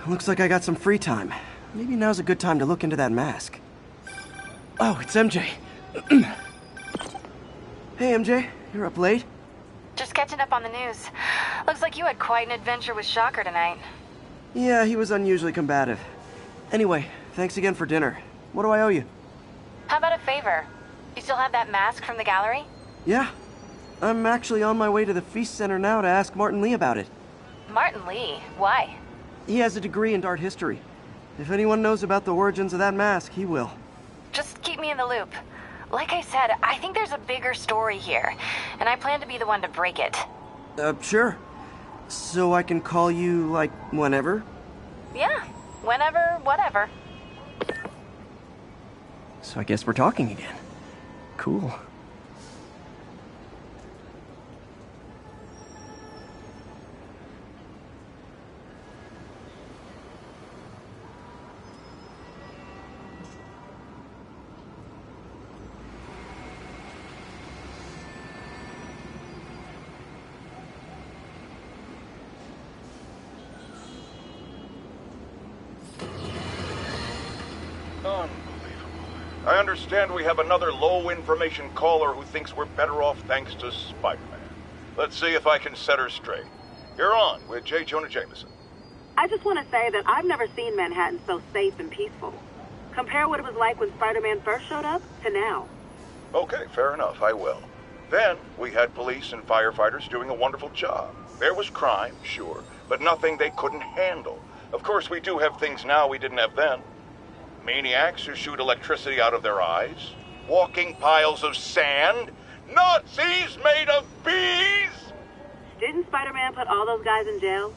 Looks like I got some free time. Maybe now's a good time to look into that mask. Oh, it's MJ. Hey, MJ. You're up late? Just catching up on the news. Looks like you had quite an adventure with Shocker tonight. Yeah, he was unusually combative. Anyway, thanks again for dinner. What do I owe you? How about a favor? You still have that mask from the gallery? Yeah. I'm actually on my way to the Feast Center now to ask Martin Lee about it. Martin Lee? Why? He has a degree in art history. If anyone knows about the origins of that mask, he will. Just keep me in the loop. Like I said, I think there's a bigger story here, and I plan to be the one to break it. Sure. So I can call you, like, whenever? Yeah, whenever, whatever. So I guess we're talking again. Cool. I understand we have another low-information caller who thinks we're better off thanks to SpiderMan. Let's see if I can set her straight. You're on with J. Jonah Jameson. I just want to say that I've never seen Manhattan so safe and peaceful. Compare what it was like when Spider-Man first showed up to now. Okay, fair enough, I will. Then, we had police and firefighters doing a wonderful job. There was crime, sure, but nothing they couldn't handle. Of course, we do have things now we didn't have then. Maniacs who shoot electricity out of their eyes, walking piles of sand, Nazis made of bees! Didn't Spider-Man put all those guys in jail?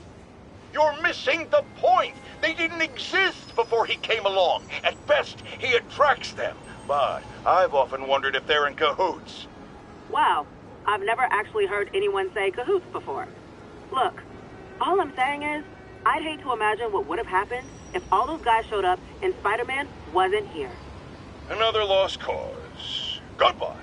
You're missing the point! They didn't exist before he came along. At best, he attracts them. But I've often wondered if they're in cahoots. Wow, I've never actually heard anyone say cahoots before. Look, all I'm saying is, I'd hate to imagine what would have happened if all those guys showed up and Spider-Man wasn't here. Another lost cause. Goodbye.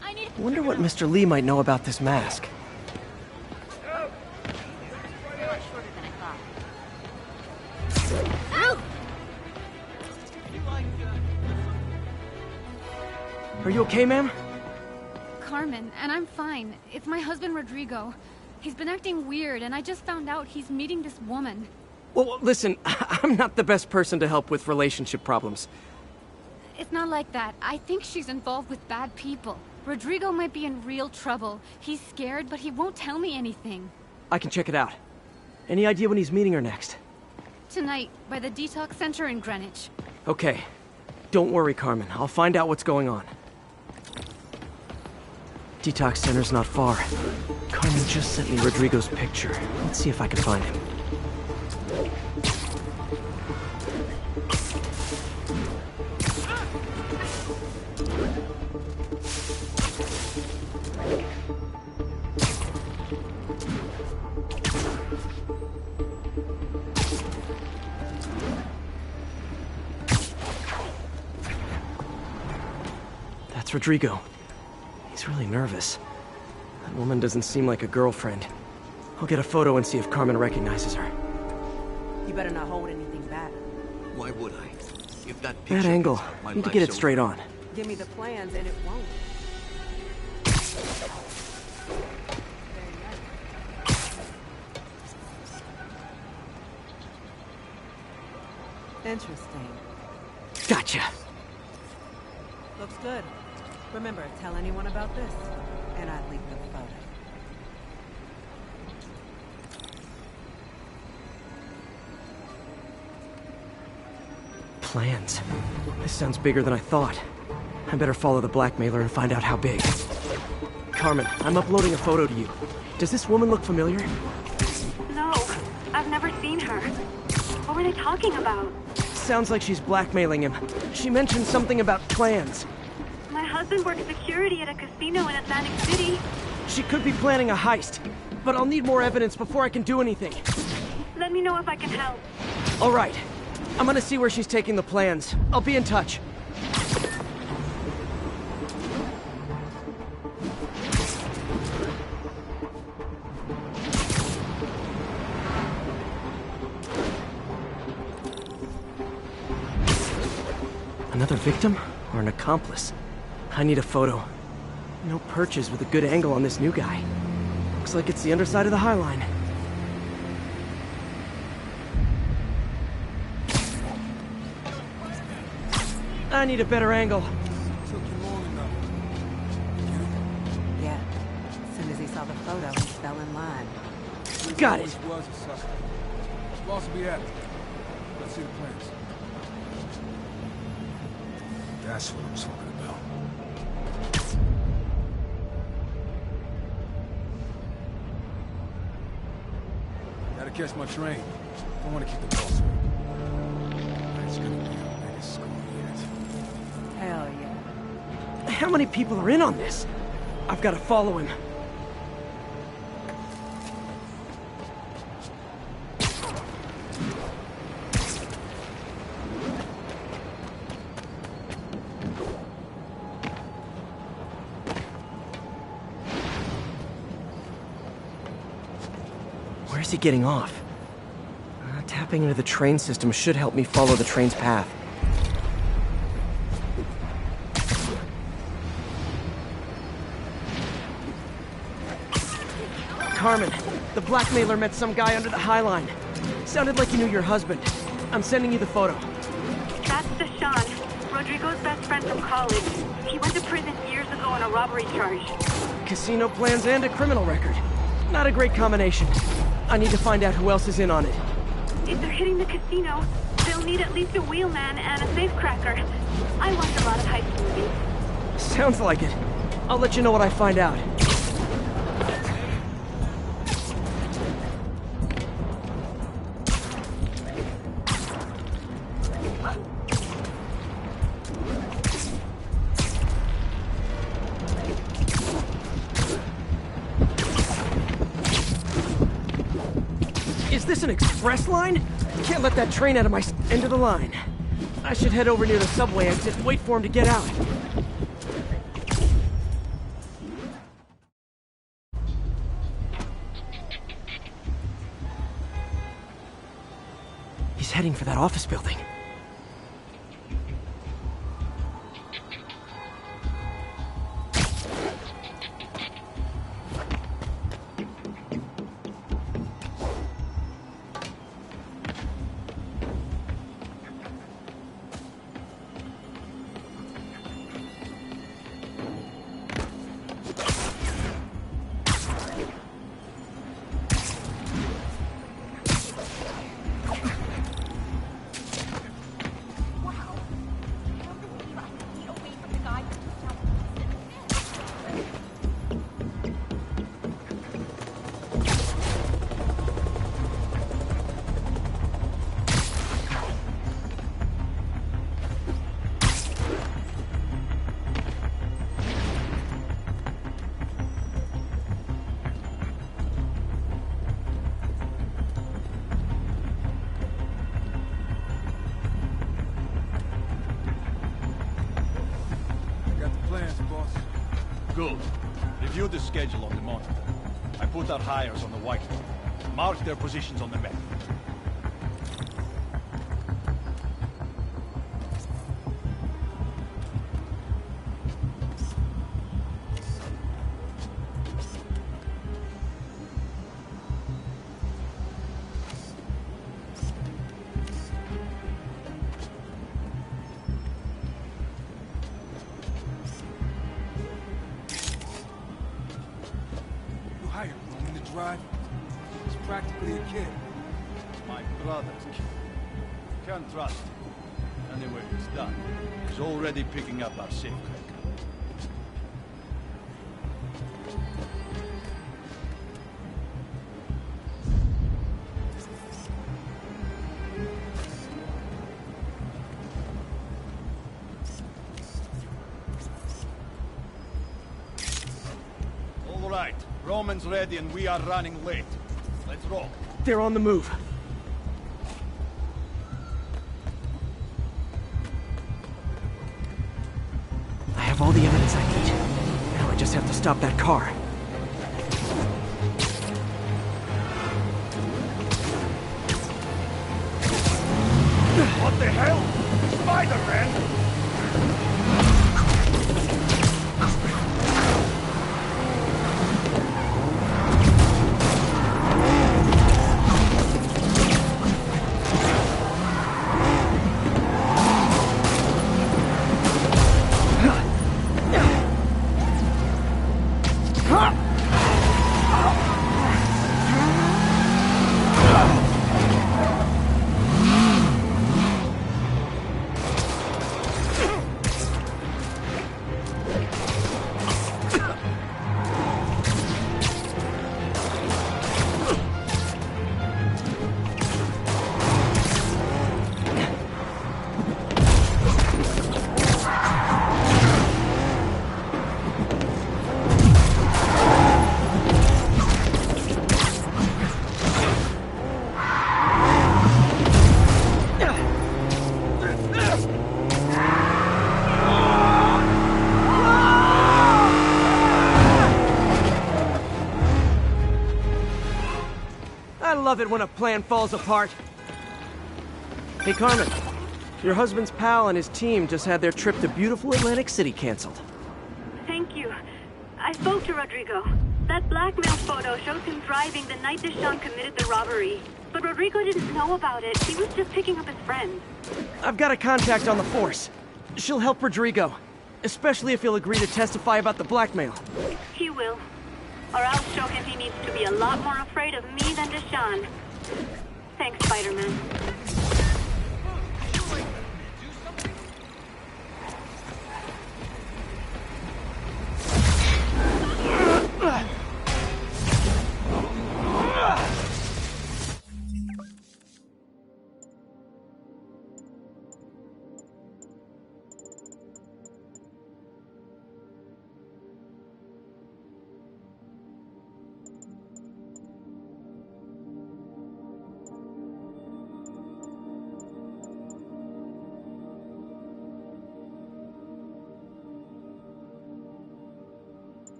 I wonder what Mr. Lee might know about this mask. Are you okay, ma'am? Carmen, and I'm fine. It's my husband, Rodrigo. He's been acting weird, and I just found out he's meeting this woman. Well, listen, I'm not the best person to help with relationship problems. It's not like that. I think she's involved with bad people. Rodrigo might be in real trouble. He's scared, but he won't tell me anything. I can check it out. Any idea when he's meeting her next? Tonight, by the detox center in Greenwich. Okay. Don't worry, Carmen. I'll find out what's going on. Detox center's not far. Carmen just sent me Rodrigo's picture. Let's see if I can find him. That's Rodrigo. He's really nervous. That woman doesn't seem like a girlfriend. I'll get a photo and see if Carmen recognizes her. You better not hold anything back. Why would I? If that That angle. Need to get it straight on. Give me the plans and it won't. Interesting. Gotcha. Looks good. Remember, tell anyone about this, and I'd leak the photo. Plans. This sounds bigger than I thought. I better follow the blackmailer and find out how big. Carmen, I'm uploading a photo to you. Does this woman look familiar? No, I've never seen her. What were they talking about? Sounds like she's blackmailing him. She mentioned something about plans. My husband works security at a casino in Atlantic City. She could be planning a heist, but I'll need more evidence before I can do anything. Let me know if I can help. All right. I'm gonna see where she's taking the plans. I'll be in touch. Another victim or an accomplice? I need a photo. No perches with a good angle on this new guy. Looks like it's the underside of the High Line. I need a better angle. Yeah. As soon as he saw the photo, he fell in line. Got it. Was a suspect. Supposed to be active. Let's see the plans. That's what I'm talking about. Gotta catch my train. Don't want to keep the boss away. It's gonna be our biggest score yet. Hell yeah. How many people are in on this? I've got to follow him. Where's he getting off? Tapping into the train system should help me follow the train's path. Carmen, the blackmailer met some guy under the High Line. Sounded like he knew your husband. I'm sending you the photo. That's Deshaun, Rodrigo's best friend from college. He went to prison years ago on a robbery charge. Casino plans and a criminal record. Not a great combination. I need to find out who else is in on it. If they're hitting the casino, they'll need at least a wheelman and a safecracker. I watch a lot of heist movies. Sounds like it. I'll let you know what I find out. Is this an express line? Can't let that train out of my end of the line. I should head over near the subway exit and wait for him to get out. He's heading for that office building. Good. Review the schedule on the monitor. I put our hires on the whiteboard. Mark their positions on the map. He's practically a kid. My brother's kid. Can't trust him. Anyway, he's done. He's already picking up our safecracker. All right. Roman's ready and we are running late. Let's roll. They're on the move. I have all the evidence I need. Now I just have to stop that car. What the hell? SpiderMan! I love it when a plan falls apart. Hey, Carmen. Your husband's pal and his team just had their trip to beautiful Atlantic City canceled. Thank you. I spoke to Rodrigo. That blackmail photo shows him driving the night Deshaun committed the robbery. But Rodrigo didn't know about it. He was just picking up his friend. I've got a contact on the force. She'll help Rodrigo. Especially if he'll agree to testify about the blackmail. He will. Or I'll show him he needs to be a lot more afraid of me than Deshaun. Thanks, Spider-Man.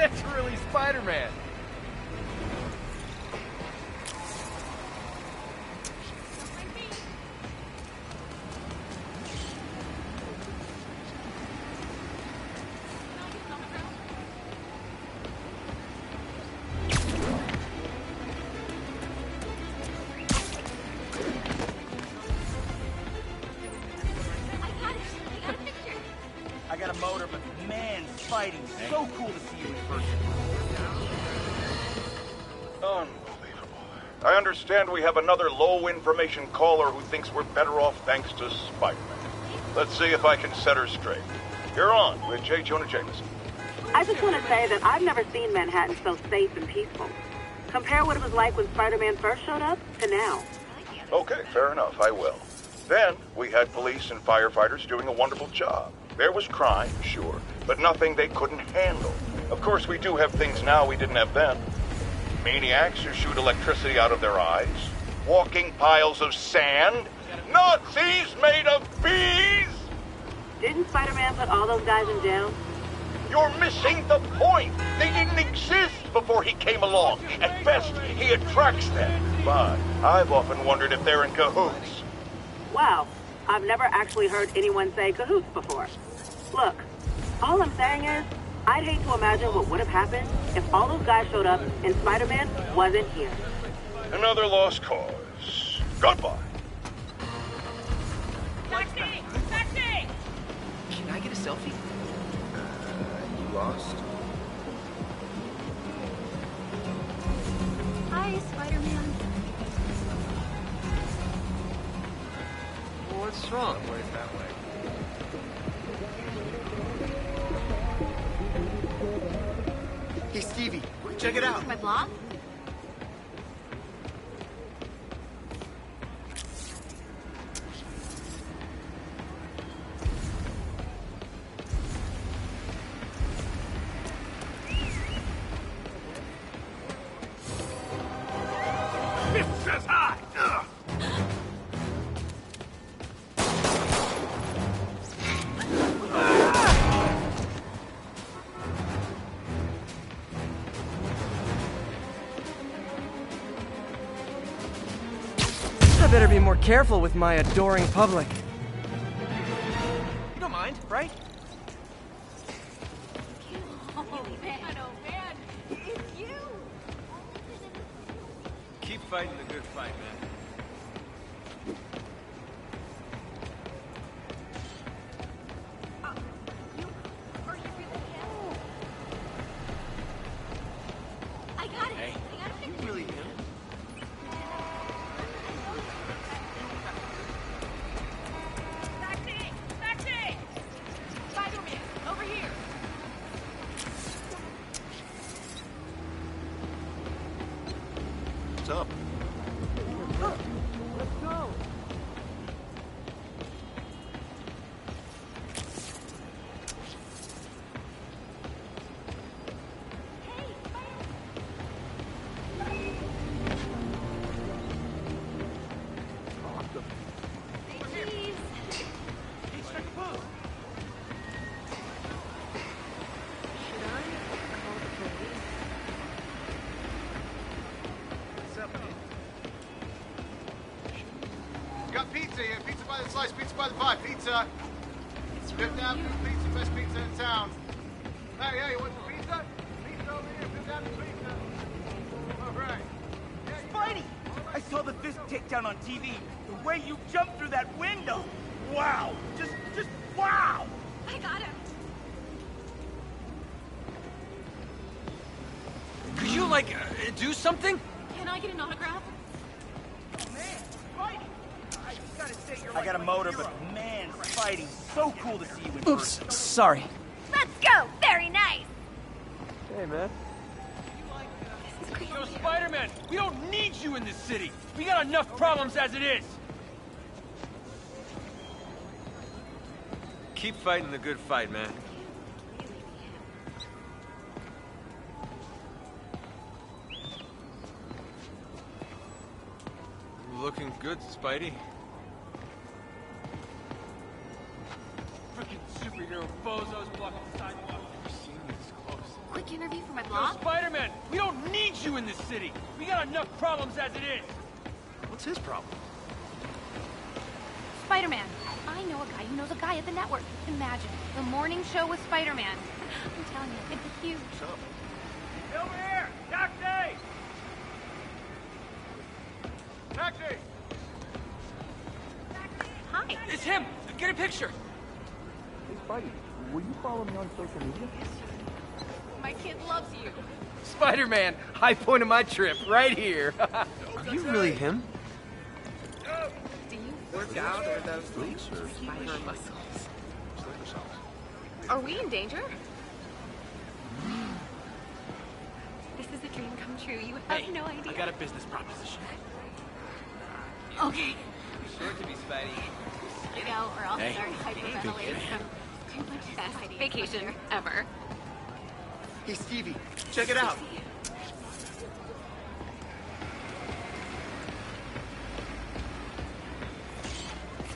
That's really Spider-Man. I got a motor, but man, Spidey, so cool to see you in person. Unbelievable. I understand we have another low-information caller who thinks we're better off thanks to Spider-Man. Let's see if I can set her straight. You're on with J. Jonah Jameson. I just want to say that I've never seen Manhattan so safe and peaceful. Compare what it was like when Spider-Man first showed up to now. Okay, fair enough, I will. Then, we had police and firefighters doing a wonderful job. There was crime, sure, but nothing they couldn't handle. Of course, we do have things now we didn't have then. Maniacs who shoot electricity out of their eyes, walking piles of sand, Nazis made of bees! Didn't Spider-Man put all those guys in jail? You're missing the point! They didn't exist before he came along. At best, he attracts them. But I've often wondered if they're in cahoots. Wow, I've never actually heard anyone say cahoots before. Look, all I'm saying is, I'd hate to imagine what would have happened if all those guys showed up and Spider-Man wasn't here. Another lost cause. Goodbye. Taxi! Taxi! Can I get a selfie? You lost? Hi, Spider-Man. What's wrong? Wait that way. Hey, Stevie, check it out. My blog? Says hi! Ugh. I better be more careful with my adoring public. You don't mind, right? Oh, man. It's you! Keep fighting the good fight, man. I got it. Hey. I got a picture. Really him? Taxi! Taxi! Spider-Man, over here! What's up? Let's go! Got pizza here. Pizza by the slice, pizza by the pie. Pizza. Fifth Avenue Pizza, best pizza in town. Hey, you want some pizza? Pizza over here, Fifth Avenue Pizza. All right. Spidey! I saw the fist takedown on TV. The way you jumped through that window. Wow! Just wow! I got him. Could you, like, do something? Can I get an autograph? I got a motor, but man, Spidey, so cool to see you in Oops, person. sorry. Let's go! Very nice! Hey, man. Yo, Spider-Man, we don't need you in this city. We got enough problems as it is. Keep fighting the good fight, man. Looking good, Spidey. Freaking superhero bozos blocking the sidewalk. Never seen me this close. Quick, interview for my Yo, blog? SpiderMan, we don't need you in this city. We got enough problems as it is. What's his problem? SpiderMan. I know a guy who knows a guy at the network. Imagine, the morning show with SpiderMan. I'm telling you, it'd be huge. What's up? Over here! Taxi! Taxi! Hi. It's him! Get a picture! Hey, Spidey, will you follow me on social media? My kid loves you. SpiderMan, high point of my trip, right here. Are you really him? Do you work out or those Please, or spider muscles? Are we in danger? This is a dream come true. You have no idea. I got a business proposition. Okay. Sure to be Spidey. You know, or I'll start hyperventilating from too much best vacation ever. Hey, Stevie, check it out.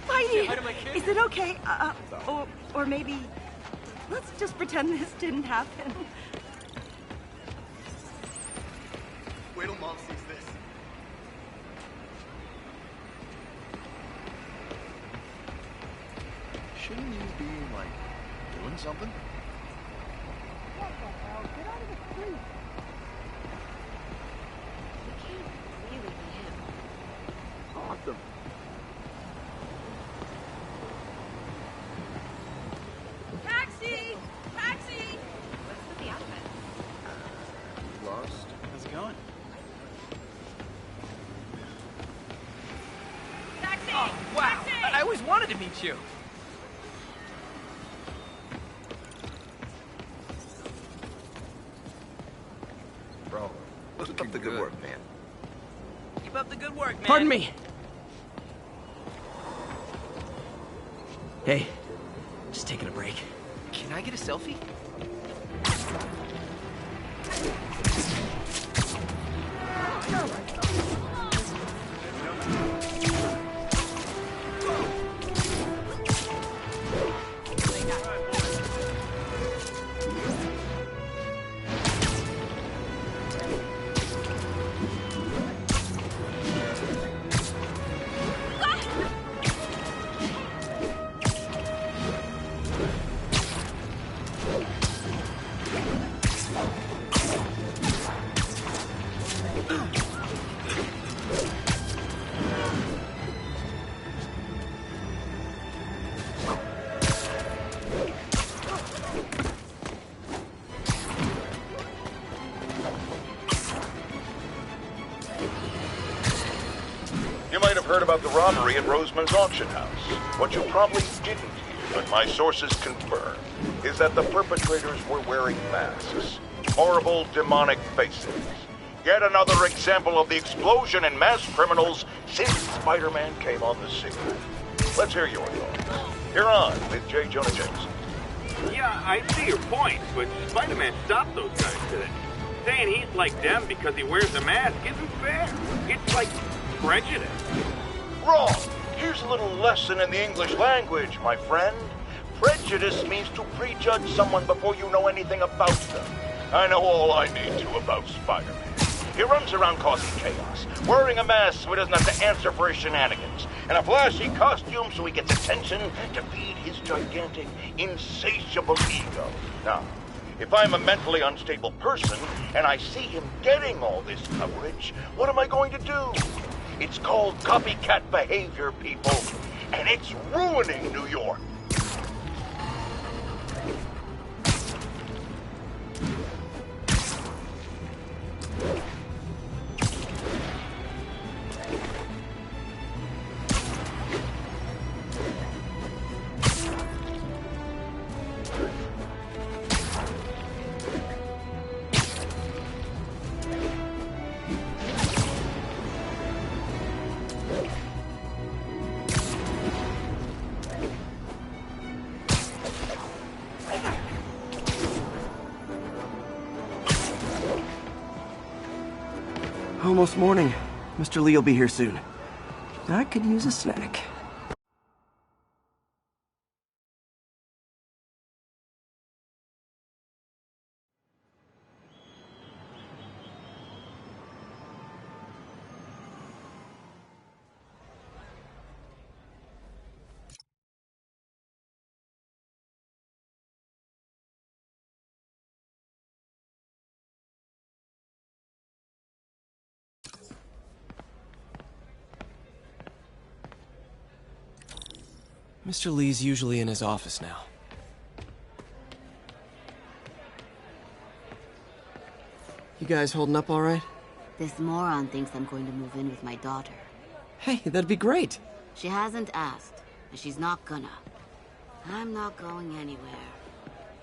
Spidey, is it okay? Or maybe let's just pretend this didn't happen. Wait till Mom sees this. Shouldn't you be, like, doing something? What the hell? Get out of the street. It can't really be him. Awesome. Taxi! Taxi! What's with the outfit? Lost. How's it going? Taxi! Oh, wow! Taxi! I always wanted to meet you. Bro, keep up the good work, man. Keep up the good work, man. Pardon me. Hey, just taking a break. Can I get a selfie? You might have heard about the robbery at Roseman's auction house. What you probably didn't hear, but my sources confirm, is that the perpetrators were wearing masks. Horrible, demonic faces. Yet another example of the explosion in mass criminals since Spider-Man came on the scene. Let's hear your thoughts. You're on with J. Jonah Jameson. Yeah, I see your point, but Spider-Man stopped those guys today. Saying he's like them because he wears a mask isn't fair. It's like prejudice. Wrong. Here's a little lesson in the English language, my friend. Prejudice means to prejudge someone before you know anything about them. I know all I need to about Spider-Man. He runs around causing chaos, wearing a mask so he doesn't have to answer for his shenanigans, and a flashy costume so he gets attention to feed his gigantic, insatiable ego. Now, if I'm a mentally unstable person and I see him getting all this coverage, what am I going to do? It's called copycat behavior, people, and it's ruining New York. Almost morning. Mr. Lee will be here soon. I could use a snack. Mr. Lee's usually in his office now. You guys holding up all right? This moron thinks I'm going to move in with my daughter. Hey, that'd be great. She hasn't asked, and she's not gonna. I'm not going anywhere.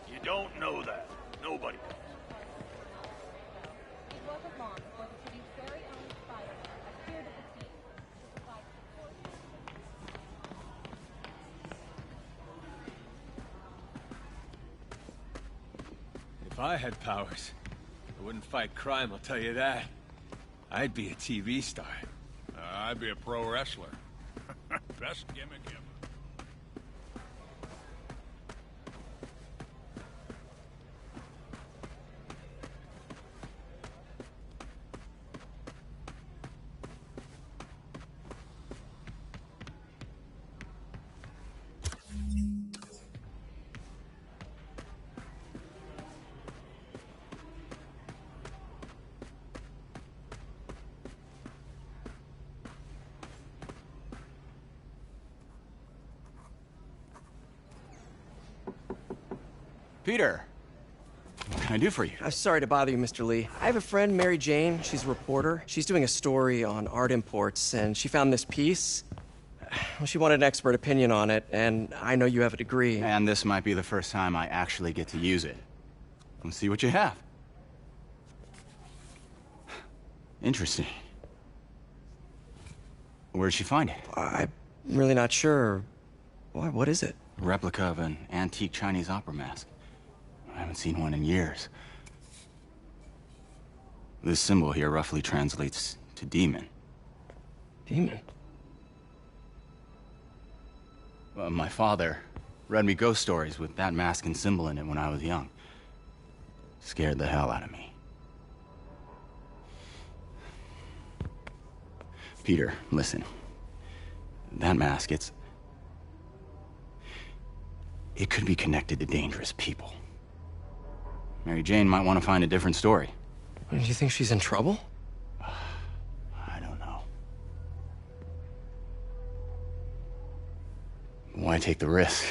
You don't know that. Nobody does. If I had powers, I wouldn't fight crime, I'll tell you that. I'd be a TV star. I'd be a pro wrestler. Best gimmick ever. Peter, what can I do for you? I'm sorry to bother you, Mr. Lee. I have a friend, Mary Jane. She's a reporter. She's doing a story on art imports, and she found this piece. Well, she wanted an expert opinion on it, and I know you have a degree. And this might be the first time I actually get to use it. Let's see what you have. Interesting. Where'd she find it? I'm really not sure. What is it? A replica of an antique Chinese opera mask. I haven't seen one in years. This symbol here roughly translates to demon. Demon? Well, my father read me ghost stories with that mask and symbol in it when I was young. Scared the hell out of me. Peter, listen. That mask, it could be connected to dangerous people. Mary Jane might want to find a different story. Do you think she's in trouble? I don't know. Why take the risk?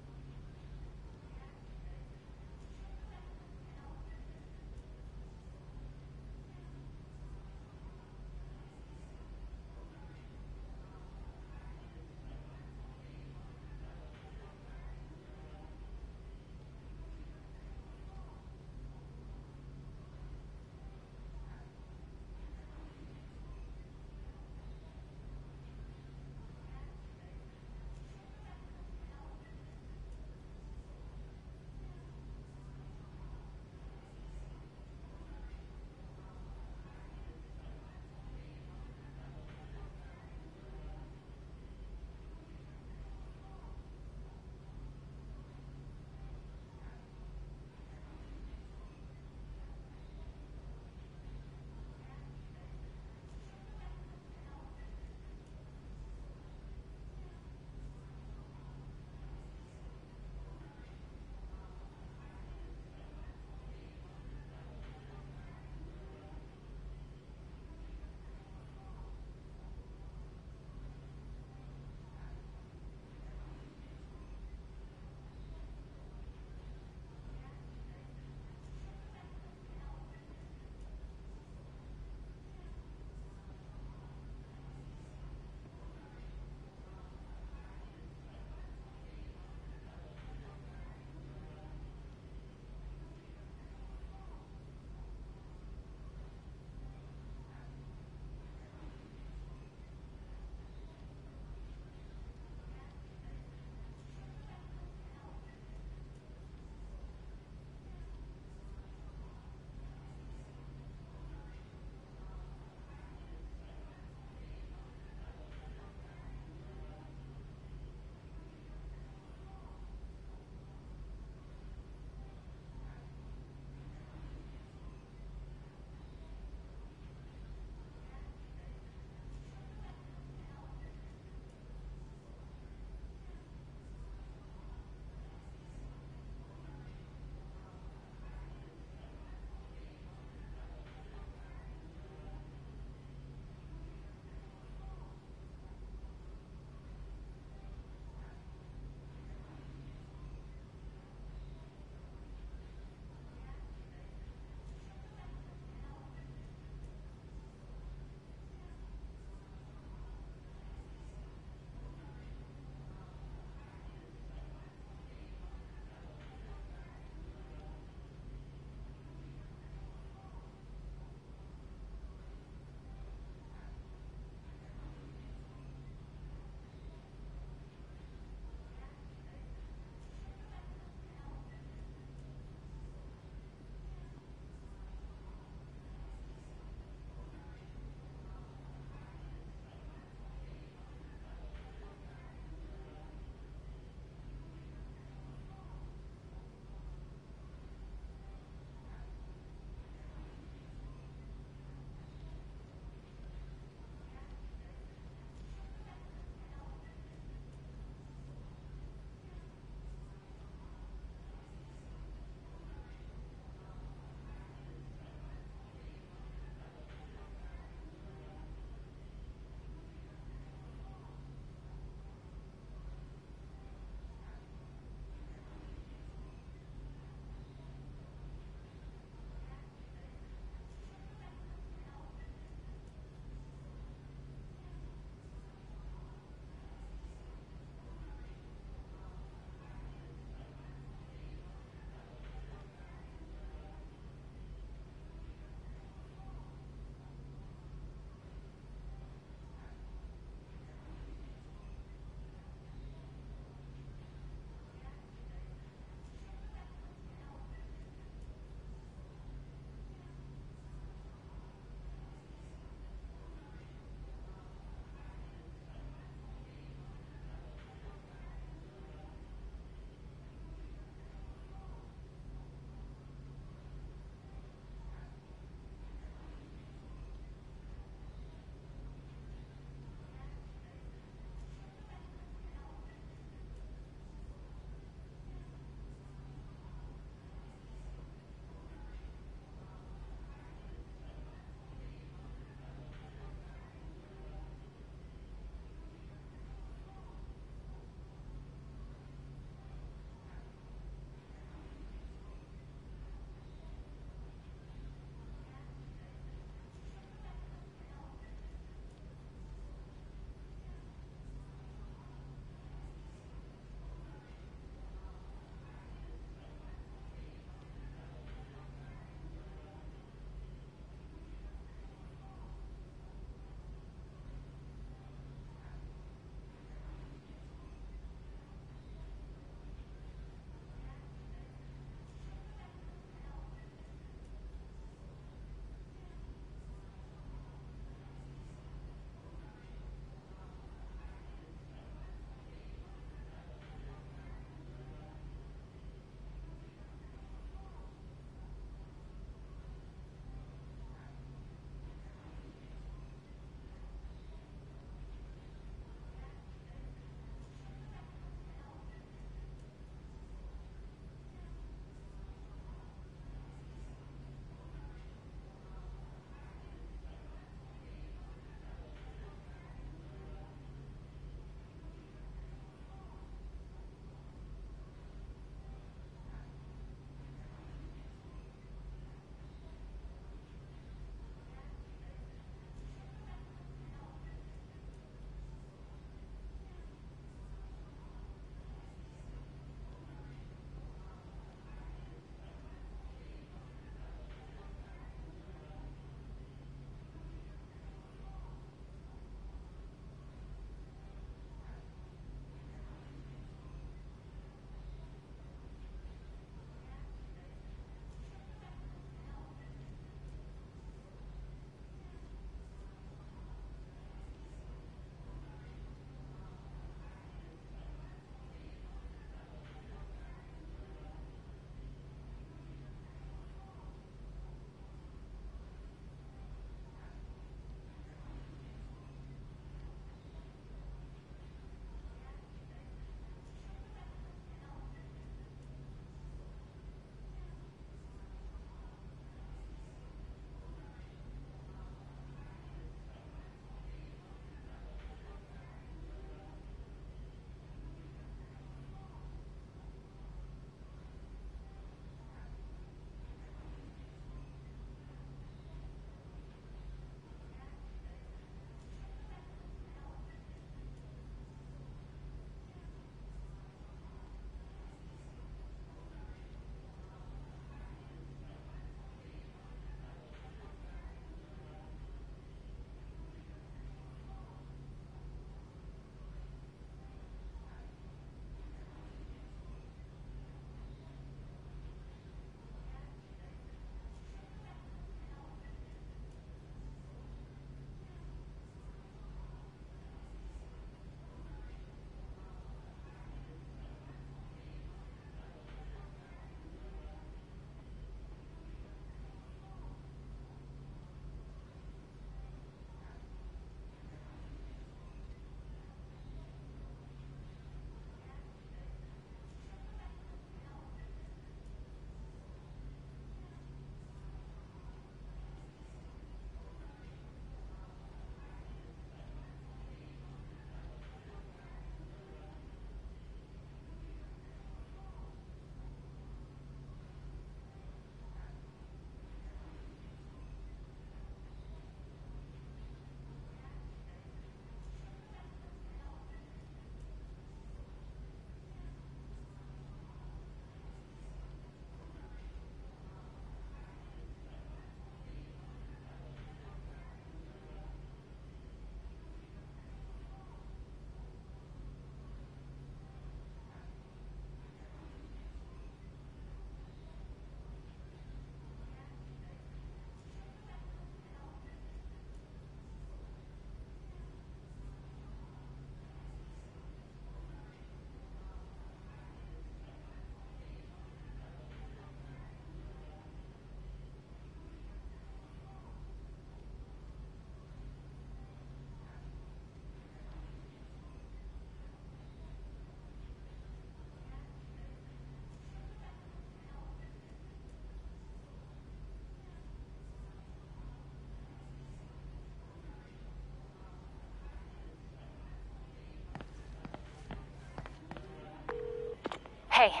Hey.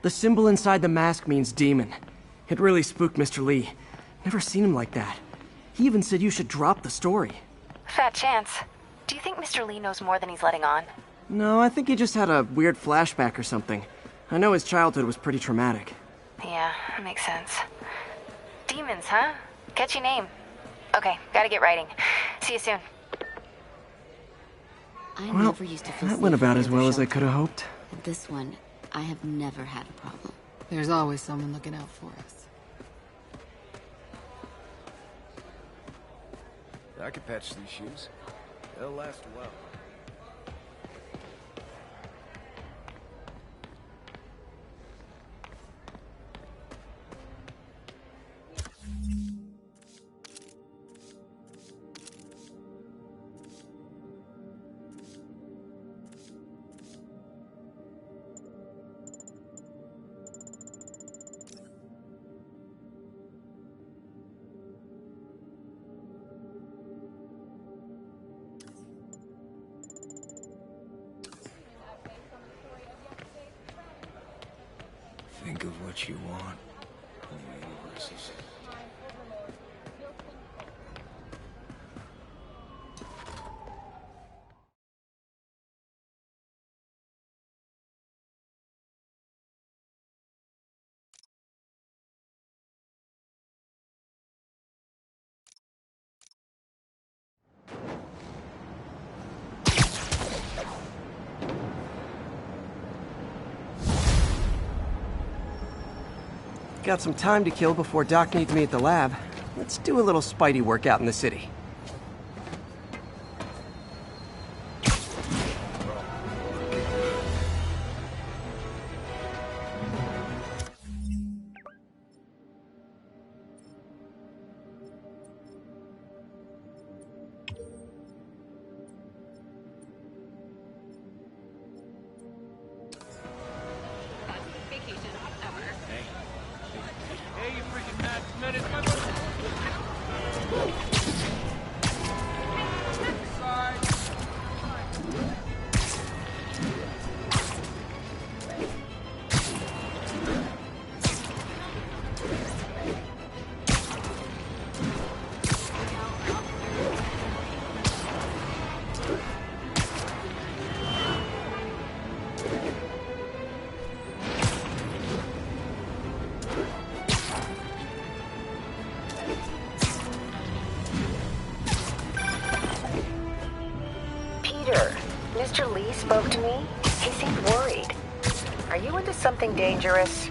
The symbol inside the mask means demon. It really spooked Mr. Lee. Never seen him like that. He even said you should drop the story. Fat chance. Do you think Mr. Lee knows more than he's letting on? No, I think he just had a weird flashback or something. I know his childhood was pretty traumatic. Yeah, that makes sense. Demons, huh? Catchy name. Okay, gotta get writing. See you soon. I Well, never used to feel that went safe about in as well as I shelter. could have hoped. With this one, I have never had a problem. There's always someone looking out for us. I could patch these shoes. They'll last well. Think of what you want. The universe is... Got some time to kill before Doc needs me at the lab. Let's do a little Spidey workout in the city. Hey, you freaking mad men, it's my Peter, Mr. Lee spoke to me. He seemed worried. Are you into something dangerous?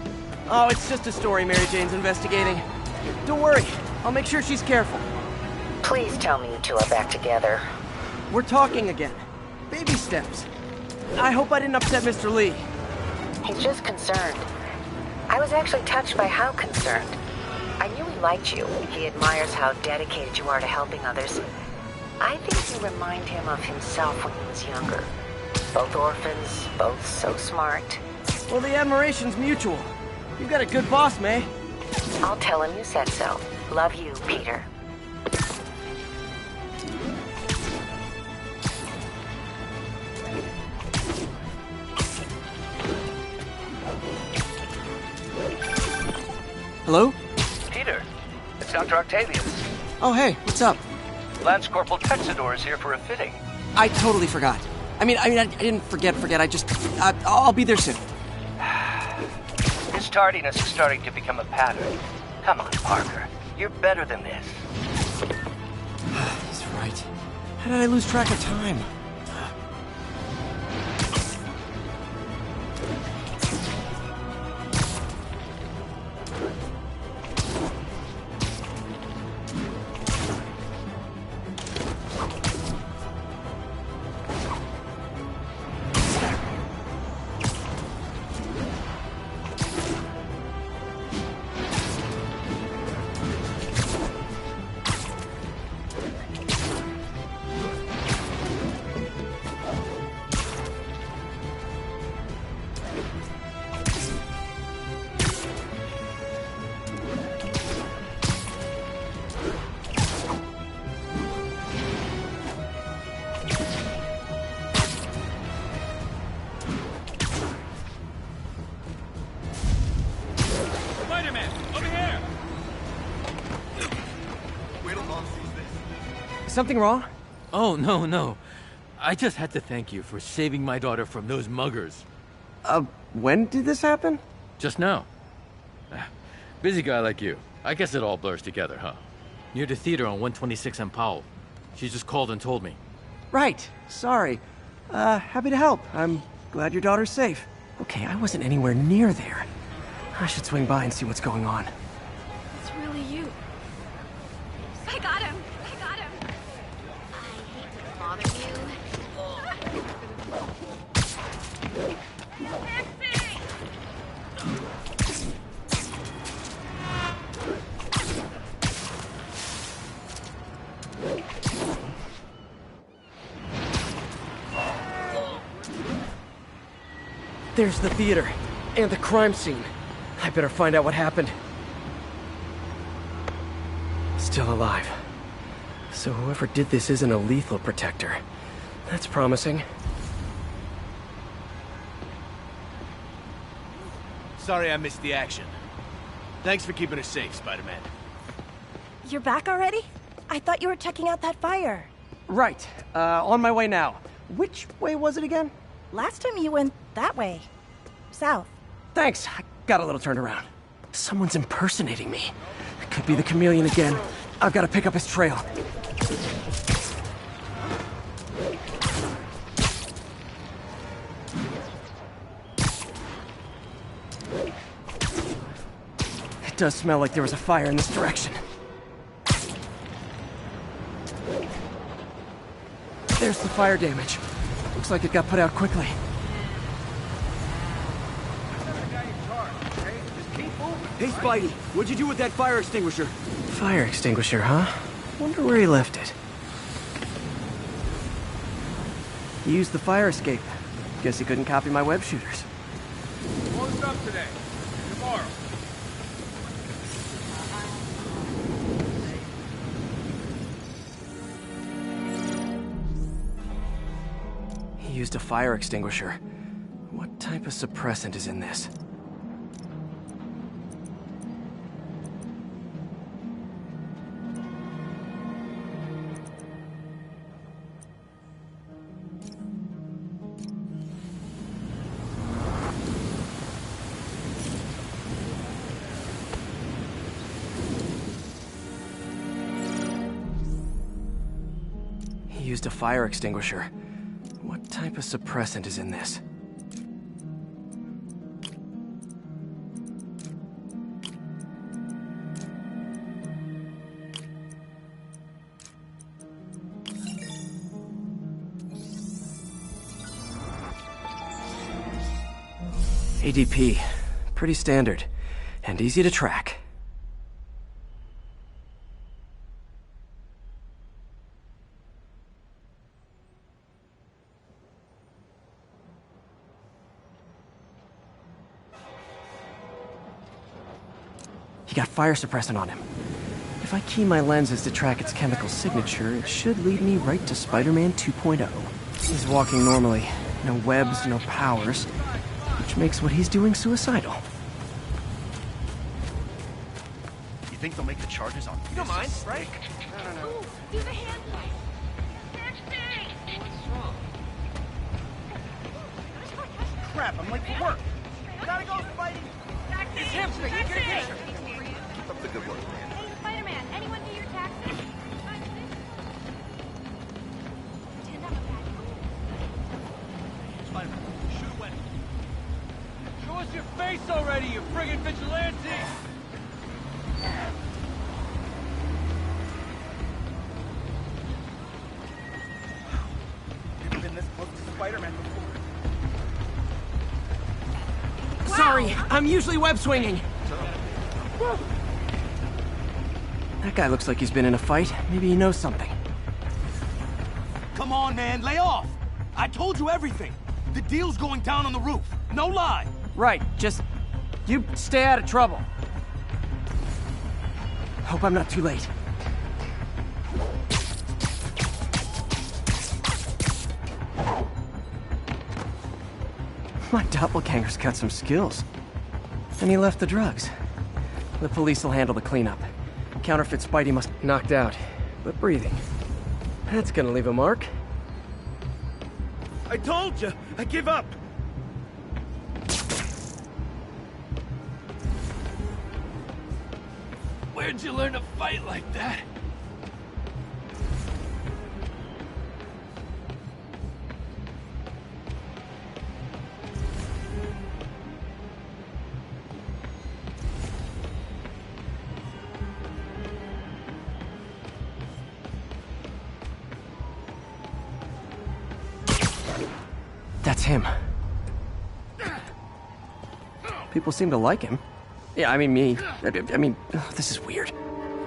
Oh, it's just a story Mary Jane's investigating. Don't worry, I'll make sure she's careful. Please tell me you two are back together. We're talking again. Baby steps. I hope I didn't upset Mr. Lee. He's just concerned. I was actually touched by how concerned. I knew he liked you. He admires how dedicated you are to helping others. I think you remind him of himself when he was younger. Both orphans, both so smart. Well, the admiration's mutual. You've got a good boss, May. I'll tell him you said so. Love you, Peter. Hello? Peter, it's Dr. Octavius. Oh, hey, what's up? Lance Corporal Texador is here for a fitting. I totally forgot. I didn't forget. I'll be there soon. His tardiness is starting to become a pattern. Come on, Parker. You're better than this. He's right. How did I lose track of time? Something wrong? Oh, no. I just had to thank you for saving my daughter from those muggers. When did this happen? Just now. Busy guy like you. I guess it all blurs together, huh? Near the theater on 126 and Powell. She just called and told me. Right. Sorry. Happy to help. I'm glad your daughter's safe. Okay, I wasn't anywhere near there. I should swing by and see what's going on. It's really you. I got him. Bother you? There's the theater, and the crime scene. I better find out what happened. Still alive. So whoever did this isn't a lethal protector. That's promising. Sorry I missed the action. Thanks for keeping us safe, Spider-Man. You're back already? I thought you were checking out that fire. Right. On my way now. Which way was it again? Last time you went that way. South. Thanks. I got a little turned around. Someone's impersonating me. It could be the chameleon again. I've got to pick up his trail. It does smell like there was a fire in this direction. There's the fire damage. Looks like it got put out quickly. Hey, Spidey, what'd you do with that fire extinguisher? Fire extinguisher, huh? Wonder where he left it. He used the fire escape. Guess he couldn't copy my web shooters. Closed up today. Tomorrow. He used a fire extinguisher. What type of suppressant is in this? He used a fire extinguisher. What type of suppressant is in this? ADP. Pretty standard. And easy to track. He got fire suppressant on him. If I key my lenses to track its chemical signature, it should lead me right to Spider-Man 2.0. He's walking normally. No webs, no powers. Which makes what he's doing suicidal. You think they'll make the charges on You don't mind, right? No. Ooh, do the hand light. What's wrong? Crap, I'm late for work. Gotta go, Spidey. It's him. Keep up the good work, man. Hey, Spider-Man, anyone do your taxes? Spider-Man, shoot a wedding. Show us your face already, you friggin' vigilante! Never been this close to Spider-Man before. Sorry, I'm usually web swinging. That guy looks like he's been in a fight. Maybe he knows something. Come on, man, lay off! I told you everything. The deal's going down on the roof. No lie. Right, just... you stay out of trouble. Hope I'm not too late. My doppelganger's got some skills. And he left the drugs. The police will handle the cleanup. Counterfeit Spidey must... knocked out, but breathing. That's gonna leave a mark. I told you, I give up. Where'd you learn to fight like that? That's him. People seem to like him. Yeah, I mean me. I mean, this is weird.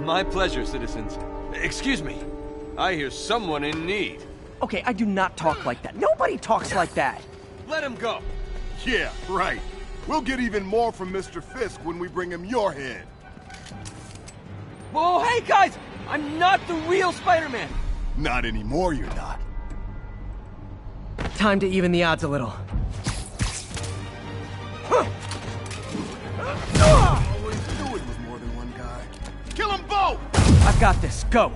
My pleasure, citizens. Excuse me. I hear someone in need. Okay, I do not talk like that. Nobody talks like that. Let him go. Yeah, right. We'll get even more from Mr. Fisk when we bring him your head. Whoa, hey guys! I'm not the real Spider-Man! Not anymore, you're not. Time to even the odds a little. Always knew it was more than one guy. Kill them both! I've got this. Go.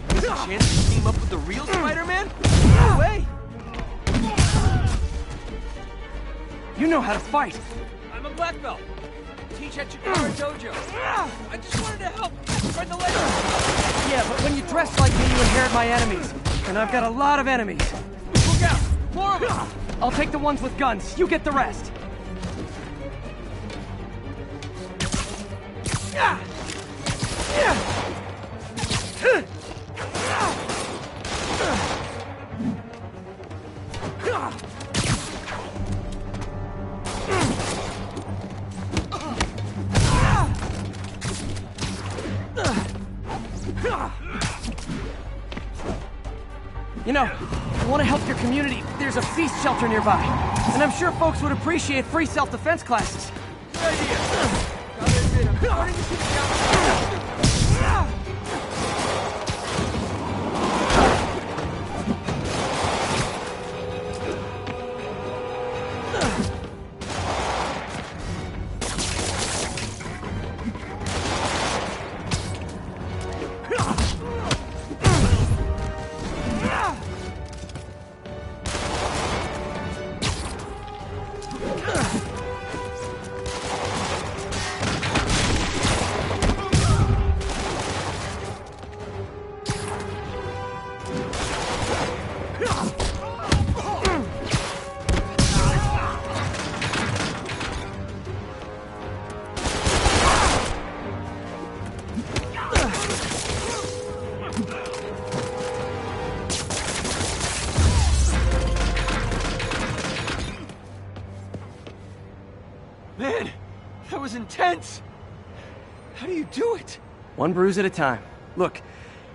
There's a chance to team up with the real Spider-Man? No way! You know how to fight. I'm a black belt. Teach at Chikara Dojo. I just wanted to help spread the legend. Yeah, but when you dress like me, you inherit my enemies. And I've got a lot of enemies. Look out! More of them! I'll take the ones with guns. You get the rest. You know, I want to help your community. There's a feast shelter nearby. And I'm sure folks would appreciate free self-defense classes. Good idea. Gotta admit, I'm starting to see the downside. Man, that was intense! How do you do it? One bruise at a time. Look,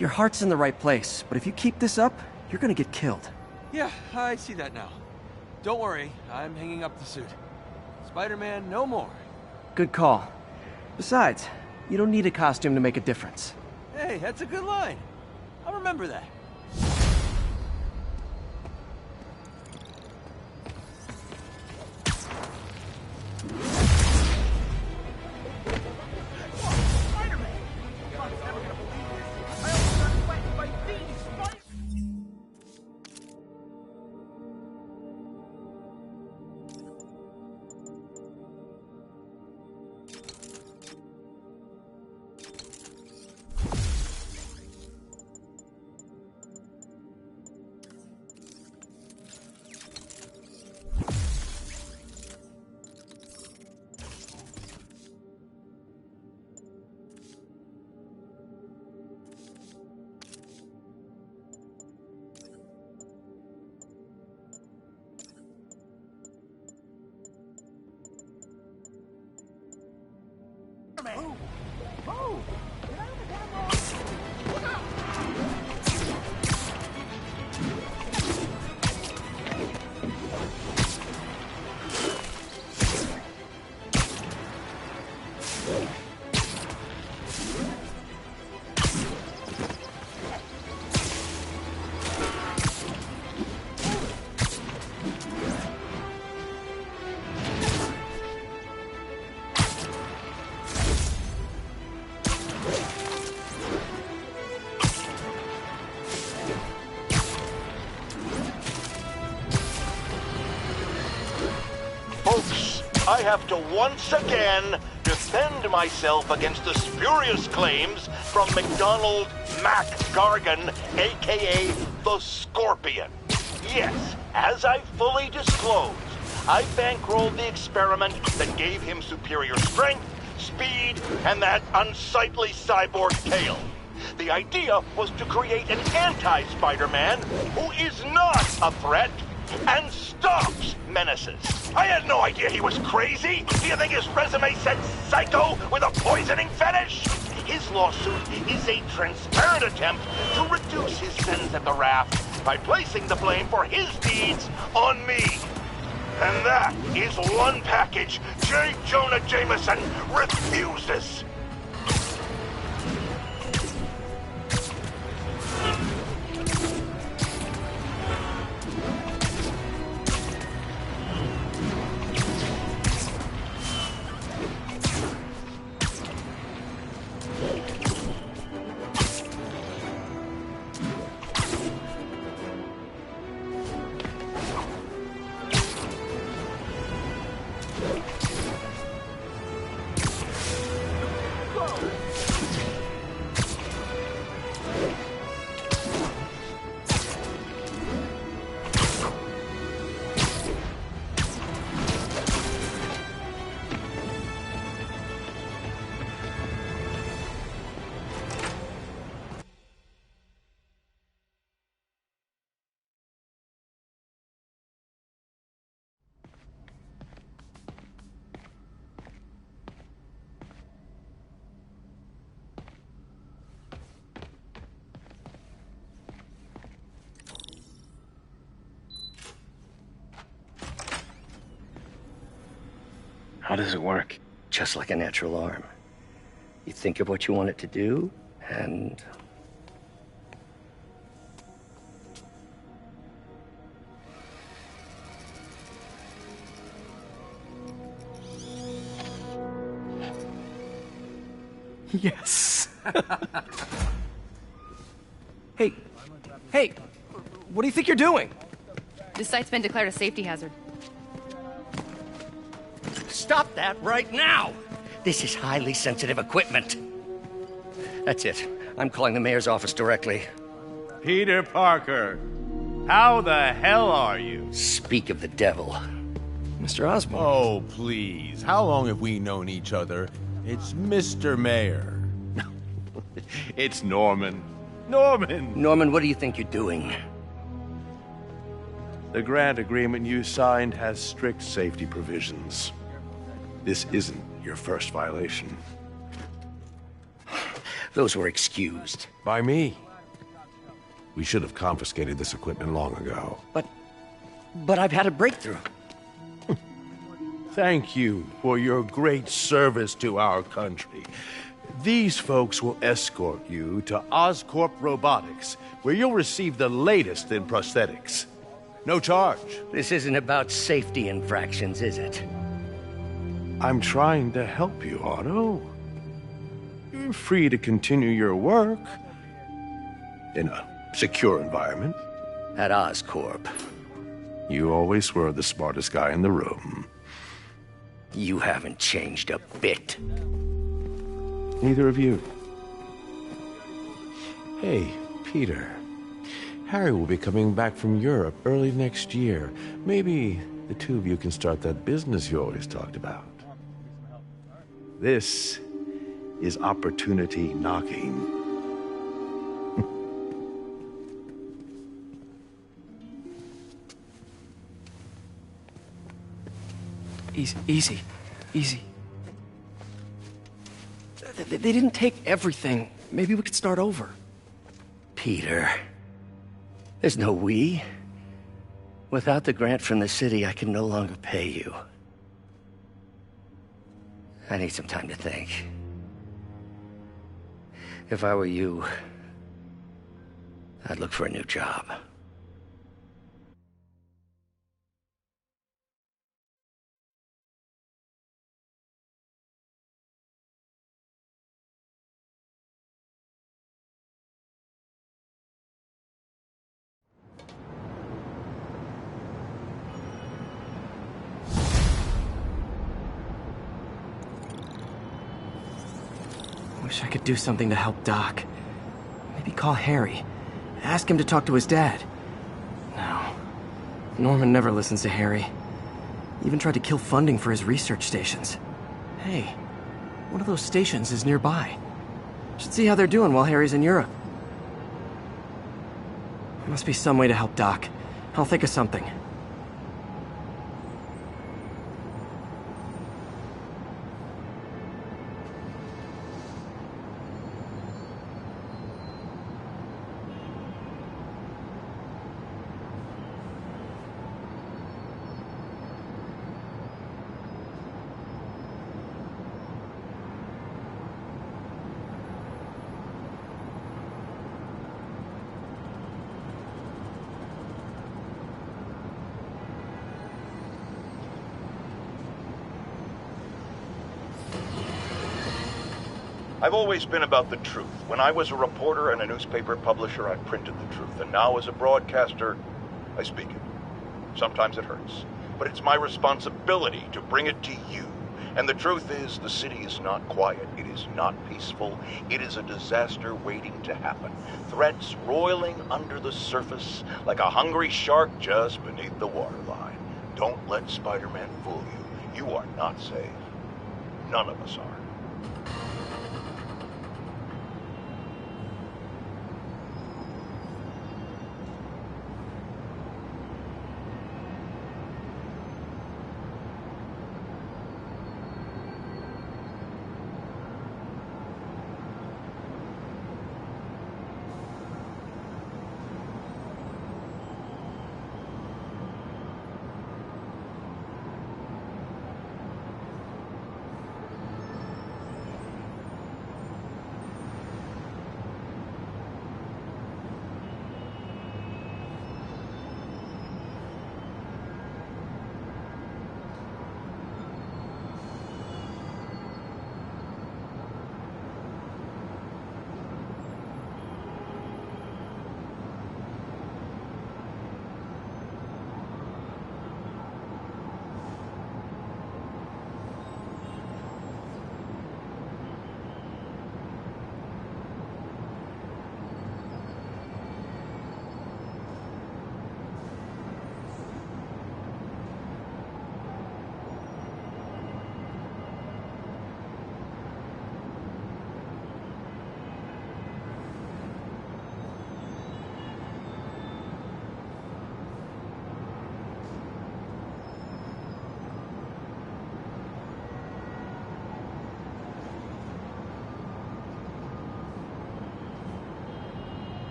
your heart's in the right place, but if you keep this up, you're gonna get killed. Yeah, I see that now. Don't worry, I'm hanging up the suit. Spider-Man, no more. Good call. Besides, you don't need a costume to make a difference. Hey, that's a good line. I'll remember that. I have to once again defend myself against the spurious claims from McDonald Mac Gargan, aka the Scorpion. Yes, as I fully disclosed, I bankrolled the experiment that gave him superior strength, speed, and that unsightly cyborg tail. The idea was to create an anti-Spider-Man who is not a threat and stops menaces. I had no idea he was crazy. Do you think his resume said psycho with a poisoning fetish? His lawsuit is a transparent attempt to reduce his sentence at the raft by placing the blame for his deeds on me. And that is one package J. Jonah Jameson refuses. How does it work? Just like a natural arm. You think of what you want it to do, and... Yes. Hey, what do you think you're doing? This site's been declared a safety hazard. Stop that right now! This is highly sensitive equipment. That's it. I'm calling the mayor's office directly. Peter Parker, how the hell are you? Speak of the devil. Mr. Osborn. Oh, please. How long have we known each other? It's Mr. Mayor. It's Norman. Norman, what do you think you're doing? The grant agreement you signed has strict safety provisions. This isn't your first violation. Those were excused. By me. We should have confiscated this equipment long ago. But I've had a breakthrough. Thank you for your great service to our country. These folks will escort you to Oscorp Robotics, where you'll receive the latest in prosthetics. No charge. This isn't about safety infractions, is it? I'm trying to help you, Otto. You're free to continue your work in a secure environment. At Oscorp. You always were the smartest guy in the room. You haven't changed a bit. Neither of you. Hey, Peter. Harry will be coming back from Europe early next year. Maybe the two of you can start that business you always talked about. This is opportunity knocking. Easy. They didn't take everything. Maybe we could start over. Peter, there's no we. Without the grant from the city, I can no longer pay you. I need some time to think. If I were you, I'd look for a new job. Wish I could do something to help Doc. Maybe call Harry. Ask him to talk to his dad. No. Norman never listens to Harry. Even tried to kill funding for his research stations. Hey, one of those stations is nearby. Should see how they're doing while Harry's in Europe. There must be some way to help Doc. I'll think of something. I've always been about the truth. When I was a reporter and a newspaper publisher, I printed the truth. And now as a broadcaster, I speak it. Sometimes it hurts. But it's my responsibility to bring it to you. And the truth is, the city is not quiet. It is not peaceful. It is a disaster waiting to happen. Threats roiling under the surface like a hungry shark just beneath the waterline. Don't let Spider-Man fool you. You are not safe. None of us are.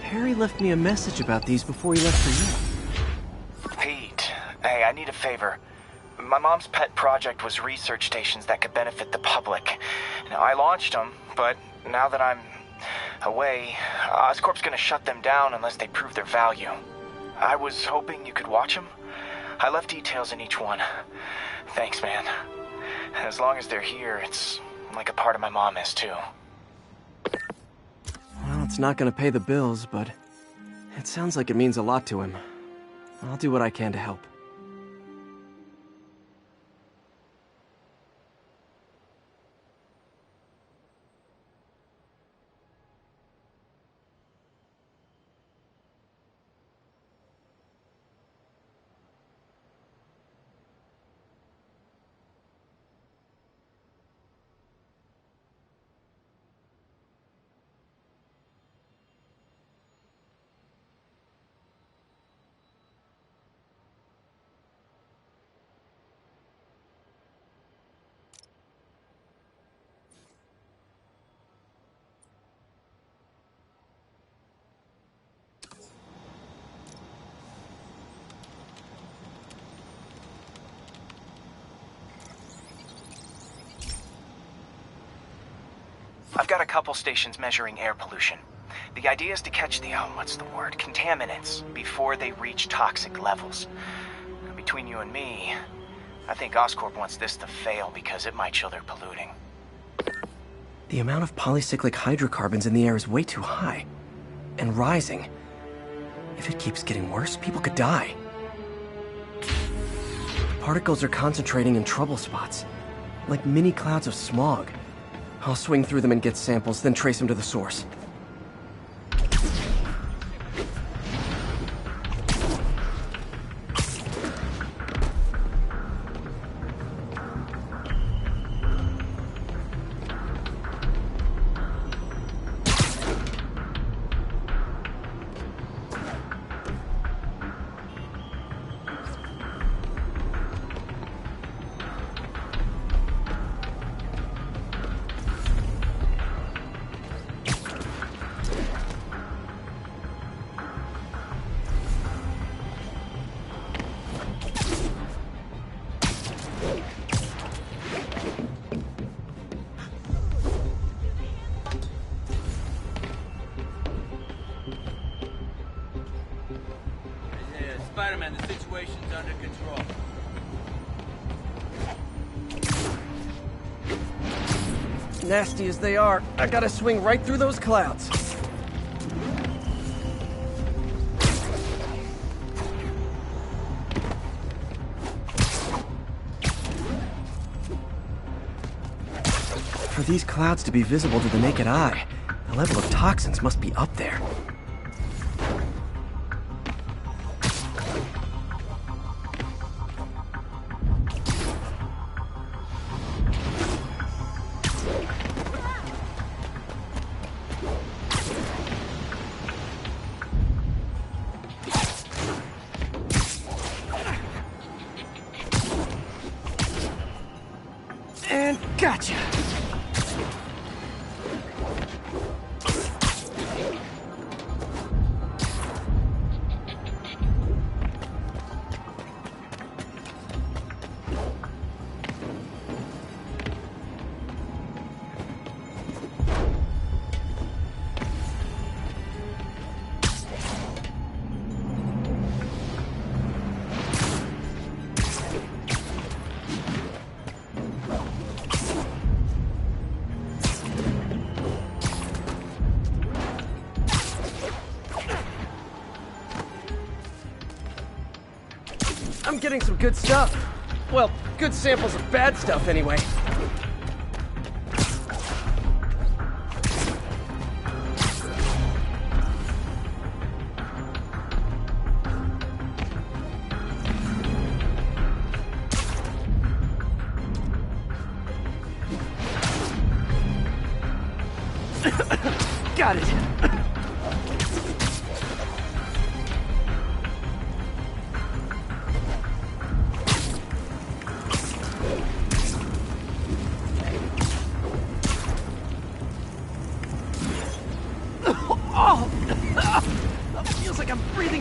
Harry left me a message about these before he left for you. Pete, hey, I need a favor. My mom's pet project was research stations that could benefit the public. Now, I launched them, but now that I'm away, Oscorp's gonna shut them down unless they prove their value. I was hoping you could watch them. I left details in each one. Thanks, man. As long as they're here, it's like a part of my mom is, too. Well, it's not gonna pay the bills, but it sounds like it means a lot to him. I'll do what I can to help. I've got a couple stations measuring air pollution. The idea is to catch the, contaminants before they reach toxic levels. Between you and me, I think Oscorp wants this to fail because it might show they're polluting. The amount of polycyclic hydrocarbons in the air is way too high. And rising. If it keeps getting worse, people could die. Particles are concentrating in trouble spots, like mini clouds of smog. I'll swing through them and get samples, then trace them to the source. SpiderMan, the situation's under control. Nasty as they are, I gotta swing right through those clouds. For these clouds to be visible to the naked eye, the level of toxins must be up there. And gotcha! I'm getting some good stuff. Well, good samples of bad stuff anyway. Got it.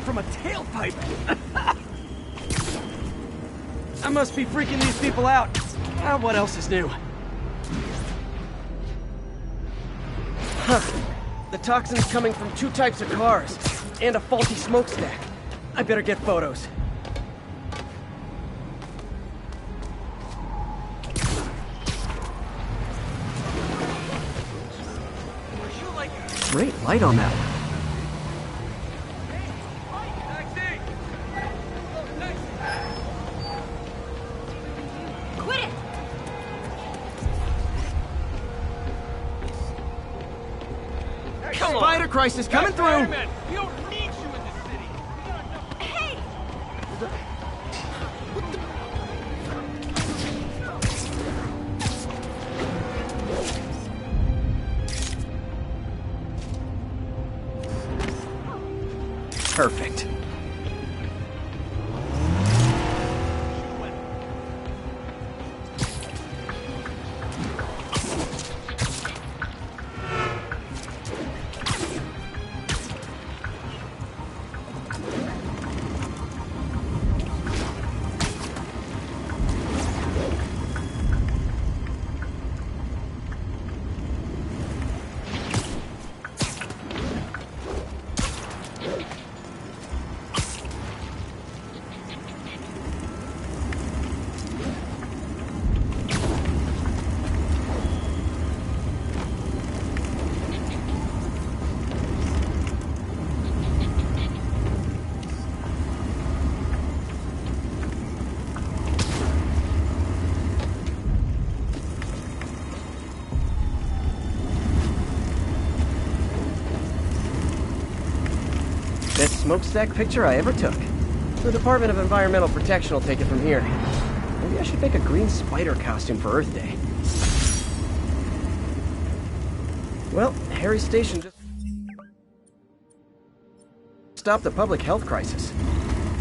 from a tailpipe. I must be freaking these people out. What else is new? Huh. The toxin's coming from 2 types of cars, and a faulty smokestack. I better get photos. Great light on that one. Quit it! Come on! Spider crisis coming through! SpiderMan, we don't need you in this city! Hey! Perfect. Best smokestack picture I ever took. The Department of Environmental Protection will take it from here. Maybe I should make a green spider costume for Earth Day. Well, Harry's station just stopped the public health crisis.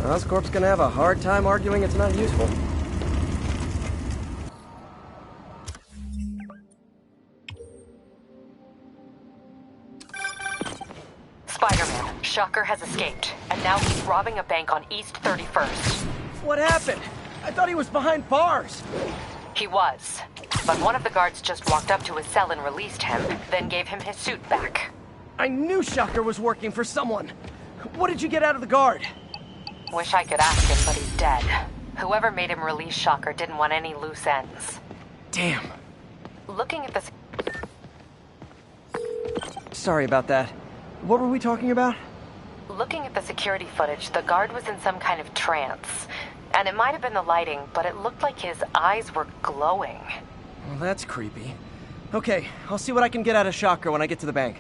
Oscorp's gonna have a hard time arguing it's not useful. SpiderMan, Shocker has escaped, and now he's robbing a bank on East 31st. What happened? I thought he was behind bars. He was, but one of the guards just walked up to his cell and released him, then gave him his suit back. I knew Shocker was working for someone. What did you get out of the guard? Wish I could ask him, but he's dead. Whoever made him release Shocker didn't want any loose ends. Damn. Looking at this... Sorry about that. What were we talking about? Looking at the security footage, the guard was in some kind of trance. And it might have been the lighting, but it looked like his eyes were glowing. Well, that's creepy. Okay, I'll see what I can get out of Shocker when I get to the bank.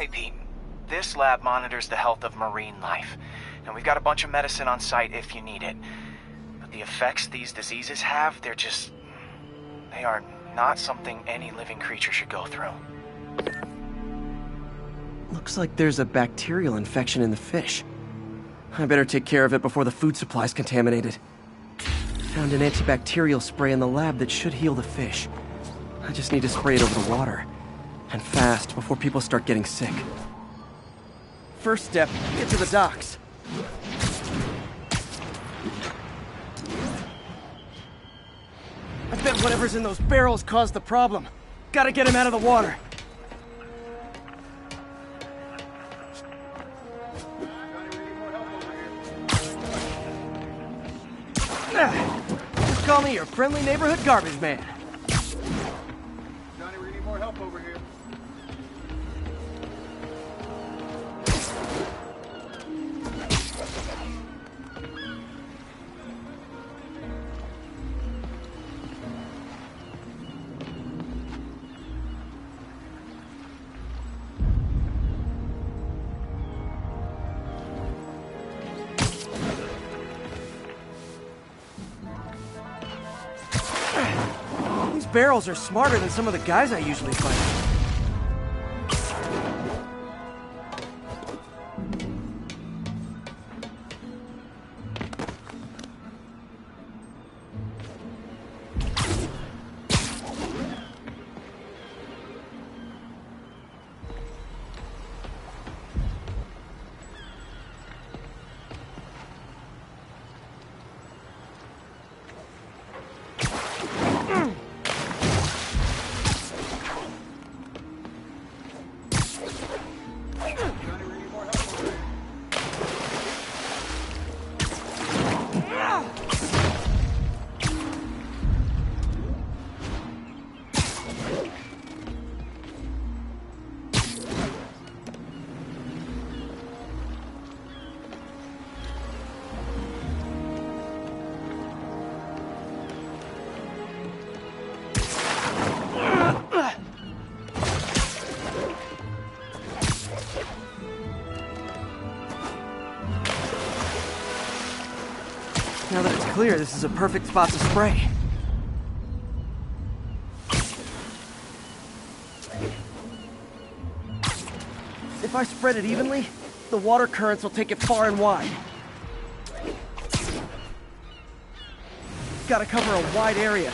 Hey, Pete. This lab monitors the health of marine life. And we've got a bunch of medicine on site if you need it. But the effects these diseases have, they are not something any living creature should go through. Looks like there's a bacterial infection in the fish. I better take care of it before the food supply's contaminated. Found an antibacterial spray in the lab that should heal the fish. I just need to spray it over the water. And fast, before people start getting sick. First step, get to the docks. I bet whatever's in those barrels caused the problem. Gotta get him out of the water. Just call me your friendly neighborhood garbage man. Johnny, we need more help over here. These barrels are smarter than some of the guys I usually fight. Now that it's clear, this is a perfect spot to spray. If I spread it evenly, the water currents will take it far and wide. Gotta cover a wide area.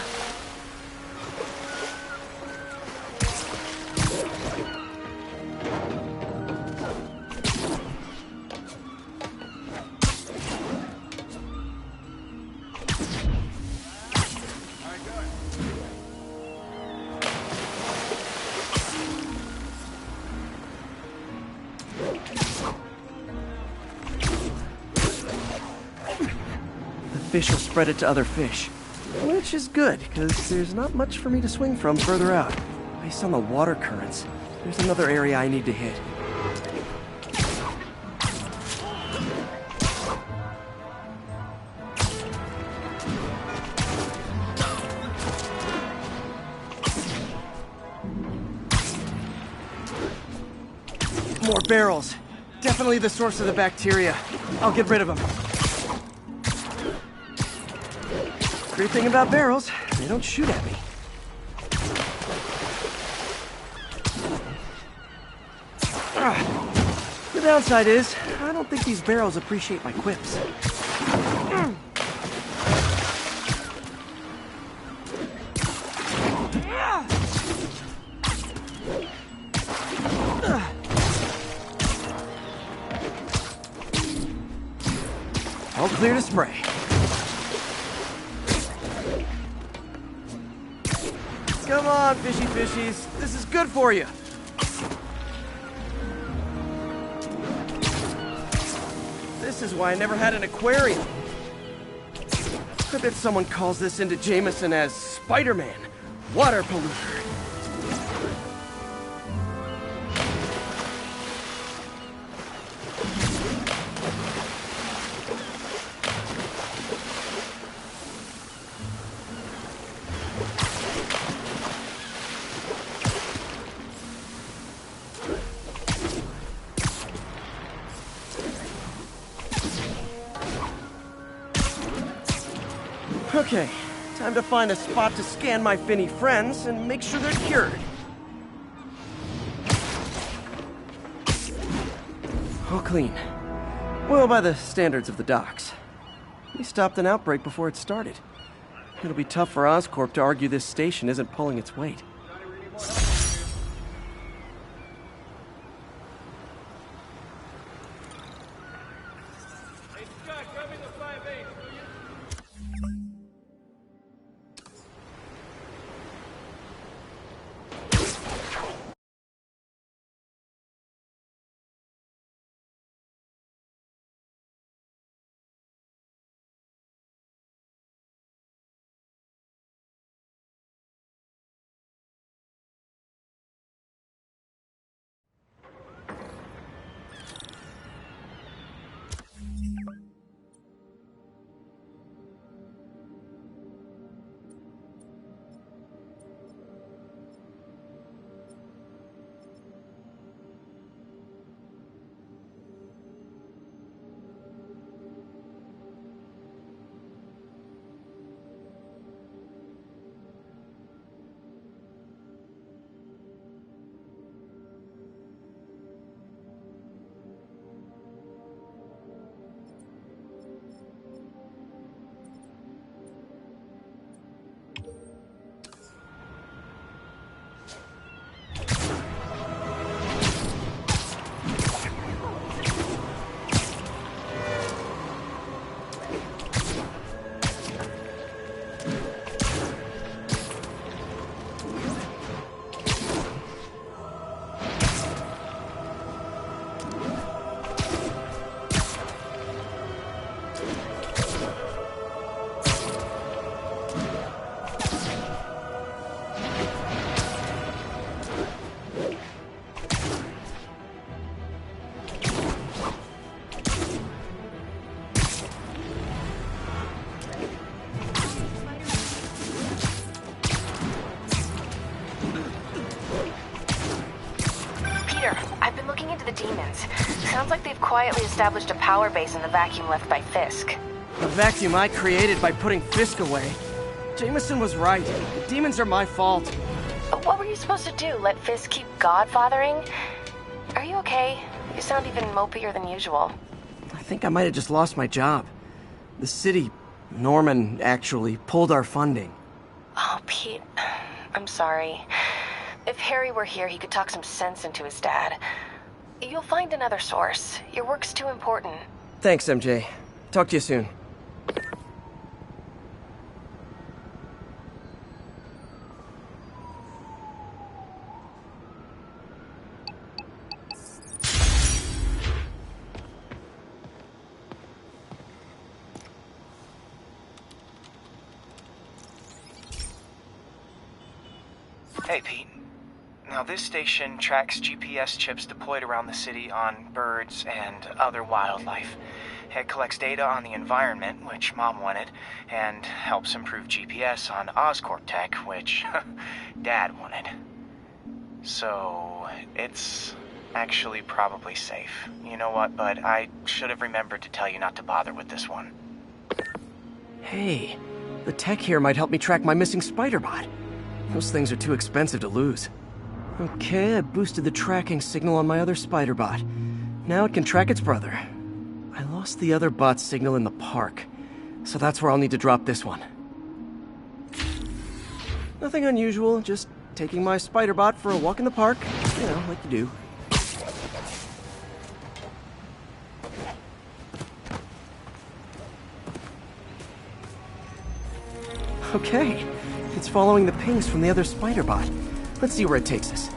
Fish will spread it to other fish. Which is good, because there's not much for me to swing from further out. Based on the water currents, there's another area I need to hit. More barrels. Definitely the source of the bacteria. I'll get rid of them. Great thing about barrels, they don't shoot at me. The downside is, I don't think these barrels appreciate my quips. All clear to spray. Come on, fishy fishies. This is good for you. This is why I never had an aquarium. I bet someone calls this into Jameson as SpiderMan, water polluter. Okay, time to find a spot to scan my finny friends and make sure they're cured. All clean. Well, by the standards of the docks. We stopped an outbreak before it started. It'll be tough for Oscorp to argue this station isn't pulling its weight. Sounds like they've quietly established a power base in the vacuum left by Fisk. A vacuum I created by putting Fisk away. Jameson was right. The demons are my fault. What were you supposed to do? Let Fisk keep godfathering? Are you okay? You sound even mopier than usual. I think I might have just lost my job. The city, Norman, actually, pulled our funding. Oh, Pete. I'm sorry. If Harry were here, he could talk some sense into his dad. You'll find another source. Your work's too important. Thanks, MJ. Talk to you soon. Hey, Pete. Now, this station tracks GPS chips deployed around the city on birds and other wildlife. It collects data on the environment, which Mom wanted, and helps improve GPS on Oscorp tech, which Dad wanted. So, it's actually probably safe. You know what, bud? I should have remembered to tell you not to bother with this one. Hey, the tech here might help me track my missing SpiderBot. Those things are too expensive to lose. Okay, I boosted the tracking signal on my other SpiderBot. Now it can track its brother. I lost the other bot's signal in the park, so that's where I'll need to drop this one. Nothing unusual, just taking my SpiderBot for a walk in the park, you know, like you do. Okay, it's following the pings from the other SpiderBot. Let's see where it takes us.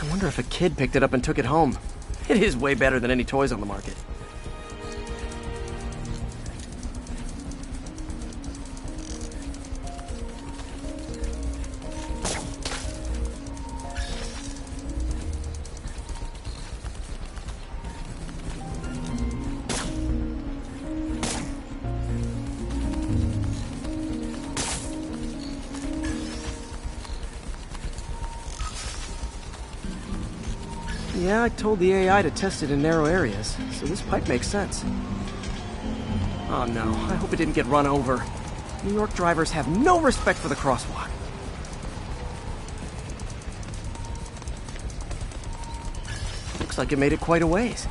I wonder if a kid picked it up and took it home. It is way better than any toys on the market. Yeah, I told the AI to test it in narrow areas, so this pipe makes sense. Oh no, I hope it didn't get run over. New York drivers have no respect for the crosswalk. Looks like it made it quite a ways.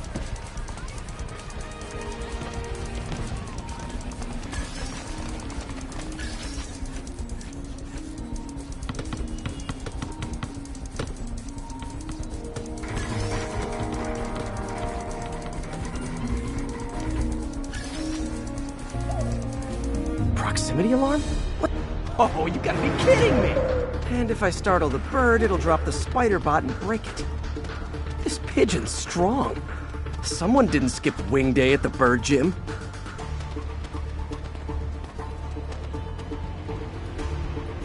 Proximity alarm? What? Oh, you gotta be kidding me! And if I startle the bird, it'll drop the spider bot and break it. This pigeon's strong. Someone didn't skip wing day at the bird gym.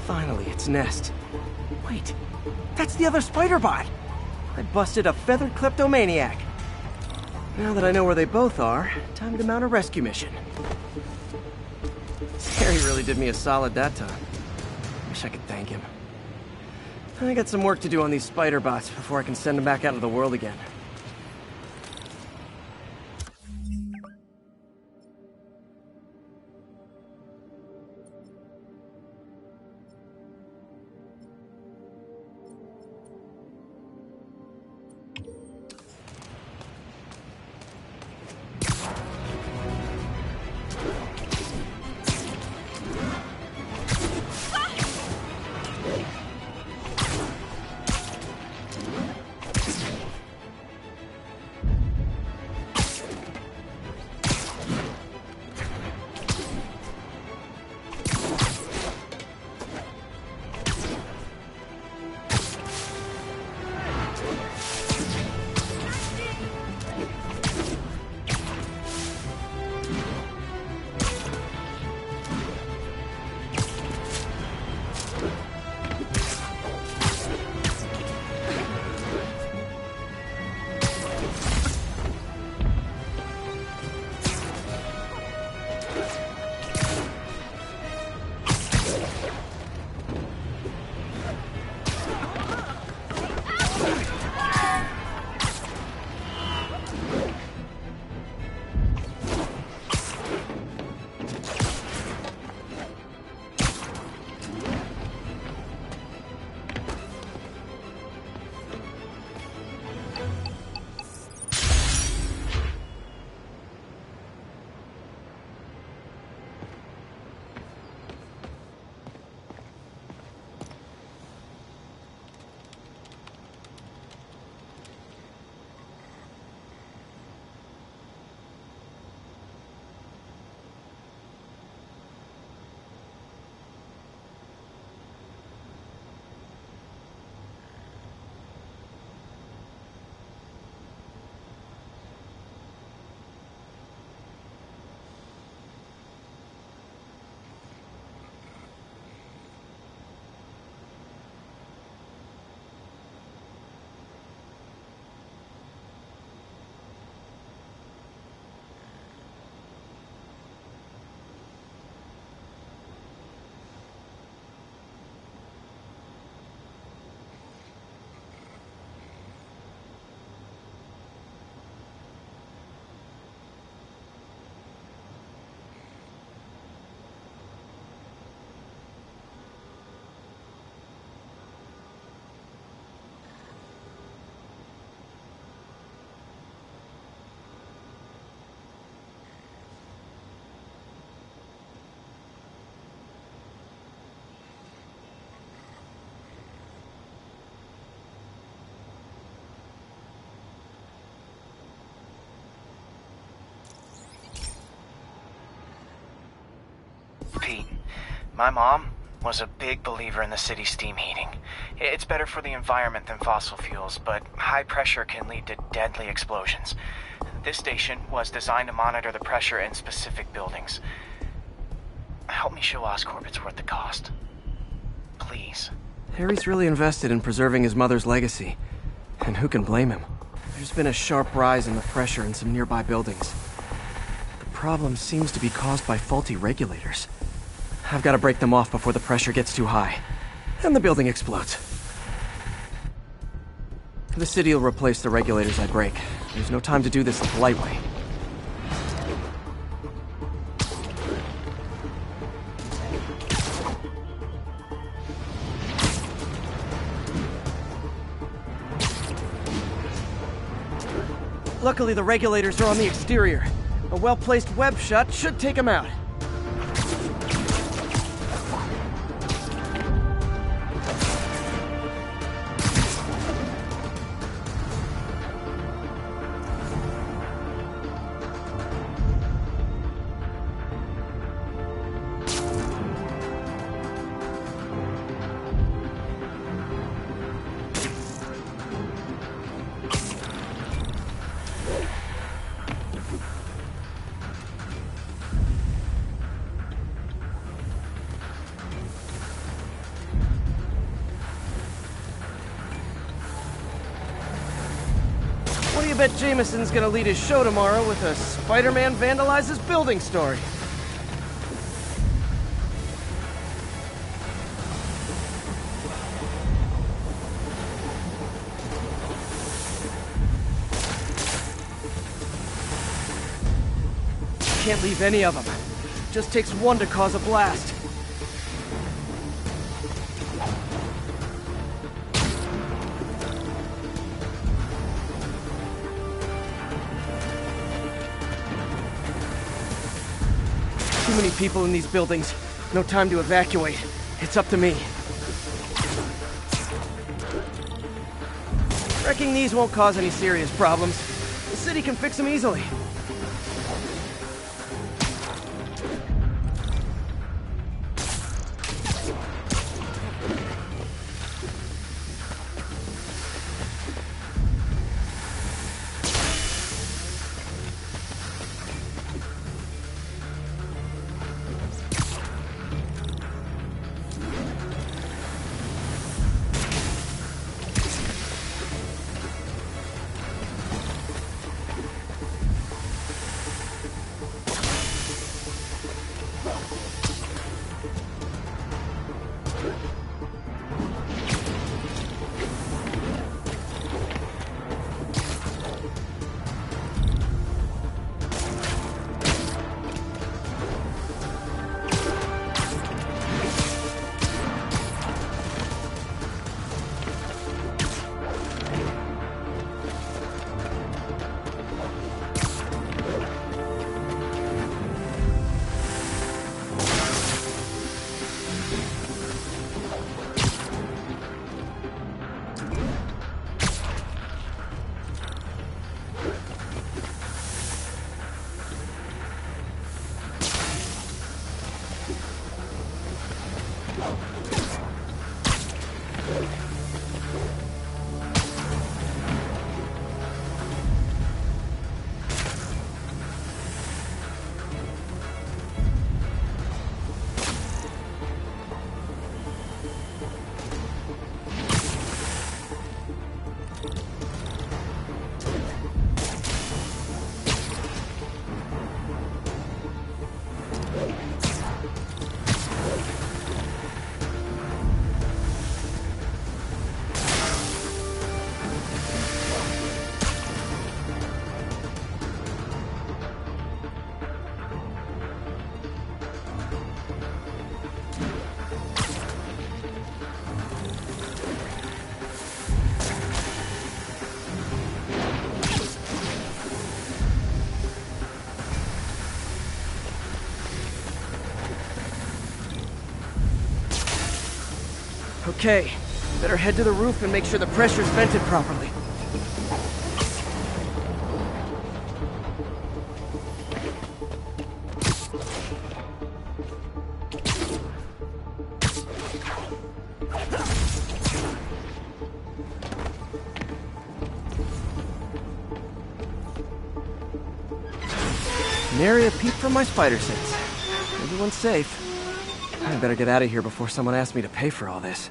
Finally, its nest. Wait, that's the other spider bot! I busted a feathered kleptomaniac. Now that I know where they both are, time to mount a rescue mission. Harry really did me a solid that time. Wish I could thank him. I got some work to do on these spider bots before I can send them back out into the world again. Pete, my mom was a big believer in the city's steam heating. It's better for the environment than fossil fuels, but high pressure can lead to deadly explosions. This station was designed to monitor the pressure in specific buildings. Help me show Oscorp it's worth the cost. Please. Harry's really invested in preserving his mother's legacy. And who can blame him? There's been a sharp rise in the pressure in some nearby buildings. The problem seems to be caused by faulty regulators. I've got to break them off before the pressure gets too high. And the building explodes. The city will replace the regulators I break. There's no time to do this the polite way. Luckily, the regulators are on the exterior. A well-placed web shot should take them out. What do you bet Jameson's gonna lead his show tomorrow with a Spider-Man vandalizes building story? Can't leave any of them. Just takes one to cause a blast. Too many people in these buildings. No time to evacuate. It's up to me. Wrecking these won't cause any serious problems. The city can fix them easily. Okay, better head to the roof and make sure the pressure's vented properly. Nary a peep from my spider sense. Everyone's safe. I better get out of here before someone asks me to pay for all this.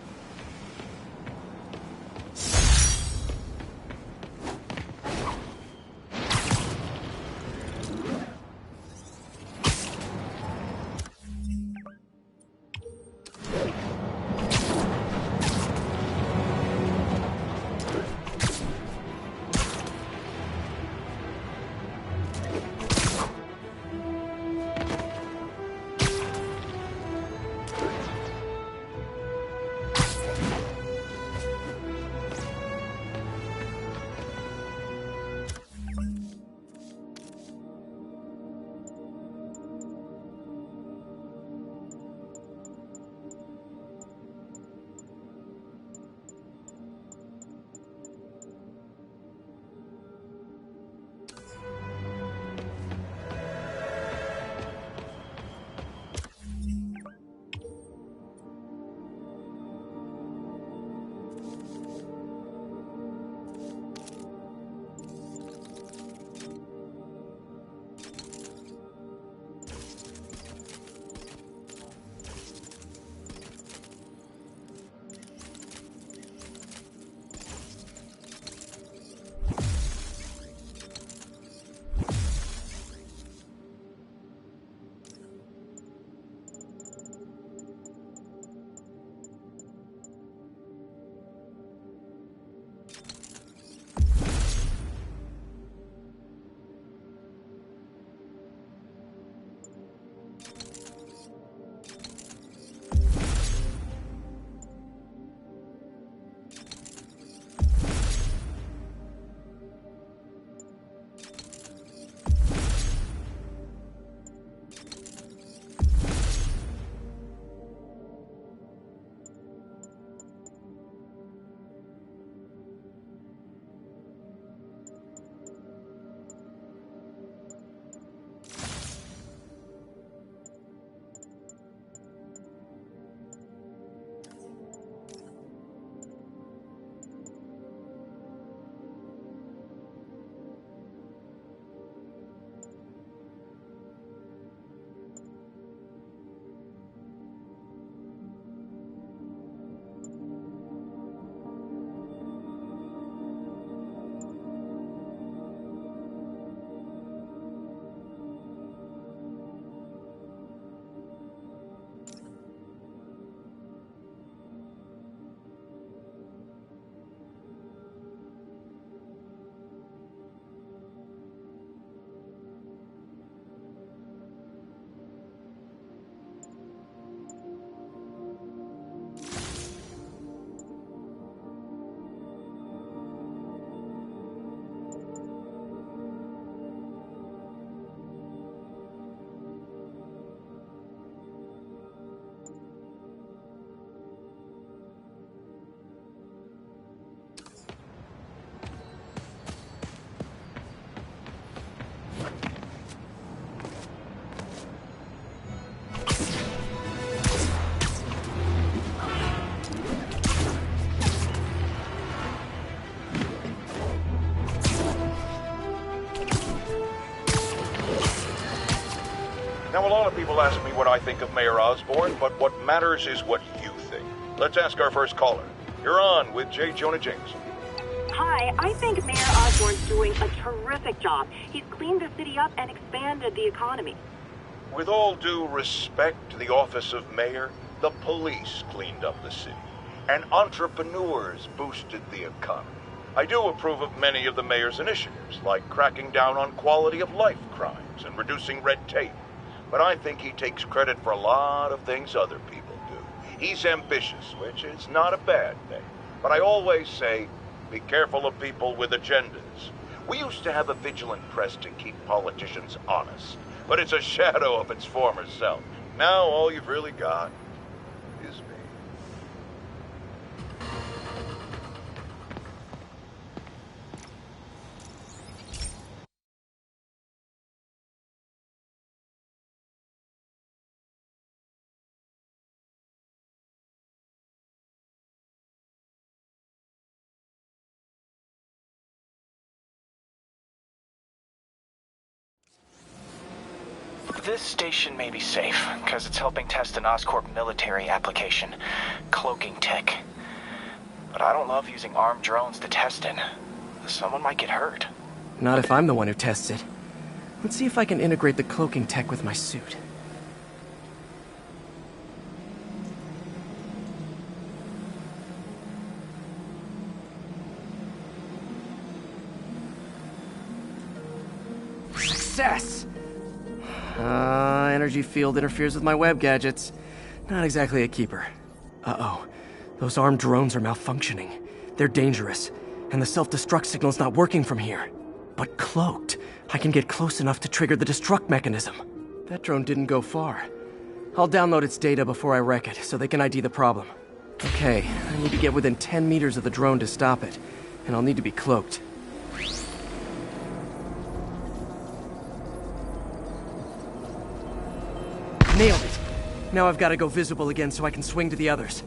people ask me what I think of Mayor Osborn, but what matters is what you think. Let's ask our first caller. You're on with J. Jonah Jameson. Hi, I think Mayor Osborn's doing a terrific job. He's cleaned the city up and expanded the economy. With all due respect to the office of mayor, the police cleaned up the city, and entrepreneurs boosted the economy. I do approve of many of the mayor's initiatives, like cracking down on quality of life crimes and reducing red tape. But I think he takes credit for a lot of things other people do. He's ambitious, which is not a bad thing. But I always say, be careful of people with agendas. We used to have a vigilant press to keep politicians honest, but it's a shadow of its former self. Now all you've really got is me. This station may be safe, because it's helping test an Oscorp military application, cloaking tech. But I don't love using armed drones to test it. Someone might get hurt. Not if I'm the one who tests it. Let's see if I can integrate the cloaking tech with my suit. Success! Energy field interferes with my web gadgets. Not exactly a keeper. Uh-oh. Those armed drones are malfunctioning. They're dangerous, and the self-destruct signal's not working from here. But cloaked, I can get close enough to trigger the destruct mechanism. That drone didn't go far. I'll download its data before I wreck it, so they can ID the problem. Okay, I need to get within 10 meters of the drone to stop it, and I'll need to be cloaked. Nailed it! Now I've got to go visible again so I can swing to the others.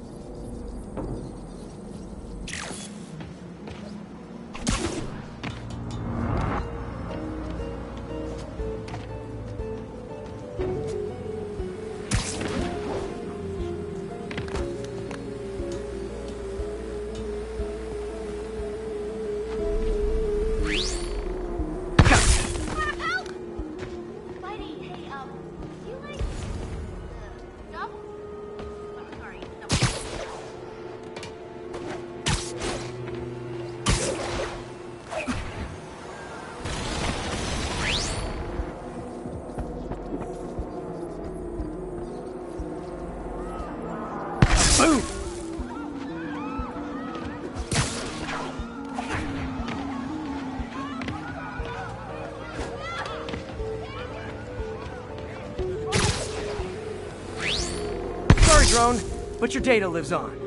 Drone, but your data lives on.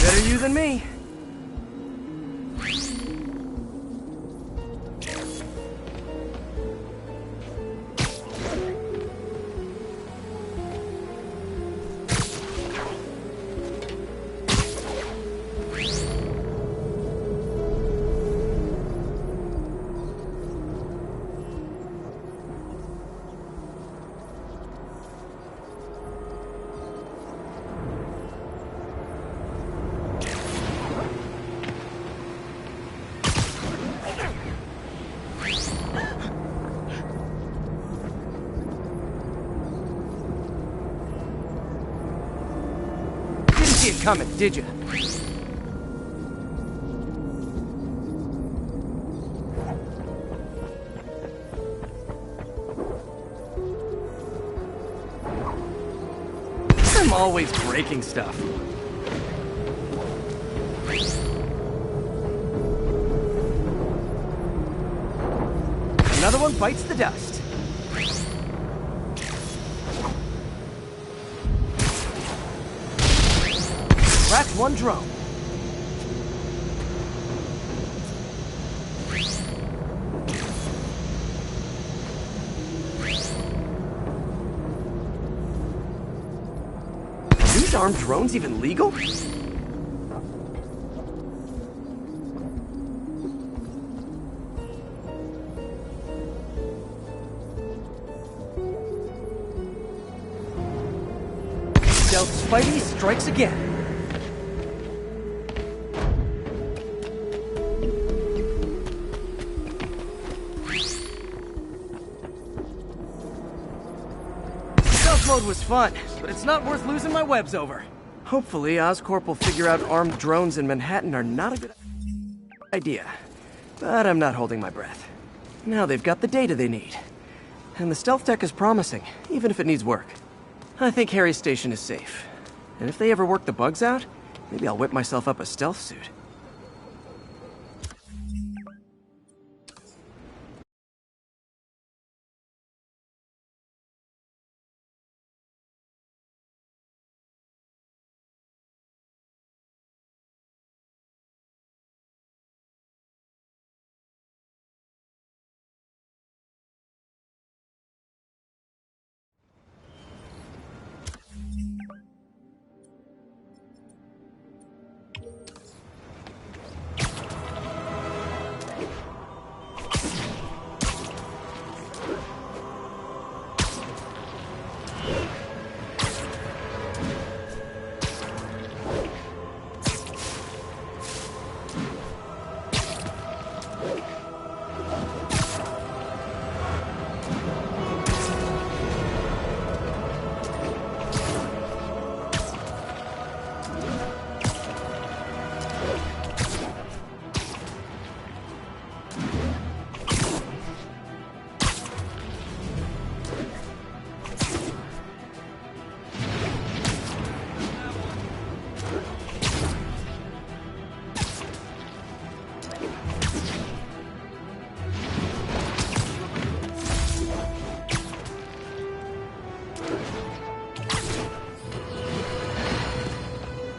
Better you than me. See it coming, did you? I'm always breaking stuff. Another one bites the dust. Cracked one drone. Are these armed drones even legal? Stealth Spidey strikes again. Stealth mode was fun, but it's not worth losing my webs over. Hopefully, Oscorp will figure out armed drones in Manhattan are not a good idea. But I'm not holding my breath. Now they've got the data they need. And the stealth tech is promising, even if it needs work. I think Harry's station is safe. And if they ever work the bugs out, maybe I'll whip myself up a stealth suit.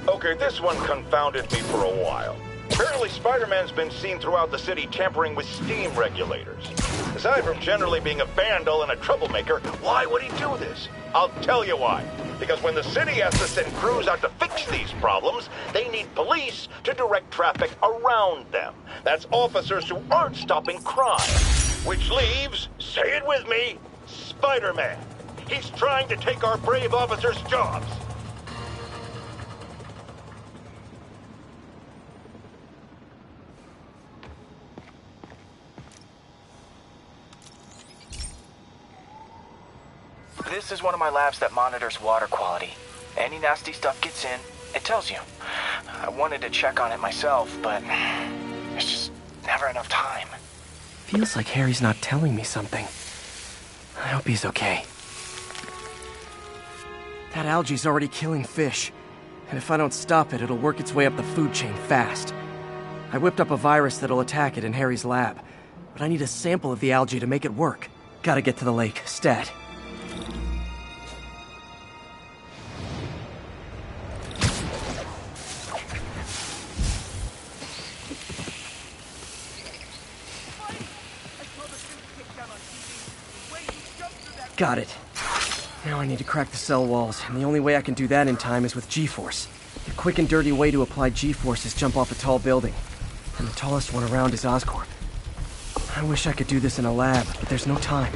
Okay, this one confounded me for a while. Apparently, Spider-Man's been seen throughout the city tampering with steam regulators. Aside from generally being a vandal and a troublemaker, why would he do this? I'll tell you why. Because when the city has to send crews out to fix these problems, they need police to direct traffic around them. That's officers who aren't stopping crime. Which leaves, say it with me, Spider-Man. He's trying to take our brave officers' jobs. This is one of my labs that monitors water quality. Any nasty stuff gets in, it tells you. I wanted to check on it myself, but there's just never enough time. Feels like Harry's not telling me something. I hope he's okay. That algae's already killing fish. And if I don't stop it, it'll work its way up the food chain fast. I whipped up a virus that'll attack it in Harry's lab. But I need a sample of the algae to make it work. Gotta get to the lake, stat. Got it. Now I need to crack the cell walls, and the only way I can do that in time is with G-Force. The quick and dirty way to apply G-Force is jump off a tall building. And the tallest one around is Oscorp. I wish I could do this in a lab, but there's no time.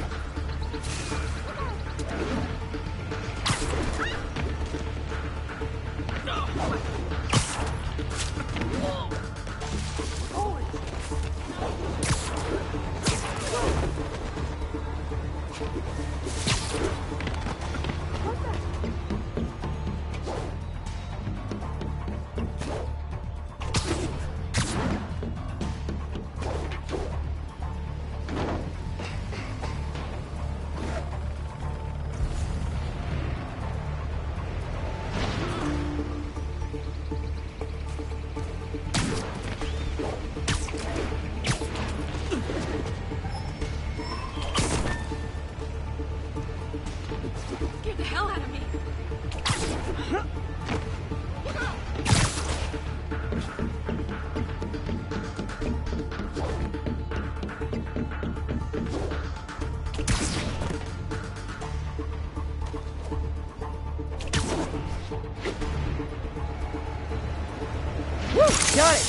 Woo! Got it!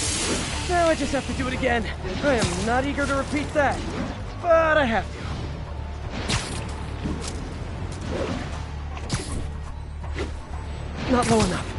Now I just have to do it again. I am not eager to repeat that, but I have to. Not low enough.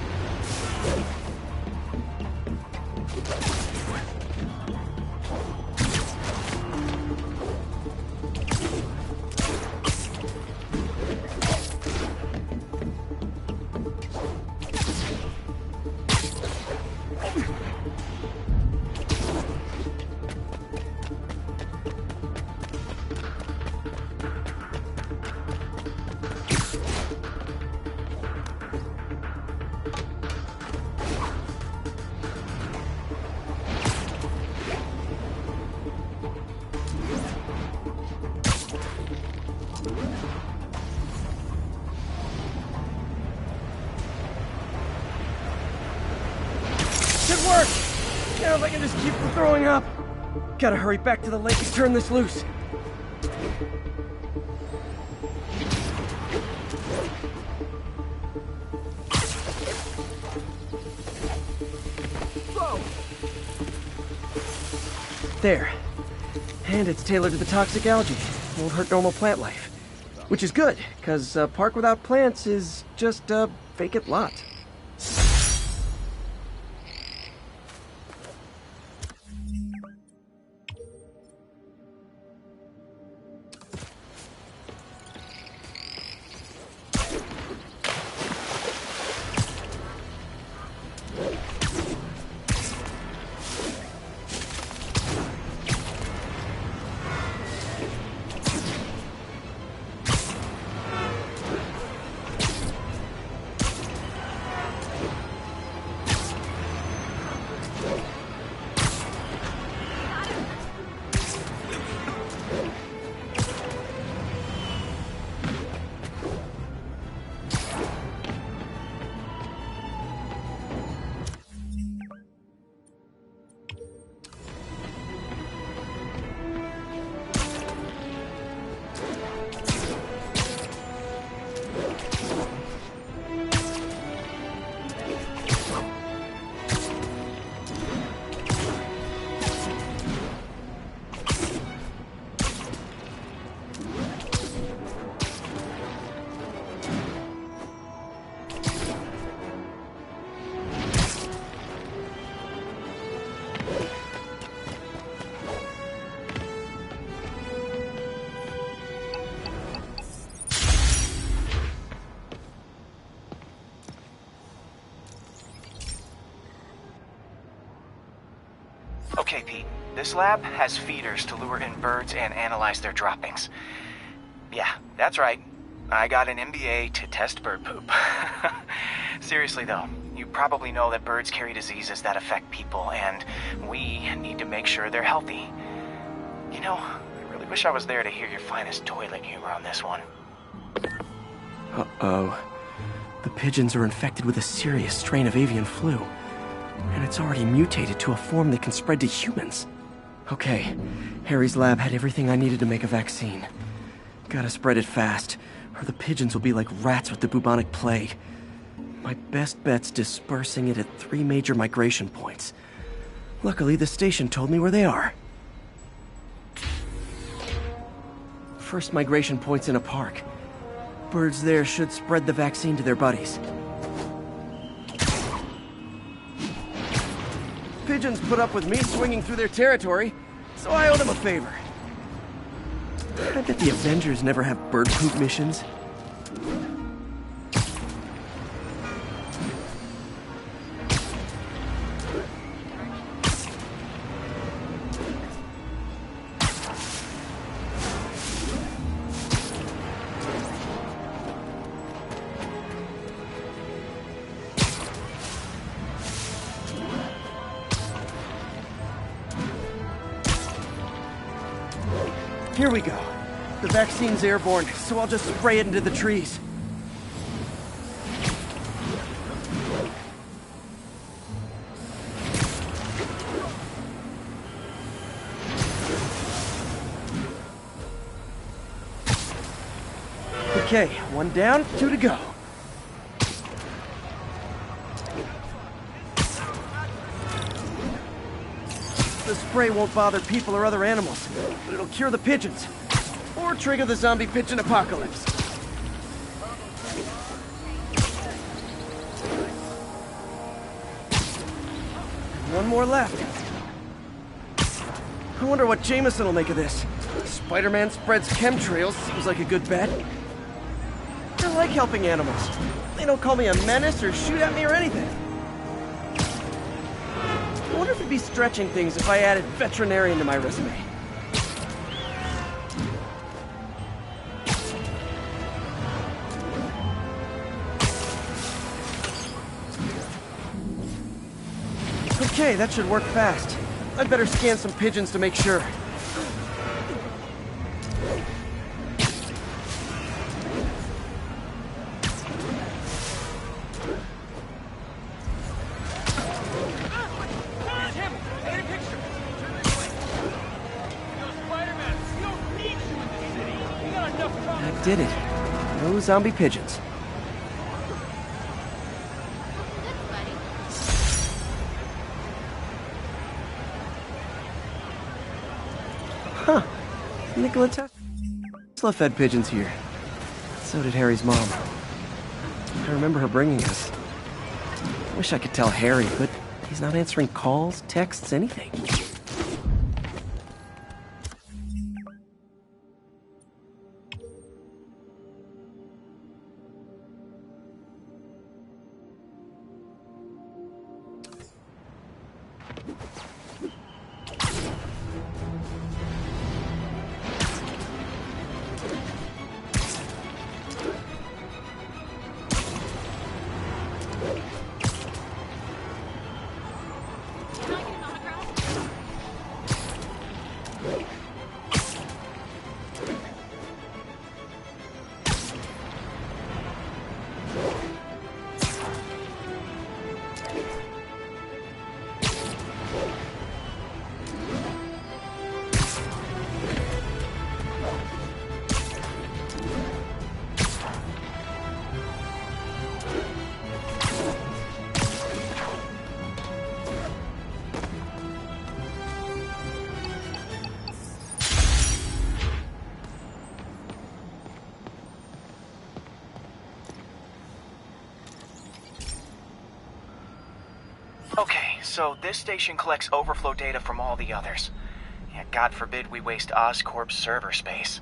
Now if I can just keep from throwing up. Gotta hurry back to the lake and turn this loose. Whoa! There. And it's tailored to the toxic algae. Won't hurt normal plant life. Which is good, because a park without plants is just a vacant lot. Okay, Pete. This lab has feeders to lure in birds and analyze their droppings. Yeah, that's right. I got an MBA to test bird poop. Seriously though, you probably know that birds carry diseases that affect people, and we need to make sure they're healthy. You know, I really wish I was there to hear your finest toilet humor on this one. Uh-oh. The pigeons are infected with a serious strain of avian flu. And it's already mutated to a form that can spread to humans. Okay, Harry's lab had everything I needed to make a vaccine. Gotta spread it fast, or the pigeons will be like rats with the bubonic plague. My best bet's dispersing it at 3 major migration points. Luckily, the station told me where they are. First migration point's in a park. Birds there should spread the vaccine to their buddies. Pigeons put up with me swinging through their territory, so I owe them a favor. I bet the Avengers never have bird poop missions. Here we go. The vaccine's airborne, so I'll just spray it into the trees. Okay, 1 down, 2 to go. The spray won't bother people or other animals, but it'll cure the pigeons. Or trigger the zombie pigeon apocalypse. One more left. I wonder what Jameson will make of this. Spider-Man spreads chemtrails, seems like a good bet. I like helping animals. They don't call me a menace or shoot at me or anything. I wonder if it'd be stretching things if I added veterinarian to my resume. Okay, that should work fast. I'd better scan some pigeons to make sure. That did it. No zombie pigeons. Huh. Nikola Tesla fed pigeons here. So did Harry's mom. I remember her bringing us. Wish I could tell Harry, but he's not answering calls, texts, anything. Okay, so this station collects overflow data from all the others. Yeah, God forbid we waste Oscorp's server space.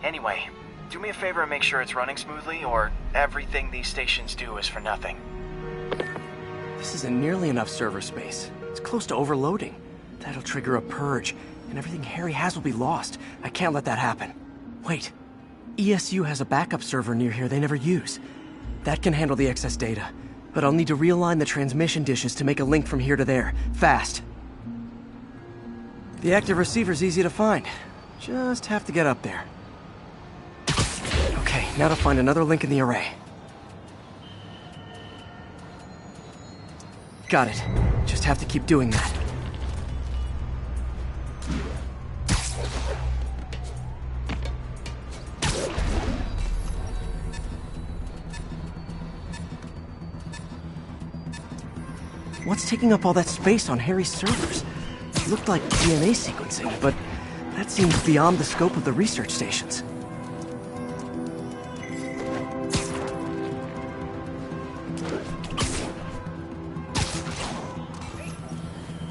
Anyway, do me a favor and make sure it's running smoothly, or everything these stations do is for nothing. This isn't nearly enough server space. It's close to overloading. That'll trigger a purge, and everything Harry has will be lost. I can't let that happen. Wait. ESU has a backup server near here they never use. That can handle the excess data. But I'll need to realign the transmission dishes to make a link from here to there. Fast. The active receiver's easy to find. Just have to get up there. Okay, now to find another link in the array. Got it. Just have to keep doing that. What's taking up all that space on Harry's servers? It looked like DNA sequencing, but that seems beyond the scope of the research stations.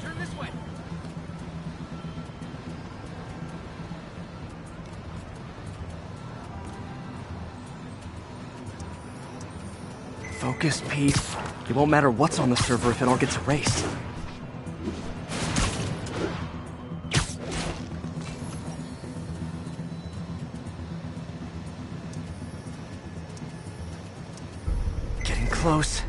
Turn this way. Focus, Pete. It won't matter what's on the server if it all gets erased. Getting close.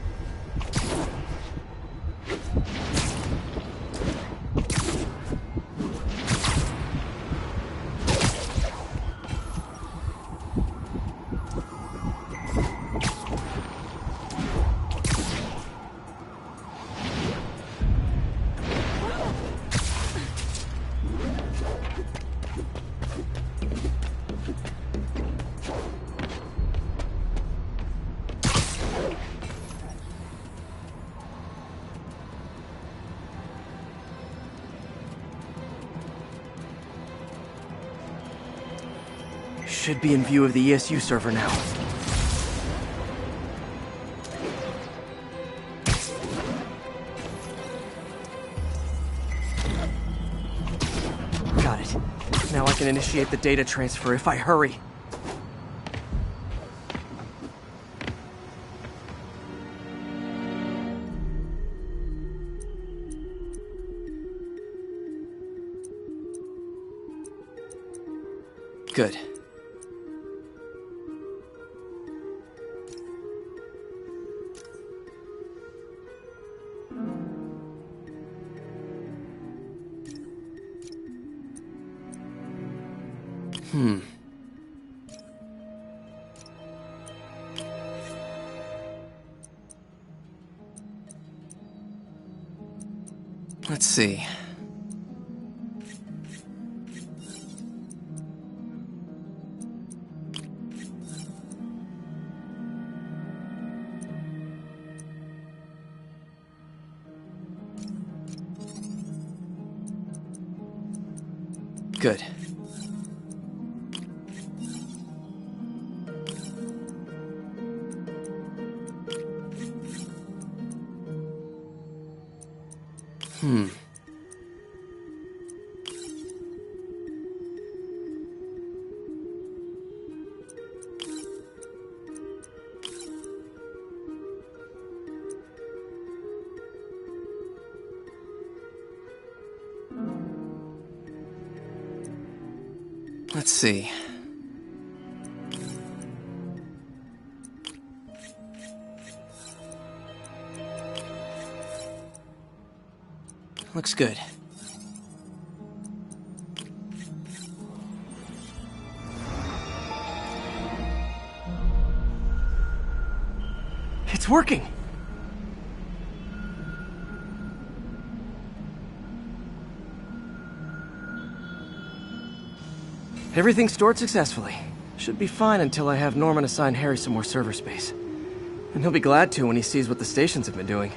Should be in view of the ESU server now. Got it. Now I can initiate the data transfer if I hurry. Good. Let's see. Good. Let's see. Looks good. It's working! Everything stored successfully. Should be fine until I have Norman assign Harry some more server space. And he'll be glad to when he sees what the stations have been doing.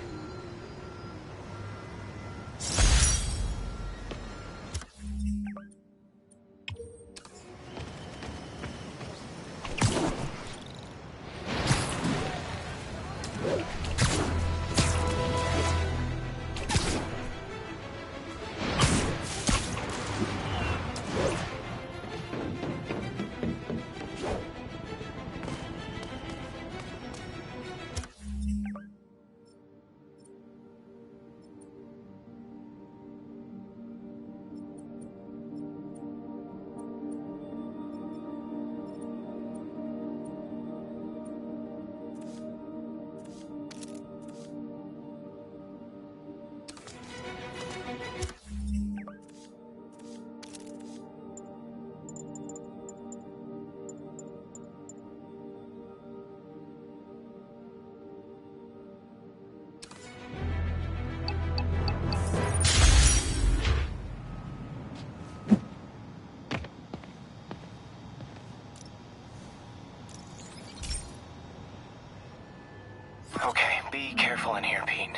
Okay, be careful in here, Pete.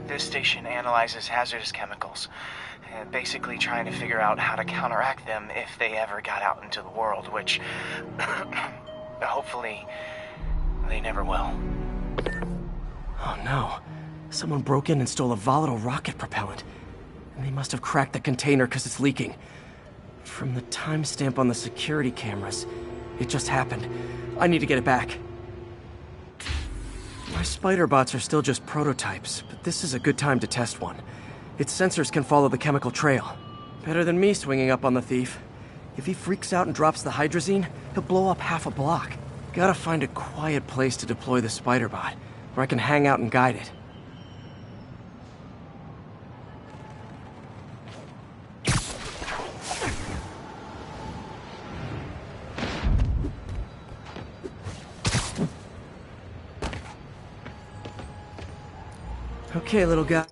This station analyzes hazardous chemicals, basically trying to figure out how to counteract them if they ever got out into the world, which hopefully they never will. Oh no. Someone broke in and stole a volatile rocket propellant. And they must have cracked the container because it's leaking. From the timestamp on the security cameras, it just happened. I need to get it back. My spider bots are still just prototypes, but this is a good time to test one. Its sensors can follow the chemical trail. Better than me swinging up on the thief. If he freaks out and drops the hydrazine, he'll blow up half a block. Gotta find a quiet place to deploy the spider bot, where I can hang out and guide it. Okay, little guy.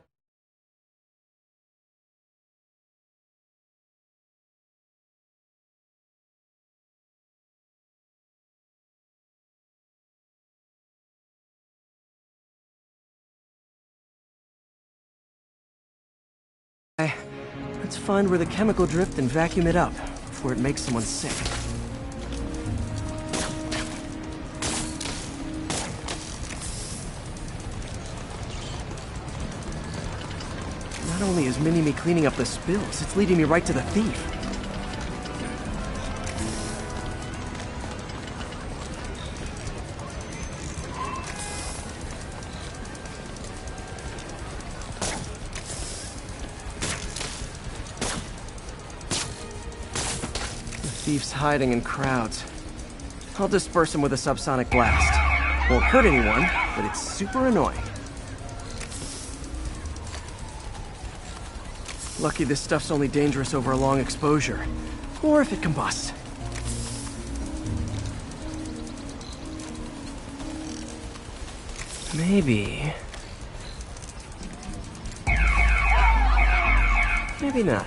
Let's find where the chemical drift and vacuum it up before it makes someone sick. Not only is Mini-Me cleaning up the spills, it's leading me right to the thief. The thief's hiding in crowds. I'll disperse him with a subsonic blast. Won't hurt anyone, but it's super annoying. Lucky this stuff's only dangerous over a long exposure. Or if it combusts. Maybe... maybe not.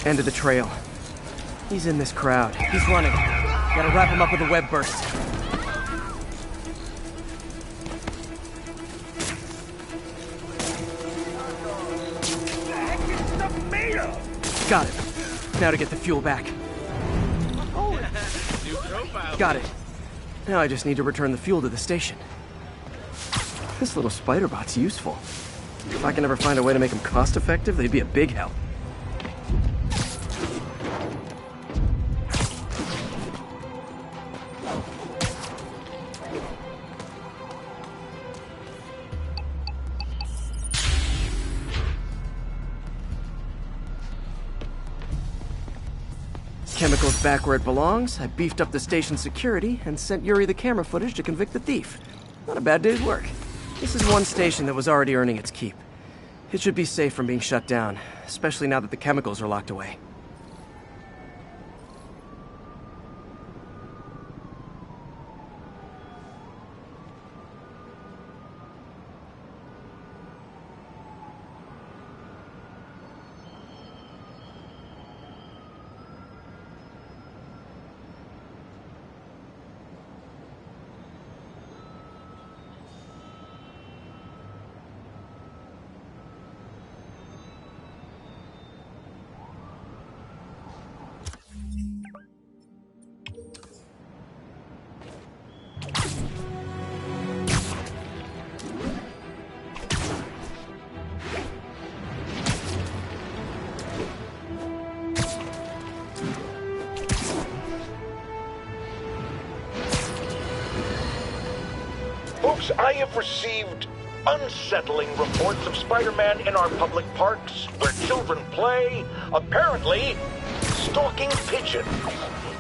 End of the trail. He's in this crowd. He's running. Gotta wrap him up with a web burst. Got it. Now to get the fuel back. Got it. Now I just need to return the fuel to the station. This little spider bot's useful. If I can ever find a way to make them cost-effective, they'd be a big help. Chemicals back where it belongs. I beefed up the station security and sent Yuri the camera footage to convict the thief. Not a bad day's work. This is one station that was already earning its keep. It should be safe from being shut down, especially now that the chemicals are locked away. Folks, I have received unsettling reports of Spider-Man in our public parks, where children play, apparently stalking pigeons.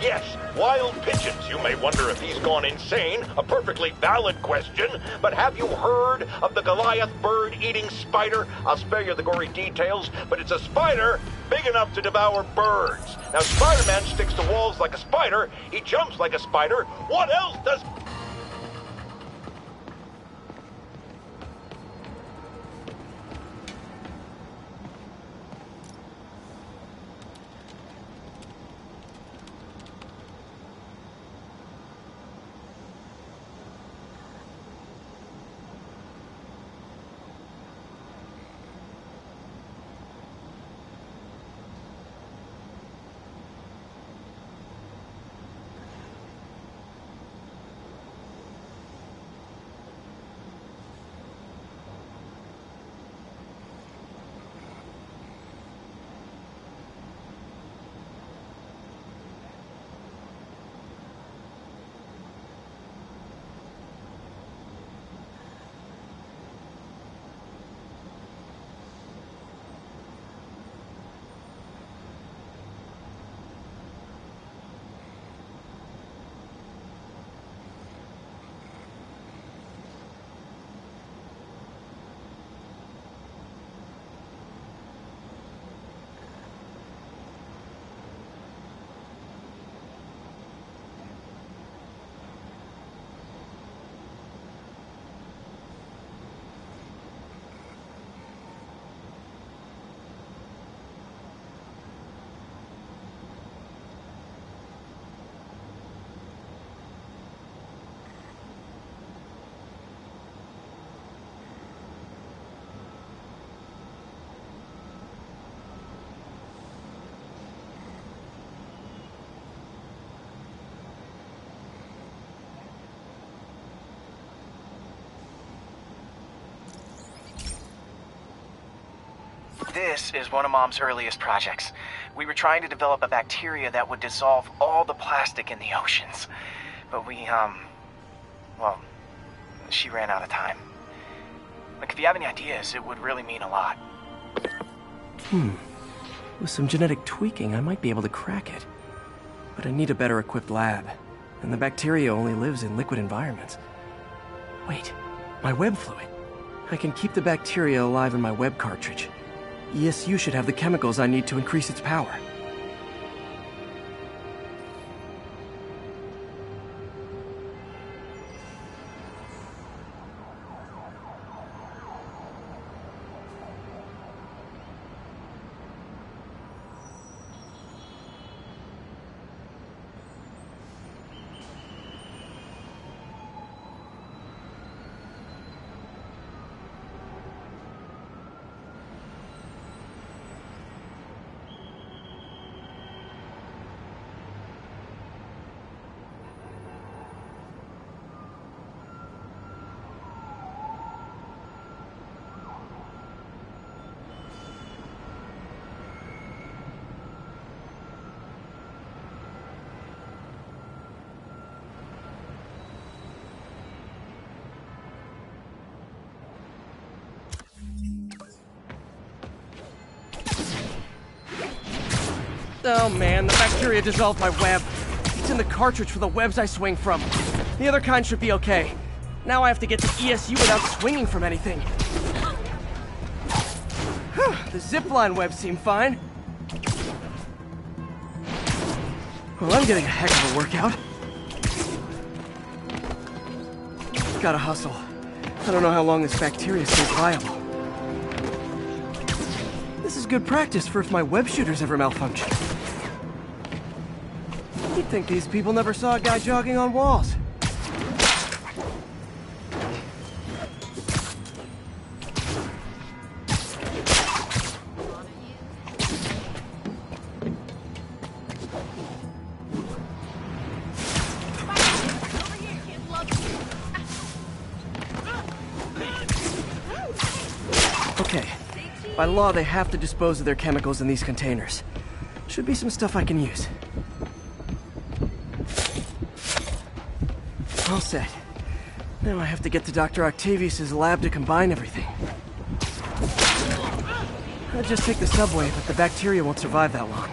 Yes, wild pigeons. You may wonder if he's gone insane, a perfectly valid question, but have you heard of the Goliath bird-eating spider? I'll spare you the gory details, but it's a spider big enough to devour birds. Now, Spider-Man sticks to walls like a spider, he jumps like a spider. What else does... This is one of Mom's earliest projects. We were trying to develop a bacteria that would dissolve all the plastic in the oceans. But well, she ran out of time. Look, if you have any ideas, it would really mean a lot. With some genetic tweaking, I might be able to crack it. But I need a better equipped lab. And the bacteria only lives in liquid environments. Wait, my web fluid. I can keep the bacteria alive in my web cartridge. ESU should have the chemicals I need to increase its power. Oh man, the bacteria dissolved my web. It's in the cartridge for the webs I swing from. The other kind should be okay. Now I have to get to ESU without swinging from anything. The zipline webs seem fine. Well, I'm getting a heck of a workout. Gotta hustle. I don't know how long this bacteria stays viable. This is good practice for if my web shooters ever malfunction. You'd think these people never saw a guy jogging on walls. Okay. By law, they have to dispose of their chemicals in these containers. Should be some stuff I can use. All set. Now I have to get to Dr. Octavius's lab to combine everything. I'd just take the subway, but the bacteria won't survive that long.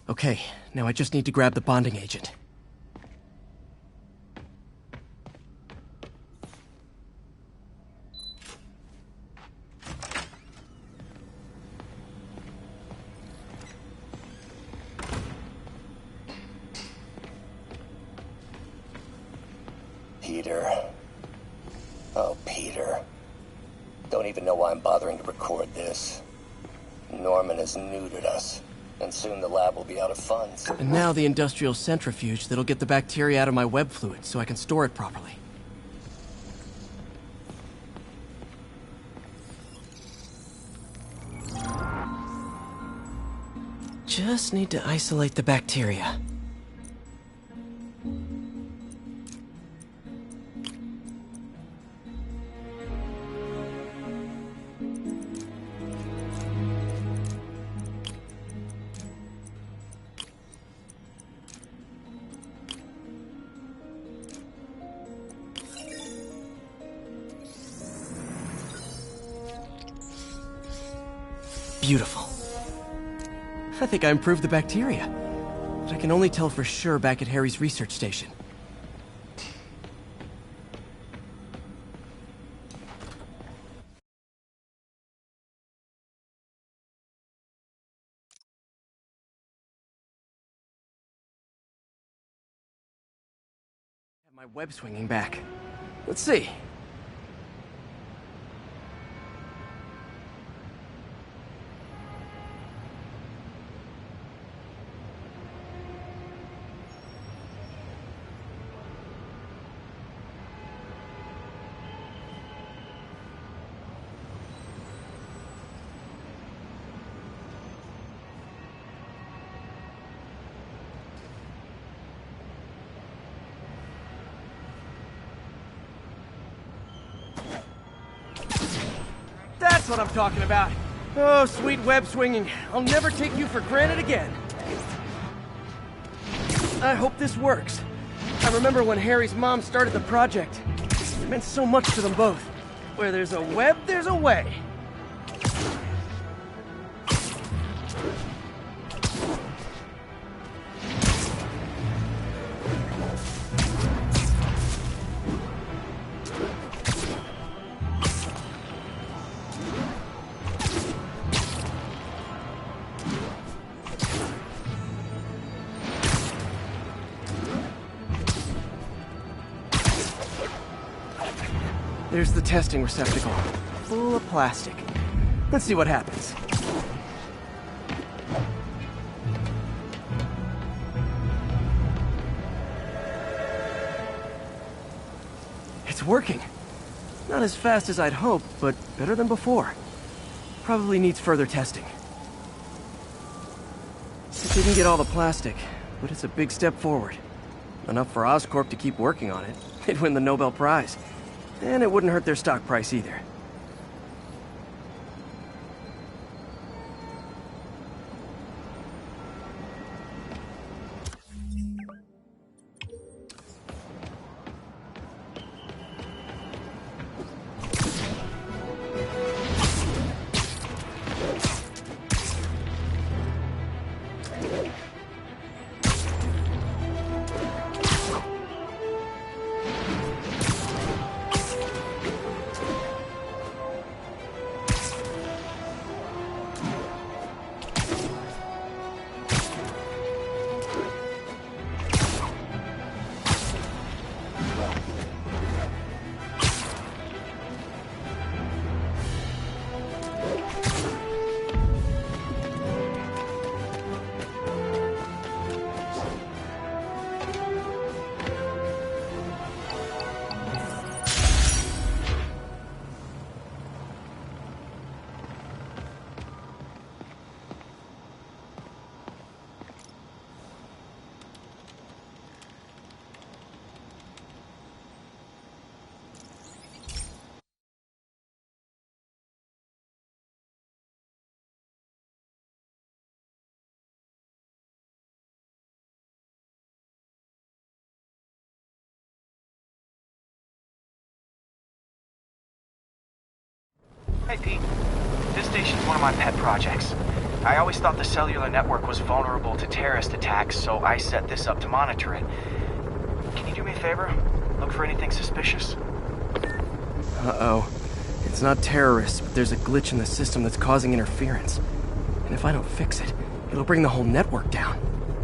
Okay, now I just need to grab the bonding agent. Peter. Oh, Peter. Don't even know why I'm bothering to record this. Norman has neutered us. And soon the lab will be out of funds. And now the industrial centrifuge that'll get the bacteria out of my web fluid so I can store it properly. Just need to isolate the bacteria. Beautiful. I think I improved the bacteria. But I can only tell for sure back at Harry's research station. Have my web swinging back. Let's see. That's what I'm talking about. Oh, sweet web swinging. I'll never take you for granted again. I hope this works. I remember when Harry's mom started the project. It meant so much to them both. Where there's a web, there's a way. There's the testing receptacle, full of plastic. Let's see what happens. It's working. Not as fast as I'd hoped, but better than before. Probably needs further testing. It didn't get all the plastic, but it's a big step forward. Enough for Oscorp to keep working on it. They'd win the Nobel Prize. And it wouldn't hurt their stock price either. Hey, Pete. This station's one of my pet projects. I always thought the cellular network was vulnerable to terrorist attacks, so I set this up to monitor it. Can you do me a favor? Look for anything suspicious? Uh-oh. It's not terrorists, but there's a glitch in the system that's causing interference. And if I don't fix it, it'll bring the whole network down.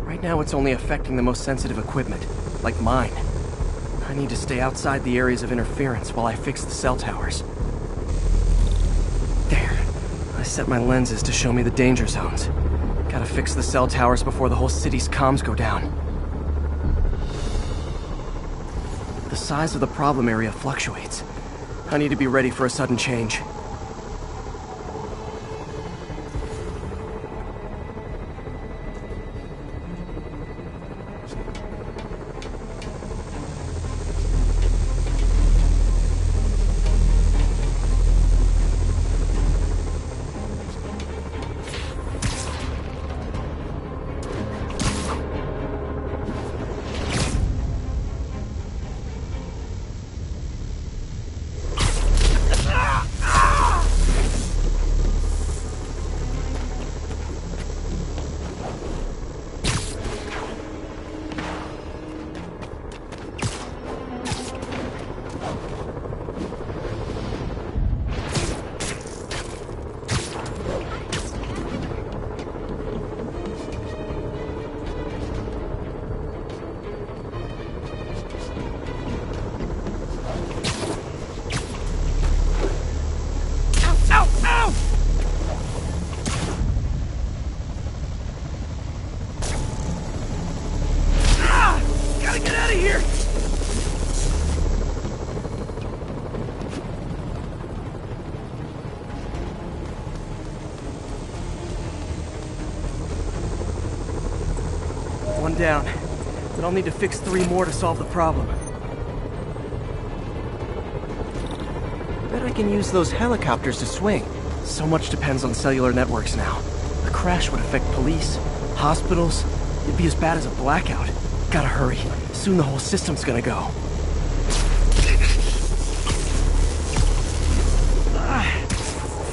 Right now, it's only affecting the most sensitive equipment, like mine. I need to stay outside the areas of interference while I fix the cell towers. There. I set my lenses to show me the danger zones. Gotta fix the cell towers before the whole city's comms go down. The size of the problem area fluctuates. I need to be ready for a sudden change. one down. But I'll need to fix 3 more to solve the problem. Bet I can use those helicopters to swing. So much depends on cellular networks now. A crash would affect police, hospitals. It'd be as bad as a blackout. Gotta hurry. Soon the whole system's gonna go.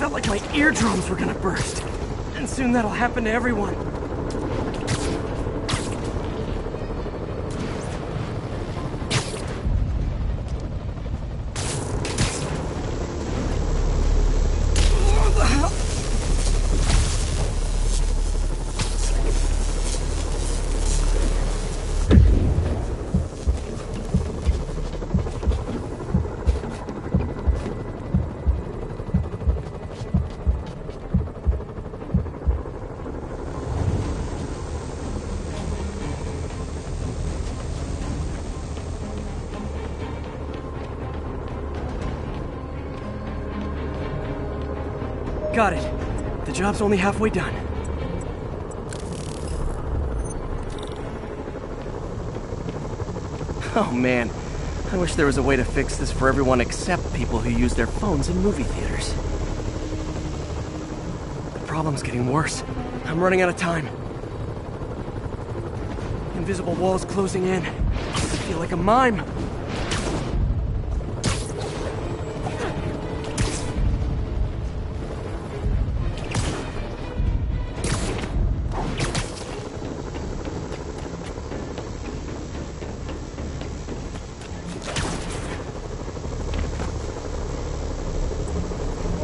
Felt like my eardrums were gonna burst. And soon that'll happen to everyone. Got it. The job's only halfway done. Oh man, I wish there was a way to fix this for everyone except people who use their phones in movie theaters. The problem's getting worse. I'm running out of time. Invisible walls closing in. I feel like a mime.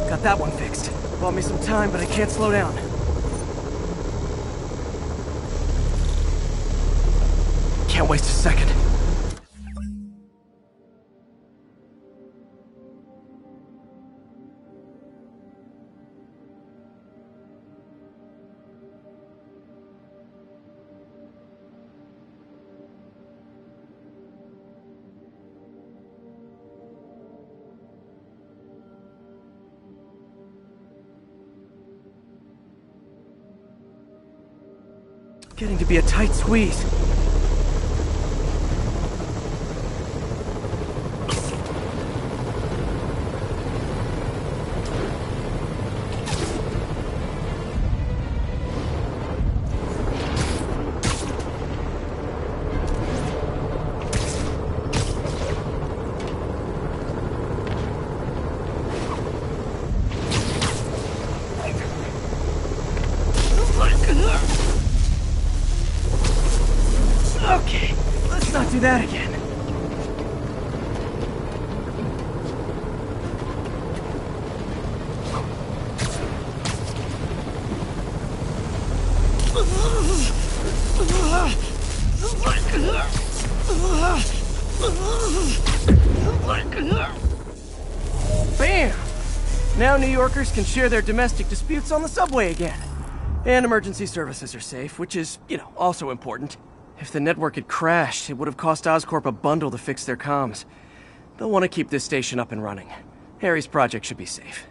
Got that one fixed. Bought me some time, but I can't slow down. Can't waste a second. Getting to be a tight squeeze. Okay, let's not do that again. Bam! Now New Yorkers can share their domestic disputes on the subway again. And emergency services are safe, which is, also important. If the network had crashed, it would have cost Oscorp a bundle to fix their comms. They'll want to keep this station up and running. Harry's project should be safe.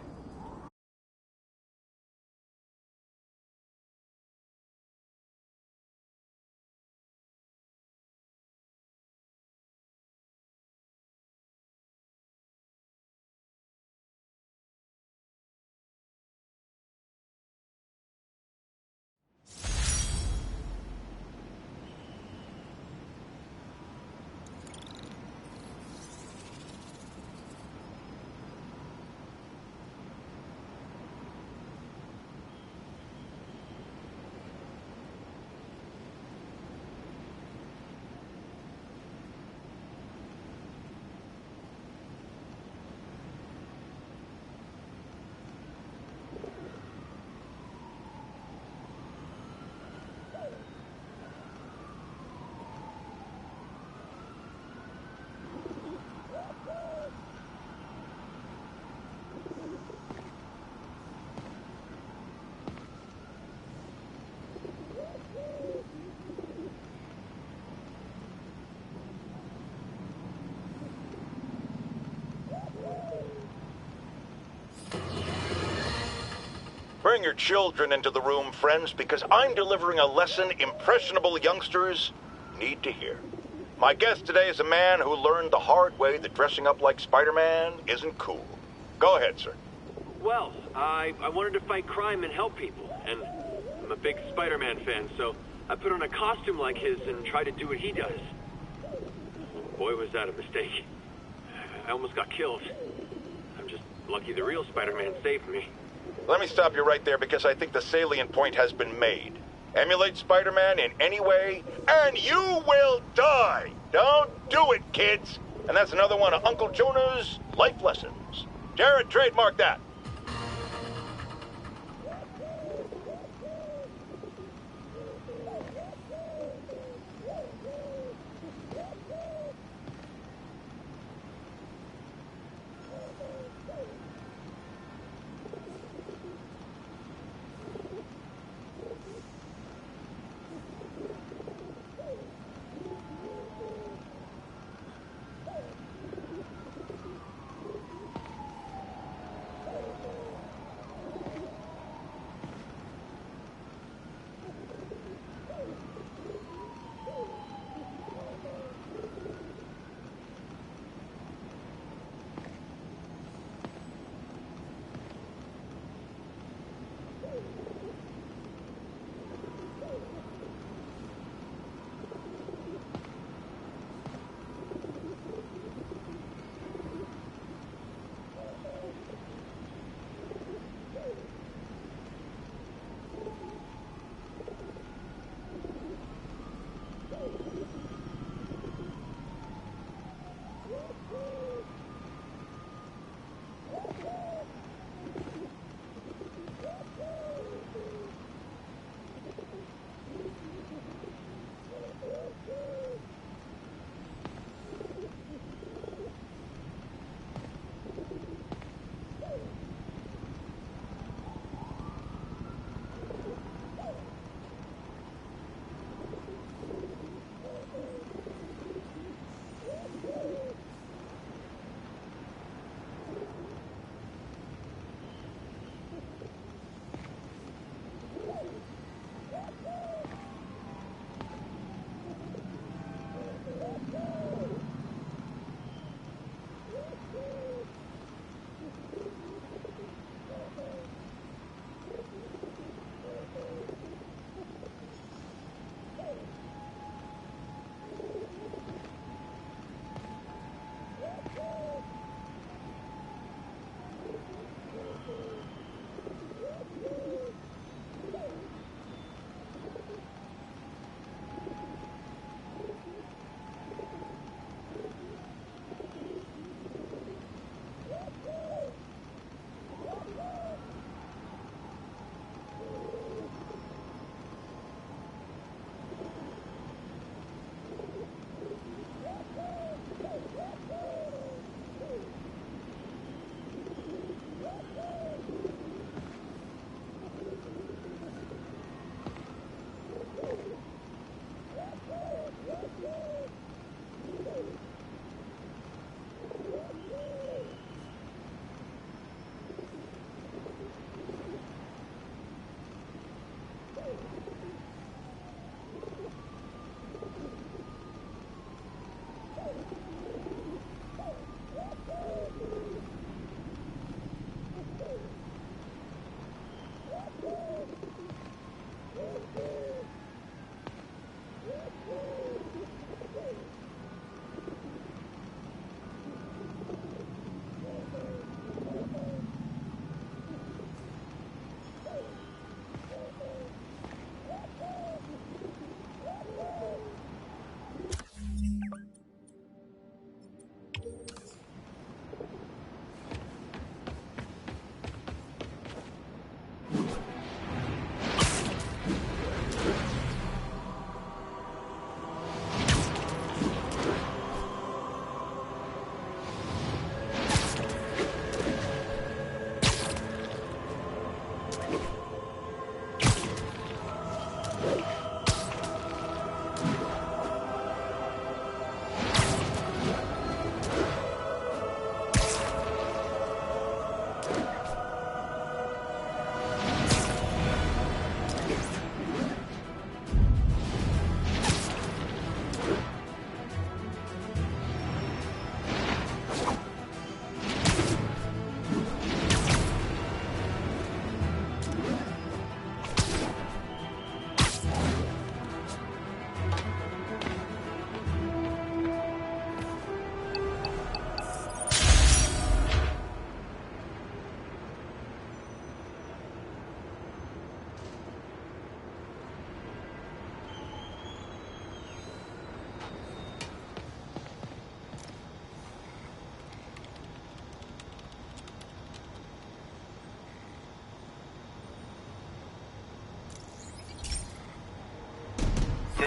bring your children into the room, friends, because I'm delivering a lesson impressionable youngsters need to hear. My guest today is a man who learned the hard way that dressing up like Spider-Man isn't cool. Go ahead, sir. Well, I wanted to fight crime and help people, and I'm a big Spider-Man fan, so I put on a costume like his and tried to do what he does. Boy, was that a mistake. I almost got killed. I'm just lucky the real Spider-Man saved me. Let me stop you right there because I think the salient point has been made. Emulate Spider-Man in any way, and you will die! Don't do it, kids! And that's another one of Uncle Jonah's life lessons. Jared, trademark that.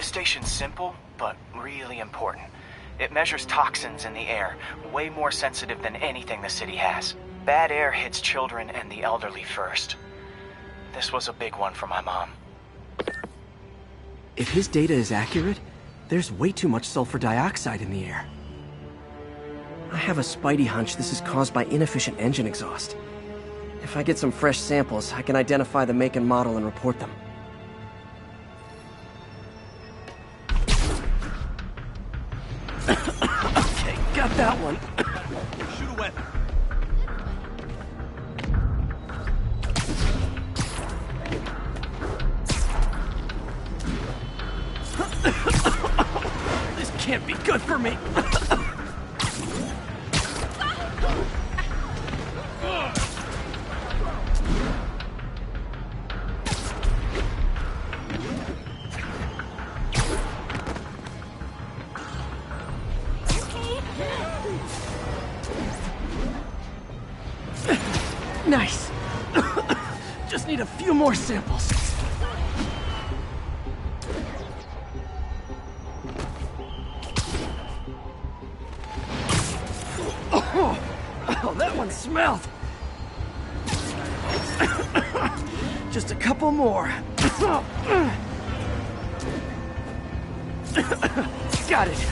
This station's simple, but really important. It measures toxins in the air, way more sensitive than anything the city has. Bad air hits children and the elderly first. This was a big one for my mom. If his data is accurate, there's way too much sulfur dioxide in the air. I have a spidey hunch this is caused by inefficient engine exhaust. If I get some fresh samples, I can identify the make and model and report them. Okay, got that one. Shoot a weapon. This can't be good for me. Nice. Just need a few more samples. Oh, that one smelled. Just a couple more. Got it.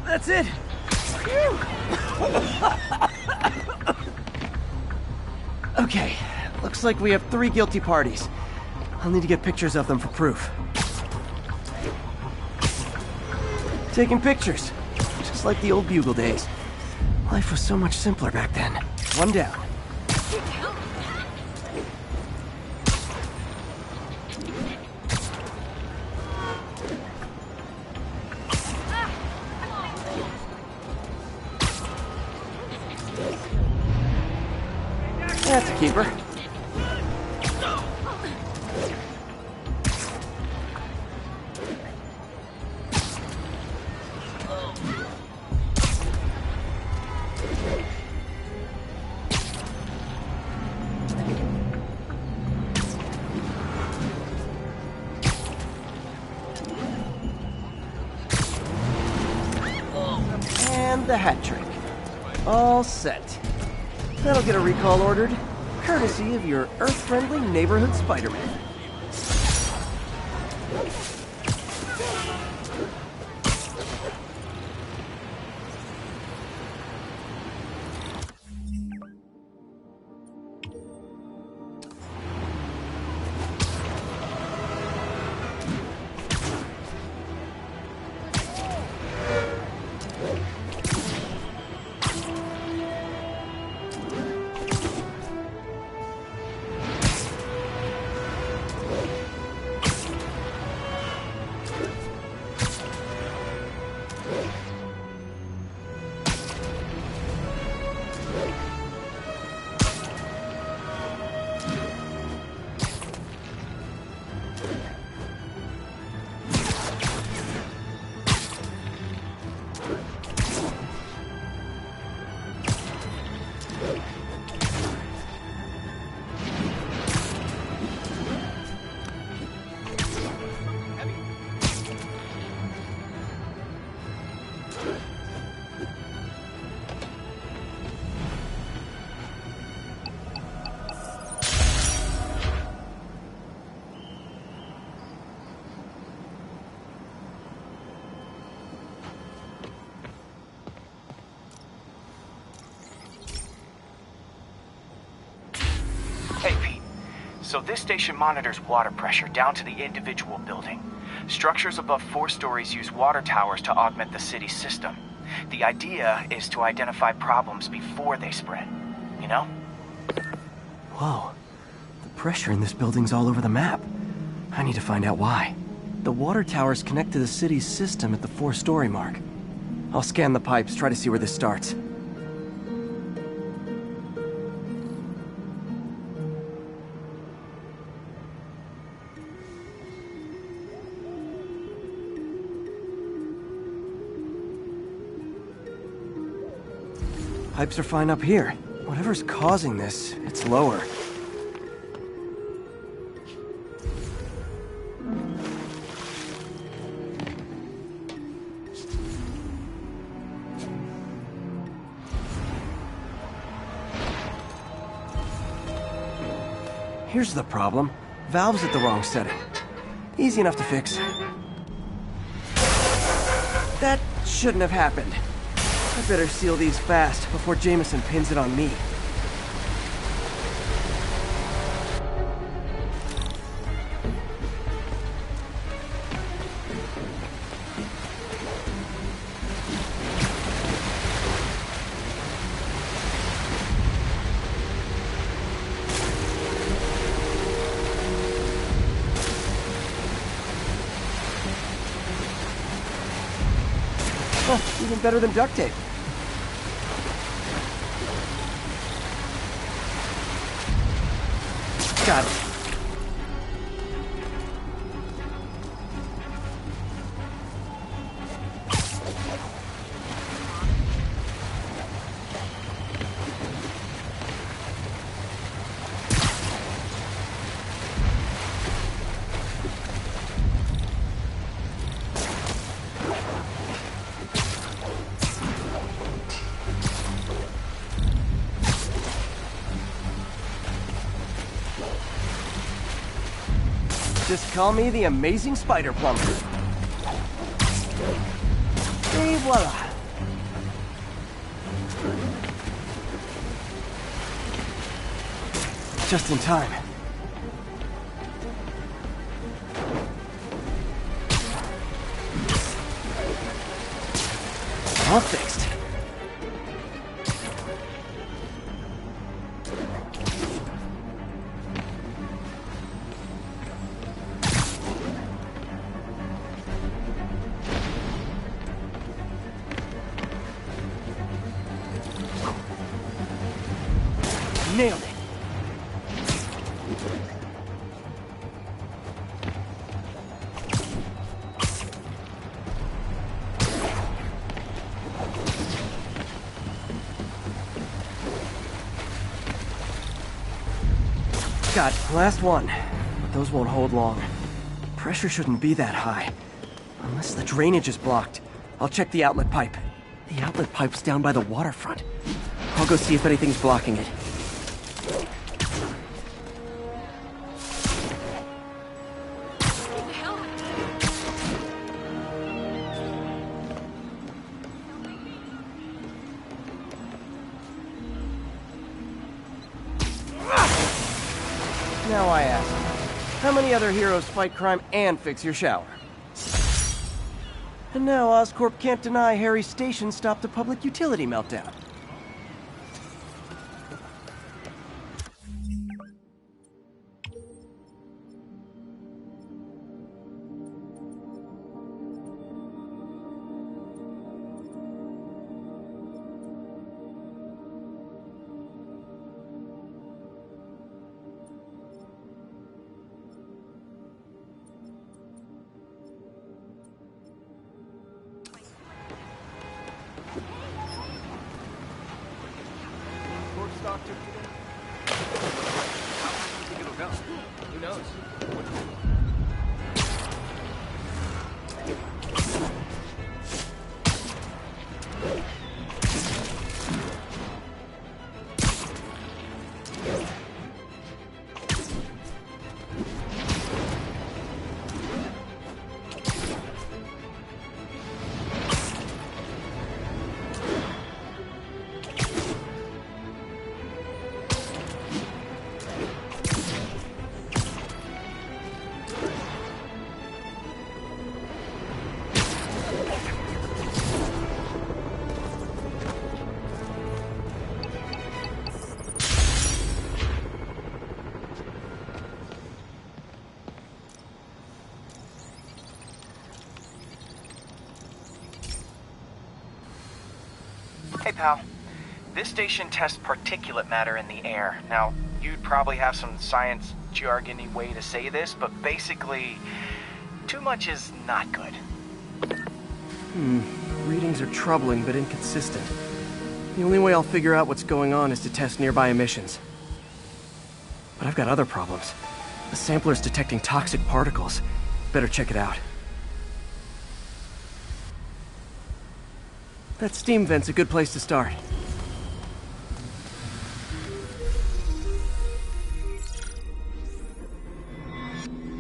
That's it. Okay, looks like we have 3 guilty parties. I'll need to get pictures of them for proof. Taking pictures, just like the old Bugle days. Life was so much simpler back then. One down. That's a keeper. And the hat trick. All set. That'll get a recall ordered, courtesy of your Earth-friendly neighborhood Spider-Man. So this station monitors water pressure down to the individual building. Structures above 4 stories use water towers to augment the city's system. The idea is to identify problems before they spread, you know? Whoa. The pressure in this building's all over the map. I need to find out why. The water towers connect to the city's system at the 4-story mark. I'll scan the pipes, try to see where this starts. Pipes are fine up here. Whatever's causing this, it's lower. Here's the problem. Valve's at the wrong setting. Easy enough to fix. That shouldn't have happened. I better seal these fast before Jameson pins it on me. Oh, even better than duct tape. Got it. Just call me the amazing spider plumber. Et voila. Just in time. All fixed. Nailed it. Got it. Last one. But those won't hold long. Pressure shouldn't be that high. Unless the drainage is blocked. I'll check the outlet pipe. The outlet pipe's down by the waterfront. I'll go see if anything's blocking it. Now I ask, how many other heroes fight crime and fix your shower? And now Oscorp can't deny Harry's station stopped a public utility meltdown. Doctor. How far do you think it'll go? Who knows? Hey, pal. This station tests particulate matter in the air. Now, you'd probably have some science jargony way to say this, but basically, too much is not good. Readings are troubling but inconsistent. The only way I'll figure out what's going on is to test nearby emissions. But I've got other problems. The sampler's detecting toxic particles. Better check it out. That steam vent's a good place to start.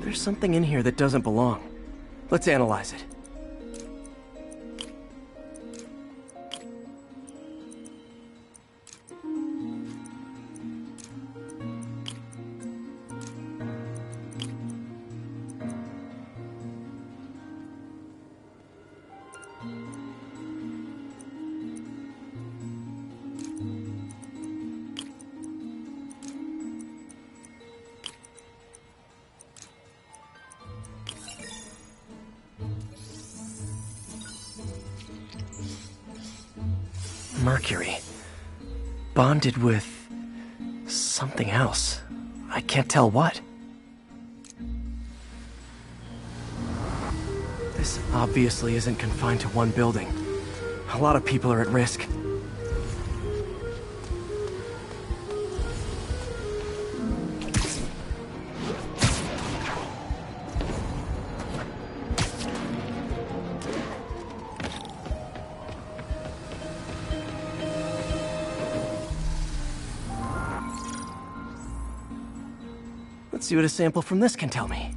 There's something in here that doesn't belong. Let's analyze it. Mercury. Bonded with something else. I can't tell what. This obviously isn't confined to one building. A lot of people are at risk. Let's see what a sample from this can tell me.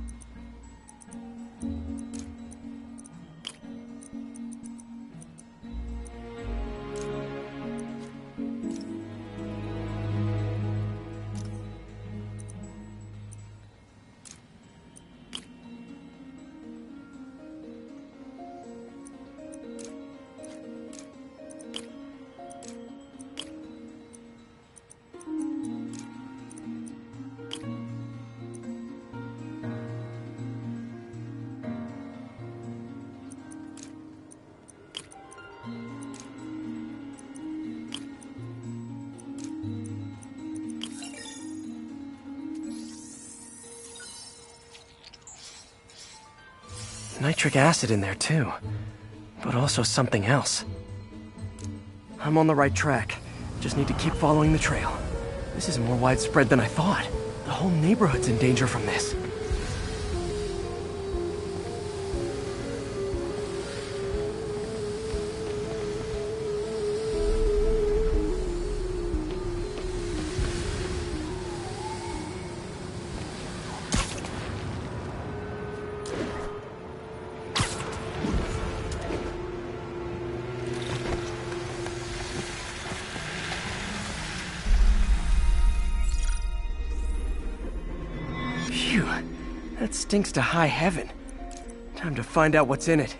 Nitric acid in there too, but also something else. I'm on the right track. Just need to keep following the trail. This is more widespread than I thought. The whole neighborhood's in danger from this. Phew, that stinks to high heaven. Time to find out what's in it.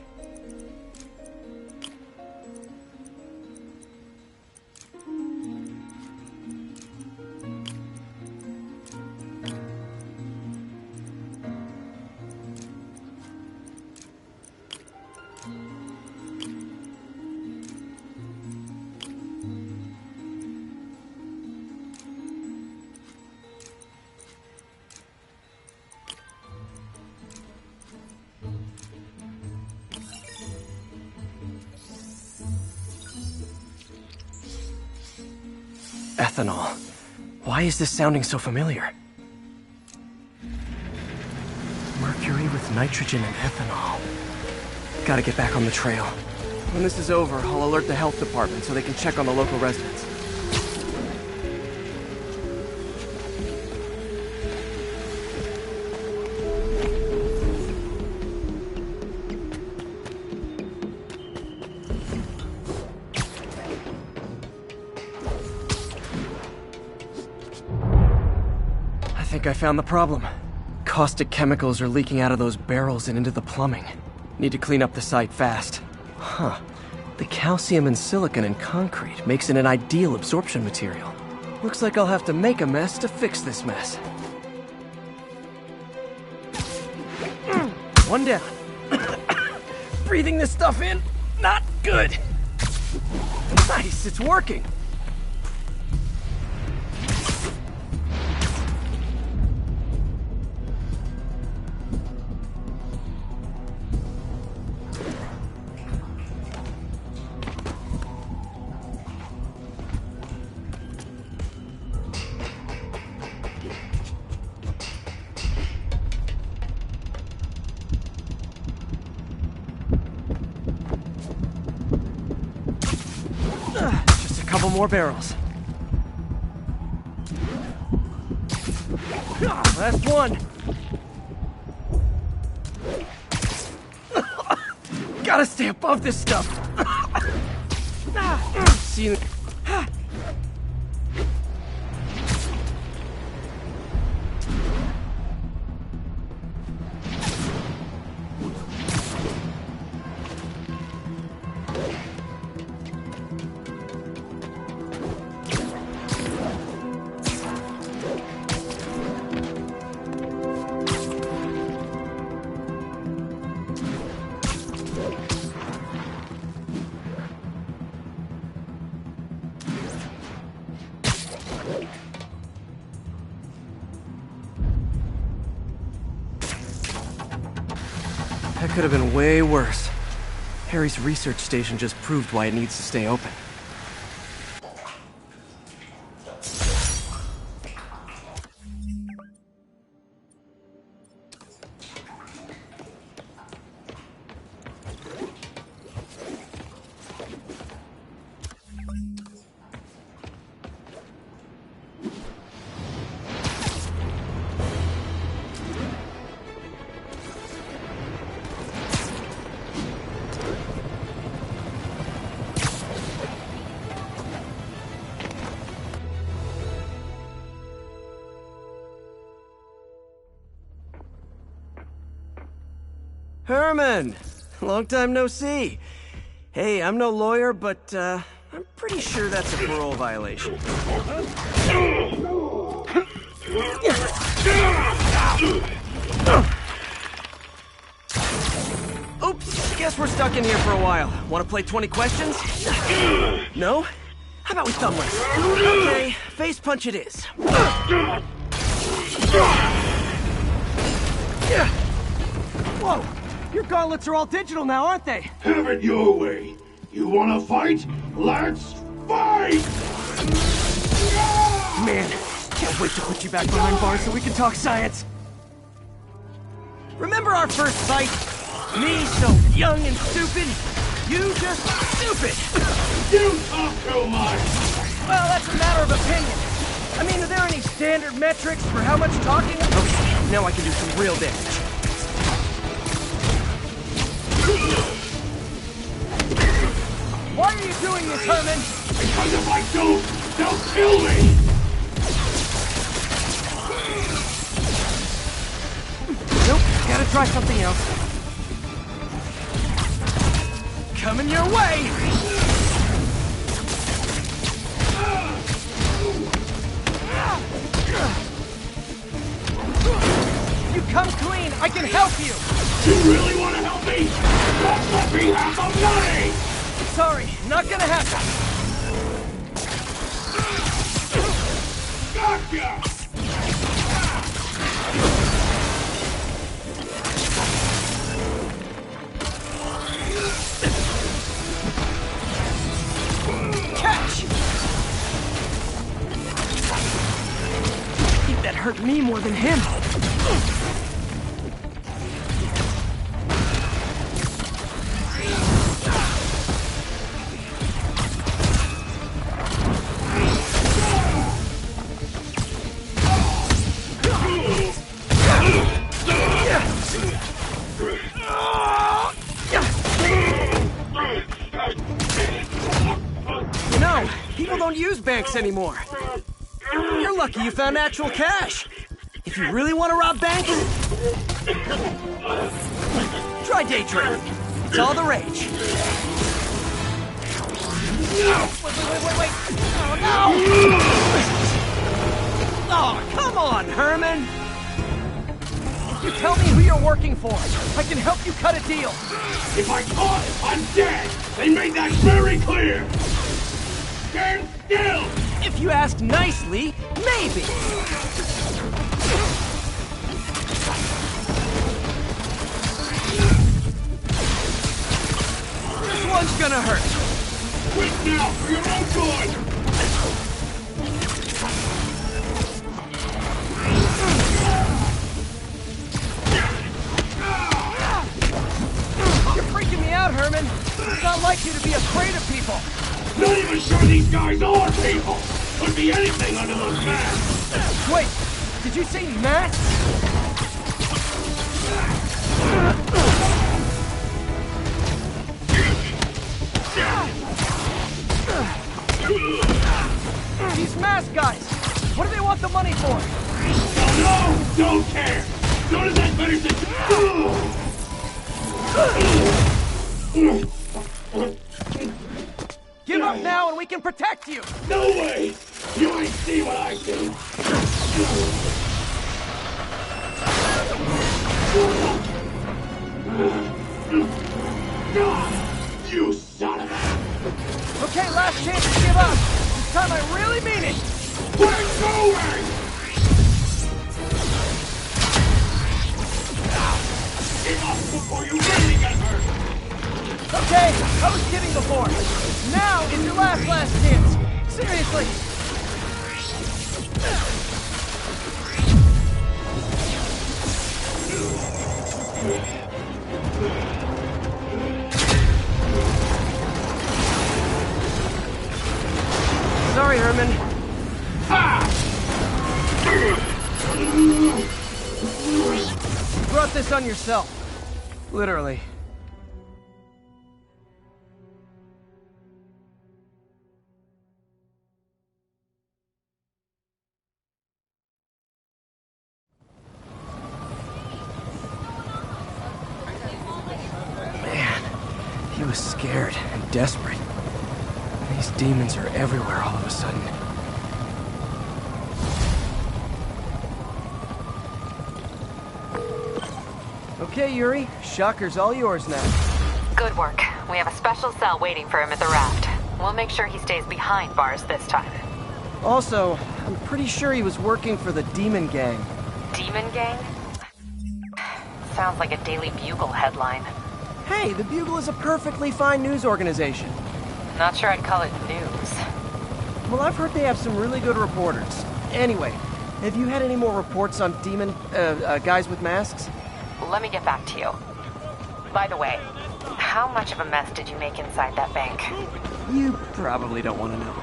Ethanol. Why is this sounding so familiar? Mercury with nitrogen and ethanol. Gotta get back on the trail. When this is over, I'll alert the health department so they can check on the local residents. I think I found the problem. Caustic chemicals are leaking out of those barrels and into the plumbing. Need to clean up the site fast. Huh. The calcium and silicon in concrete makes it an ideal absorption material. Looks like I'll have to make a mess to fix this mess. One down. Breathing this stuff in, not good. Nice, it's working. couple more barrels. Last one. Gotta stay above this stuff. See you. That could have been way worse. Harry's research station just proved why it needs to stay open. Herman! Long time no see. Hey, I'm no lawyer, but, I'm pretty sure that's a parole violation. Oops, guess we're stuck in here for a while. Want to play 20 questions? No? How about we thumb race? Okay, face punch it is. Whoa! Your gauntlets are all digital now, aren't they? Have it your way. You wanna fight? Let's fight! Man, can't wait to put you back behind bars so we can talk science. Remember our first fight? Me so young and stupid, you just stupid. You talk too much. Well, that's a matter of opinion. I mean, are there any standard metrics for how much talking? Okay, now I can do some real damage. Why are you doing this, Herman? Because if I don't, they'll kill me! Nope, gotta try something else. Coming your way! You come clean, I can help you! You really want to help me? Just let me have the money! Sorry, not gonna happen. Gotcha! Catch! I think that hurt me more than him. Banks anymore. You're lucky you found actual cash. If you really want to rob banks, try day trading. It's all the rage. Wait. Oh, no! Oh, come on, Herman. If you tell me who you're working for, I can help you cut a deal. If I caught it, I'm dead. They made that very clear. Stand still! If you ask nicely, maybe. This one's gonna hurt. Quit now for your own good! You're freaking me out, Herman. It's not like you to be afraid of people. Not even sure the these guys are people! Could be anything under those masks! Wait, did you say masks? These mask guys! What do they want the money for? Don't know! Don't care! As soon as I finish this... Give up now and we can protect you! No way! You ain't see what I see! You son of a... Okay, last chance to give up! This time I really mean it! We're going! Give up before you really get hurt! Okay, I was kidding before. Now is your last chance. Seriously. Sorry, Herman. You brought this on yourself. Literally. He was scared and desperate. These demons are everywhere all of a sudden. Okay, Yuri. Shocker's all yours now. Good work. We have a special cell waiting for him at the raft. We'll make sure he stays behind bars this time. Also, I'm pretty sure he was working for the Demon Gang. Demon Gang? Sounds like a Daily Bugle headline. Hey, the Bugle is a perfectly fine news organization. Not sure I'd call it news. Well, I've heard they have some really good reporters. Anyway, have you had any more reports on demon, guys with masks? Let me get back to you. By the way, how much of a mess did you make inside that bank? You probably don't want to know.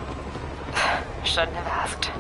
Shouldn't have asked.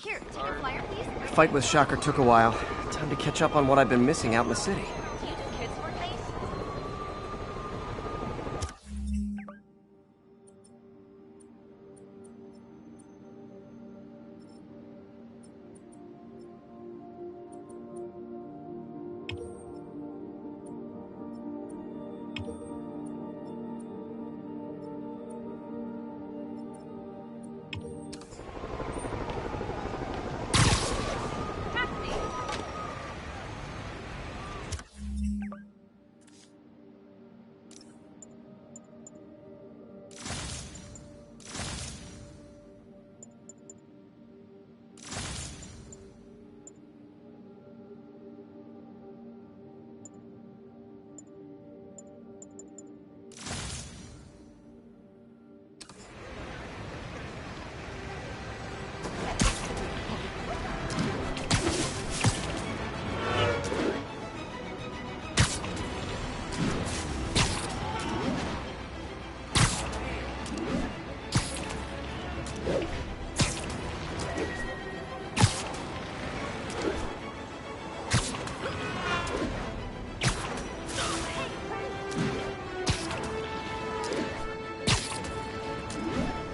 Here, take your flyer, please. The fight with Shocker took a while. Time to catch up on what I've been missing out in the city. Do you do kids' birthdays?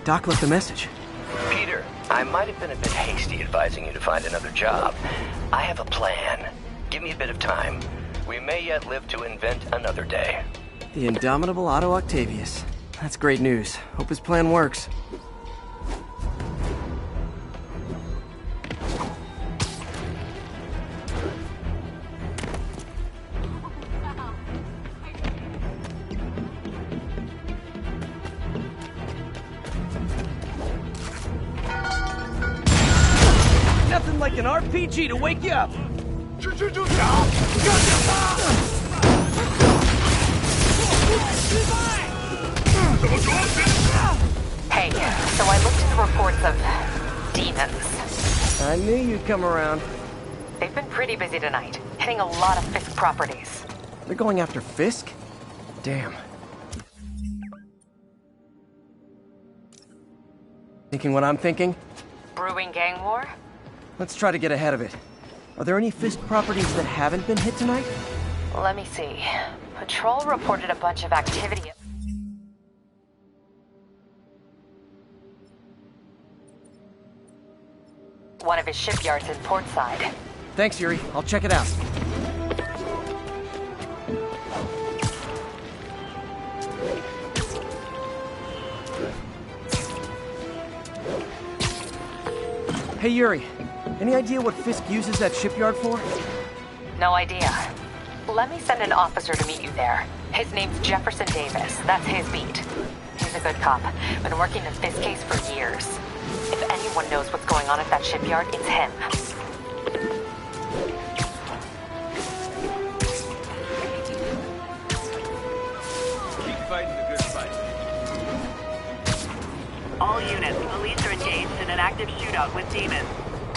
Doc left a message. Peter, I might have been a bit hasty advising you to find another job. I have a plan. Give me a bit of time. We may yet live to invent another day. The indomitable Otto Octavius. That's great news. Hope his plan works. Nothing like an RPG to wake you up. Hey, so I looked into reports of demons. I knew you'd come around. They've been pretty busy tonight, hitting a lot of Fisk properties. They're going after Fisk? Damn. Thinking what I'm thinking? Brewing gang war? Let's try to get ahead of it. Are there any Fisk properties that haven't been hit tonight? Let me see. Patrol reported a bunch of activity. One of his shipyards in Portside. Thanks, Yuri. I'll check it out. Hey, Yuri. Any idea what Fisk uses that shipyard for? No idea. Let me send an officer to meet you there. His name's Jefferson Davis. That's his beat. He's a good cop. Been working the Fisk case for years. If anyone knows what's going on at that shipyard, it's him. Keep fighting the good fight. All units, police are engaged in an active shootout with demons.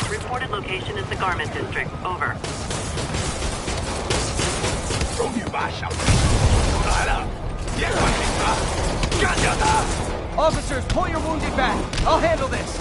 Reported location is the Garment District. Over. Officers, pull your wounded back. I'll handle this.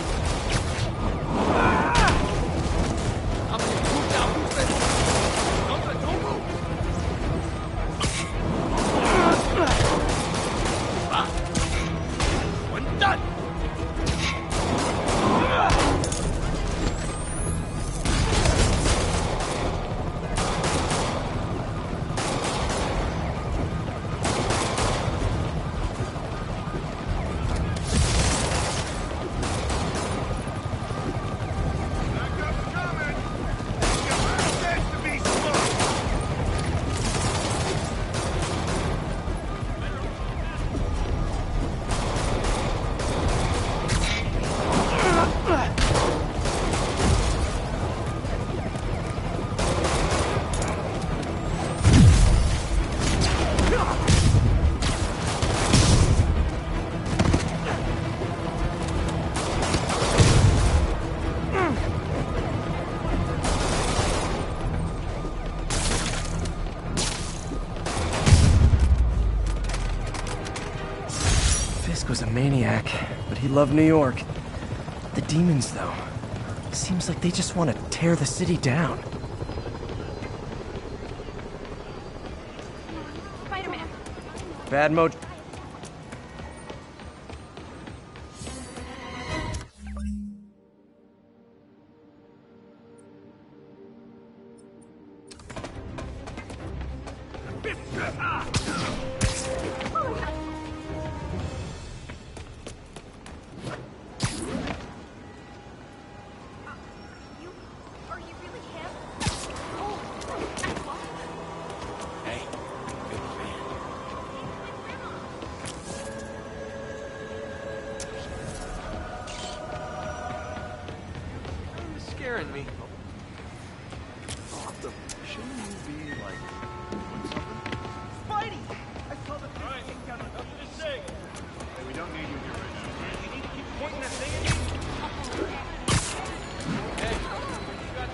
Was a maniac, but he loved New York. The demons, though, seems like they just want to tear the city down. Spider-Man. Bad mojo. Scaring me. Awesome. Shouldn't you be like doing something? Spidey! I saw the thing take down nothing to say. Hey, we don't need you here right now. You need to keep pointing that thing at me. Hey, you got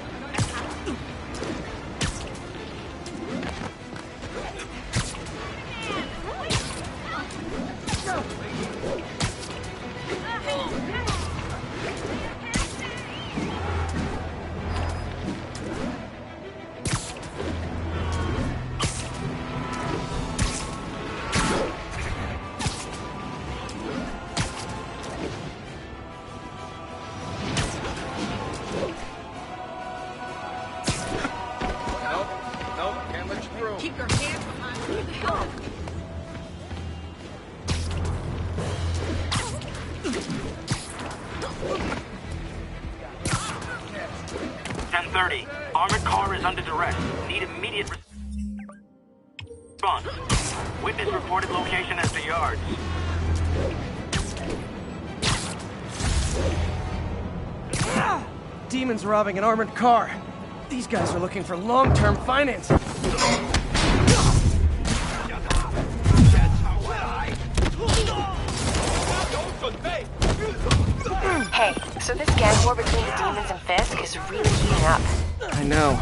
.30. Armored car is under duress. Need immediate response. Witness reported location as the yards. Demons robbing an armored car. These guys are looking for long-term financing. Hey, so this gang war between the demons and Fisk is really heating up. I know.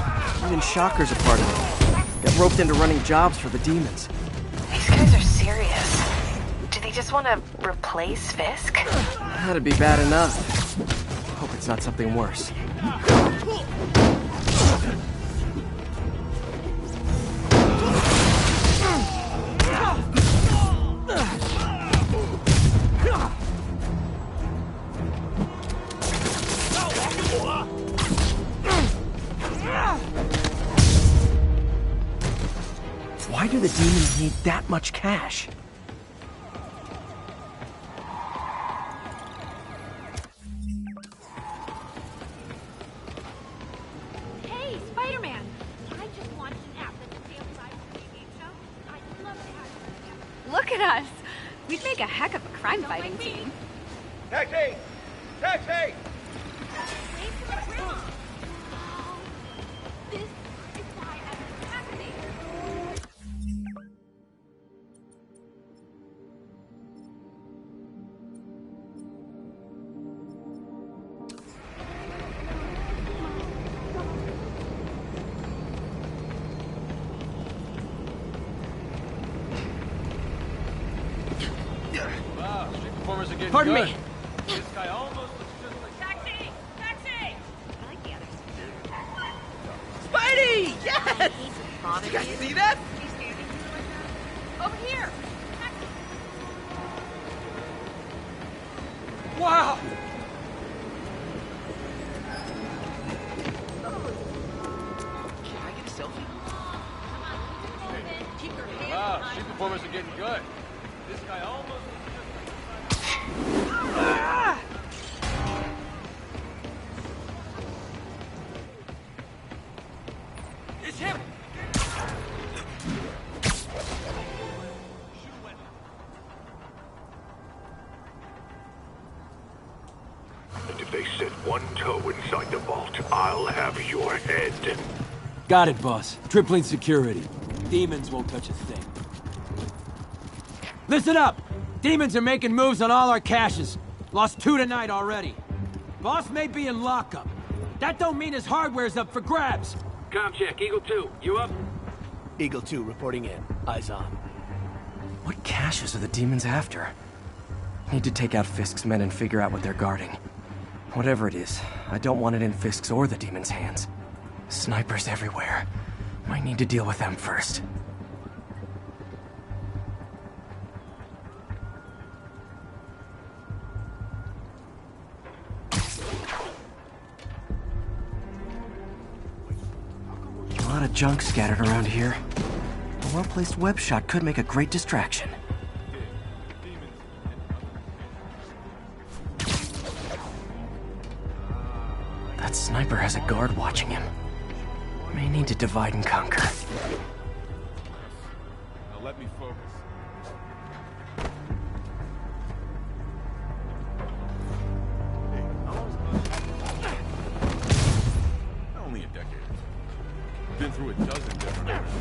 Even Shocker's a part of it. Got roped into running jobs for the demons. These guys are serious. Do they just want to replace Fisk? That'd be bad enough. Hope it's not something worse. Why do the demons need that much cash? Hey, SpiderMan! I just launched an app that's a daily live streaming show. I'd love to have you. Look at us! We'd make a heck of a crime-fighting team. Taxi! Taxi! This is why I'm a taxi. Wow, street performers are getting Pardon good. me. This guy almost looks just like... Taxi! Taxi! I like the others. Spidey! Yes! Did you guys see that? Over here! Wow! Can I get a selfie? Wow, street performers are getting good. This guy almost looks just like... Ah! It's him! And if they set one toe inside the vault, I'll have your head. Got it, boss. Tripling security. Demons won't touch a thing. Listen up! Demons are making moves on all our caches. Lost 2 tonight already. Boss may be in lockup. That don't mean his hardware's up for grabs. Com check, Eagle 2, you up? Eagle 2 reporting in. Eyes on. What caches are the demons after? Need to take out Fisk's men and figure out what they're guarding. Whatever it is, I don't want it in Fisk's or the demons' hands. Snipers everywhere. Might need to deal with them first. A lot of junk scattered around here. A well-placed web shot could make a great distraction. That sniper has a guard watching him. May need to divide and conquer. Now let me focus. Only a decade. Been through a dozen different eras.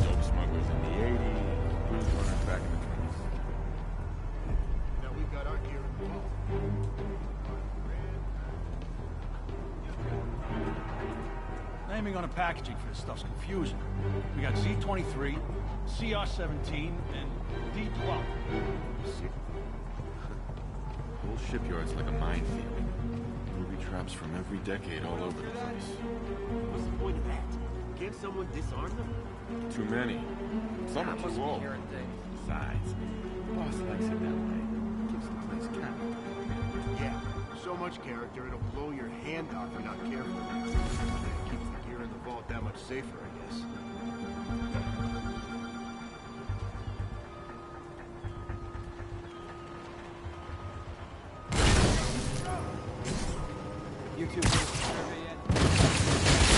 Dope smugglers in the 80s, booze runners back in the 20s. Now we've got our gear in the vault. Naming on the packaging for this stuff's confusing. We got Z23, CR17, and D12. The whole shipyard's like a minefield. Booby traps from every decade all over the place. What's the point of that? Can't someone disarm them? Too many. Some are too old. Besides, the boss likes it that way. Keeps the place capped. Yeah, so much character it'll blow your hand off if you're not careful. Keeps the gear in the vault that much safer, I guess. You two finished the survey yet?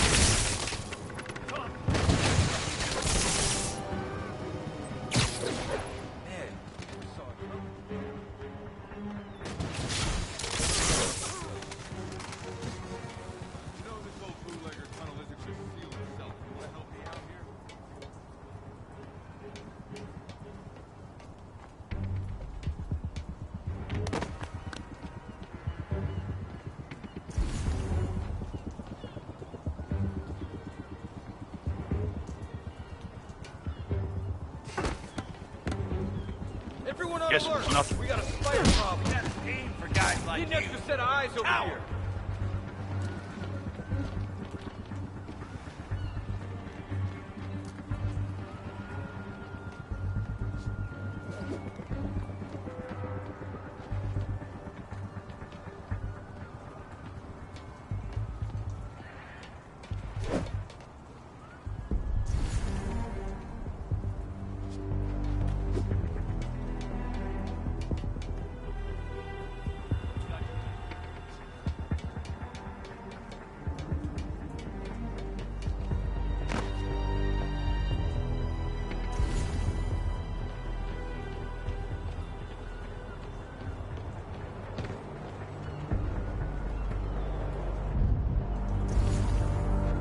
Everyone on Guess it alert. was nothing. We got a spider problem. We gotta aim for guys like Need you. an extra set of eyes over Ow. here.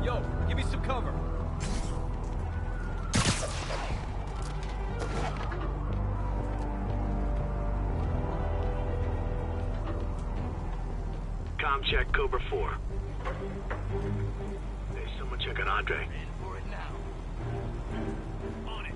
Yo, give me some cover. Com check Cobra 4. Hey, someone check on Andre. In for it now. On it.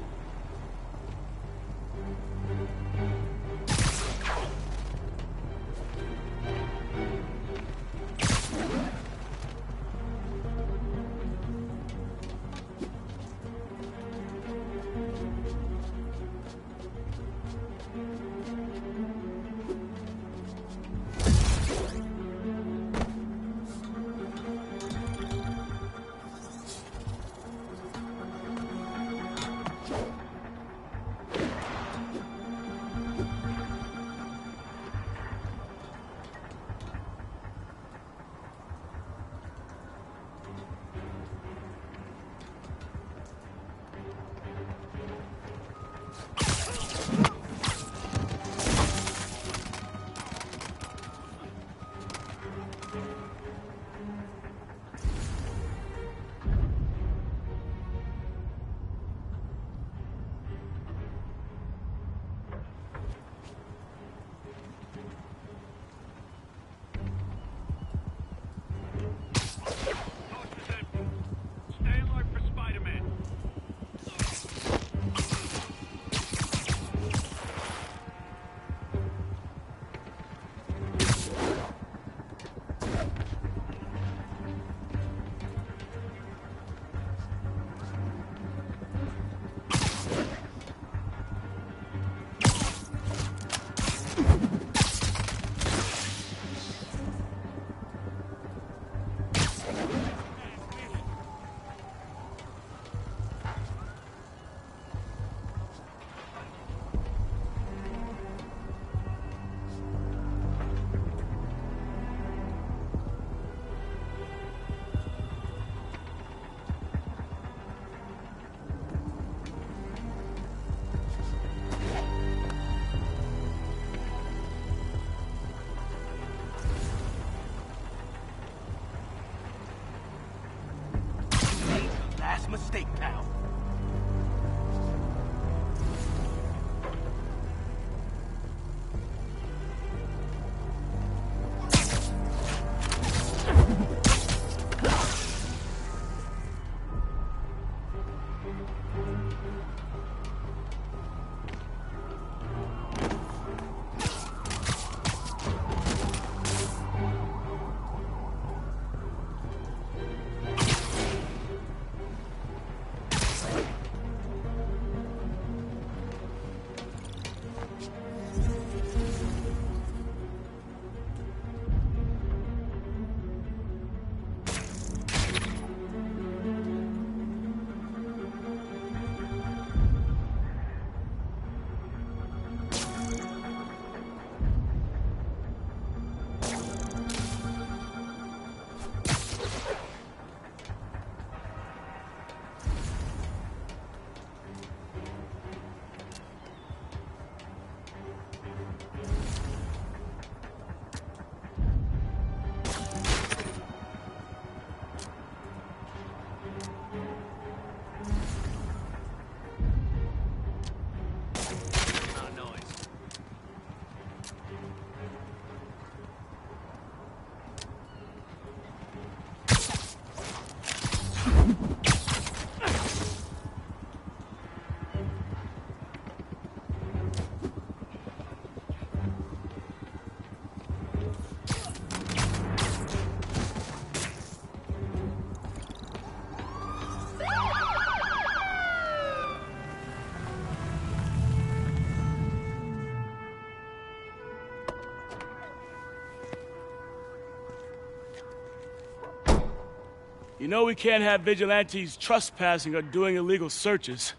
You know we can't have vigilantes trespassing or doing illegal searches.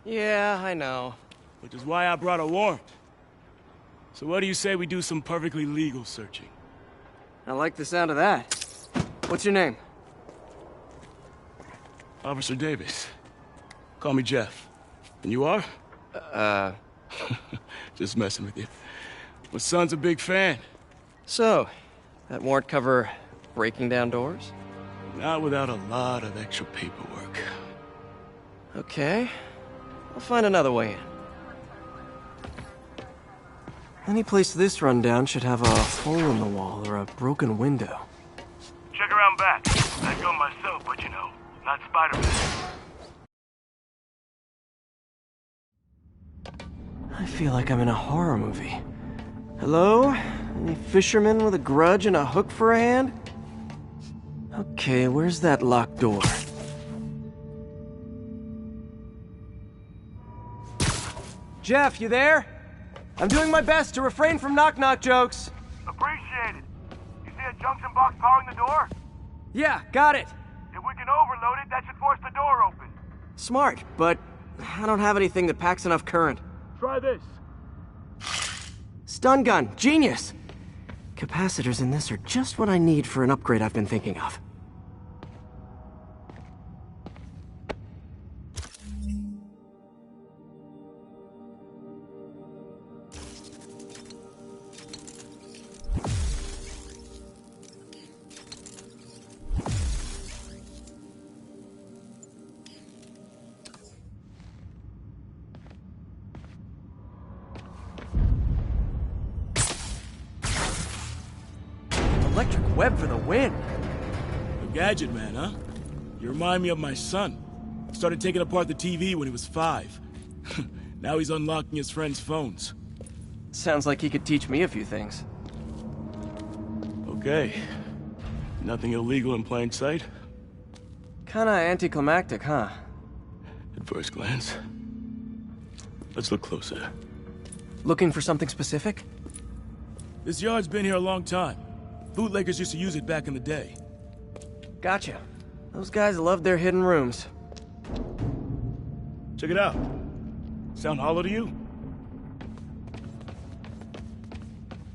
Yeah, I know. Which is why I brought a warrant. So what do you say we do some perfectly legal searching? I like the sound of that. What's your name? Officer Davis. Call me Jeff. And you are? Just messing with you. My son's a big fan. So, that warrant cover breaking down doors? Not without a lot of extra paperwork. Okay. I'll find another way in. Any place this rundown should have a hole in the wall or a broken window. Check around back. I'd go myself, but you know, not SpiderMan. I feel like I'm in a horror movie. Hello? Any fisherman with a grudge and a hook for a hand? Okay, where's that locked door? Jeff, you there? I'm doing my best to refrain from knock-knock jokes. Appreciate it. You see a junction box powering the door? Yeah, got it. If we can overload it, that should force the door open. Smart, but I don't have anything that packs enough current. Try this. Stun gun, genius! Capacitors in this are just what I need for an upgrade I've been thinking of. Electric web for the win. A gadget man, huh? You remind me of my son. Started taking apart the TV when he was 5. Now he's unlocking his friends' phones. Sounds like he could teach me a few things. Okay. Nothing illegal in plain sight? Kinda anticlimactic, huh? At first glance. Let's look closer. Looking for something specific? This yard's been here a long time. Bootleggers used to use it back in the day. Gotcha. Those guys loved their hidden rooms. Check it out. Sound hollow to you?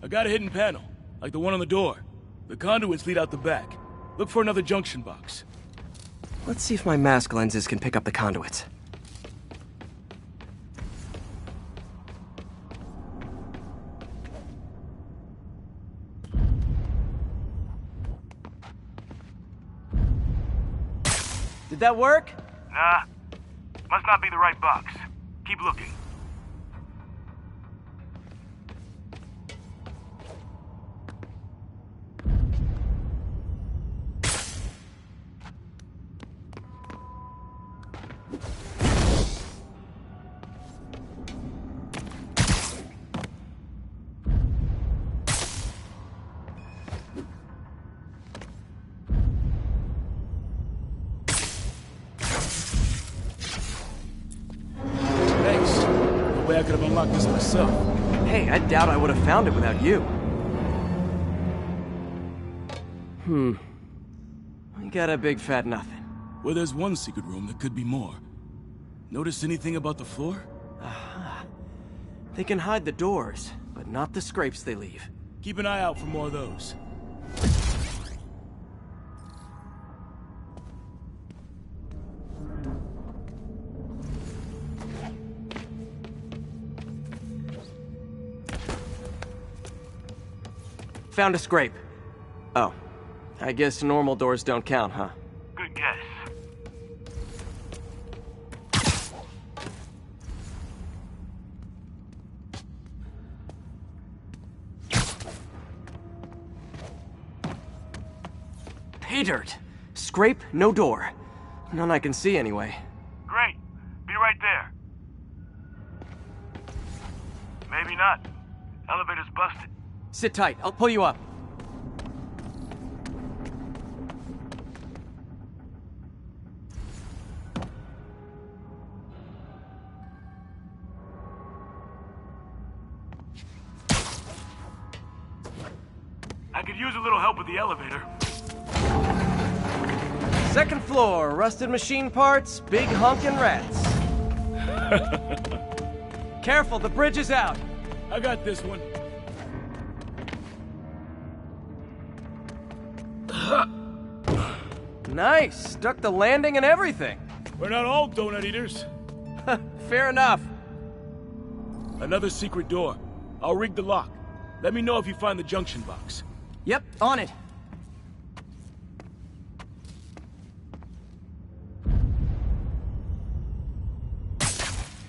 I got a hidden panel, like the one on the door. The conduits lead out the back. Look for another junction box. Let's see if my mask lenses can pick up the conduits. Did that work? Nah. Must not be the right box. Keep looking. I could have unlocked this myself. Hey, I doubt I would have found it without you. We got a big fat nothing. Well, there's one secret room that could be more. Notice anything about the floor? Aha. They can hide the doors, but not the scrapes they leave. Keep an eye out for more of those. Found a scrape. Oh. I guess normal doors don't count, huh? Good guess. Pay dirt. Scrape, no door. None I can see anyway. Great. Be right there. Maybe not. Elevator's busted. Sit tight. I'll pull you up. I could use a little help with the elevator. Second floor, rusted machine parts, big honkin' rats. Careful, the bridge is out. I got this one. Nice, stuck the landing and everything. We're not all donut eaters. Fair enough. Another secret door. I'll rig the lock. Let me know if you find the junction box. Yep, on it.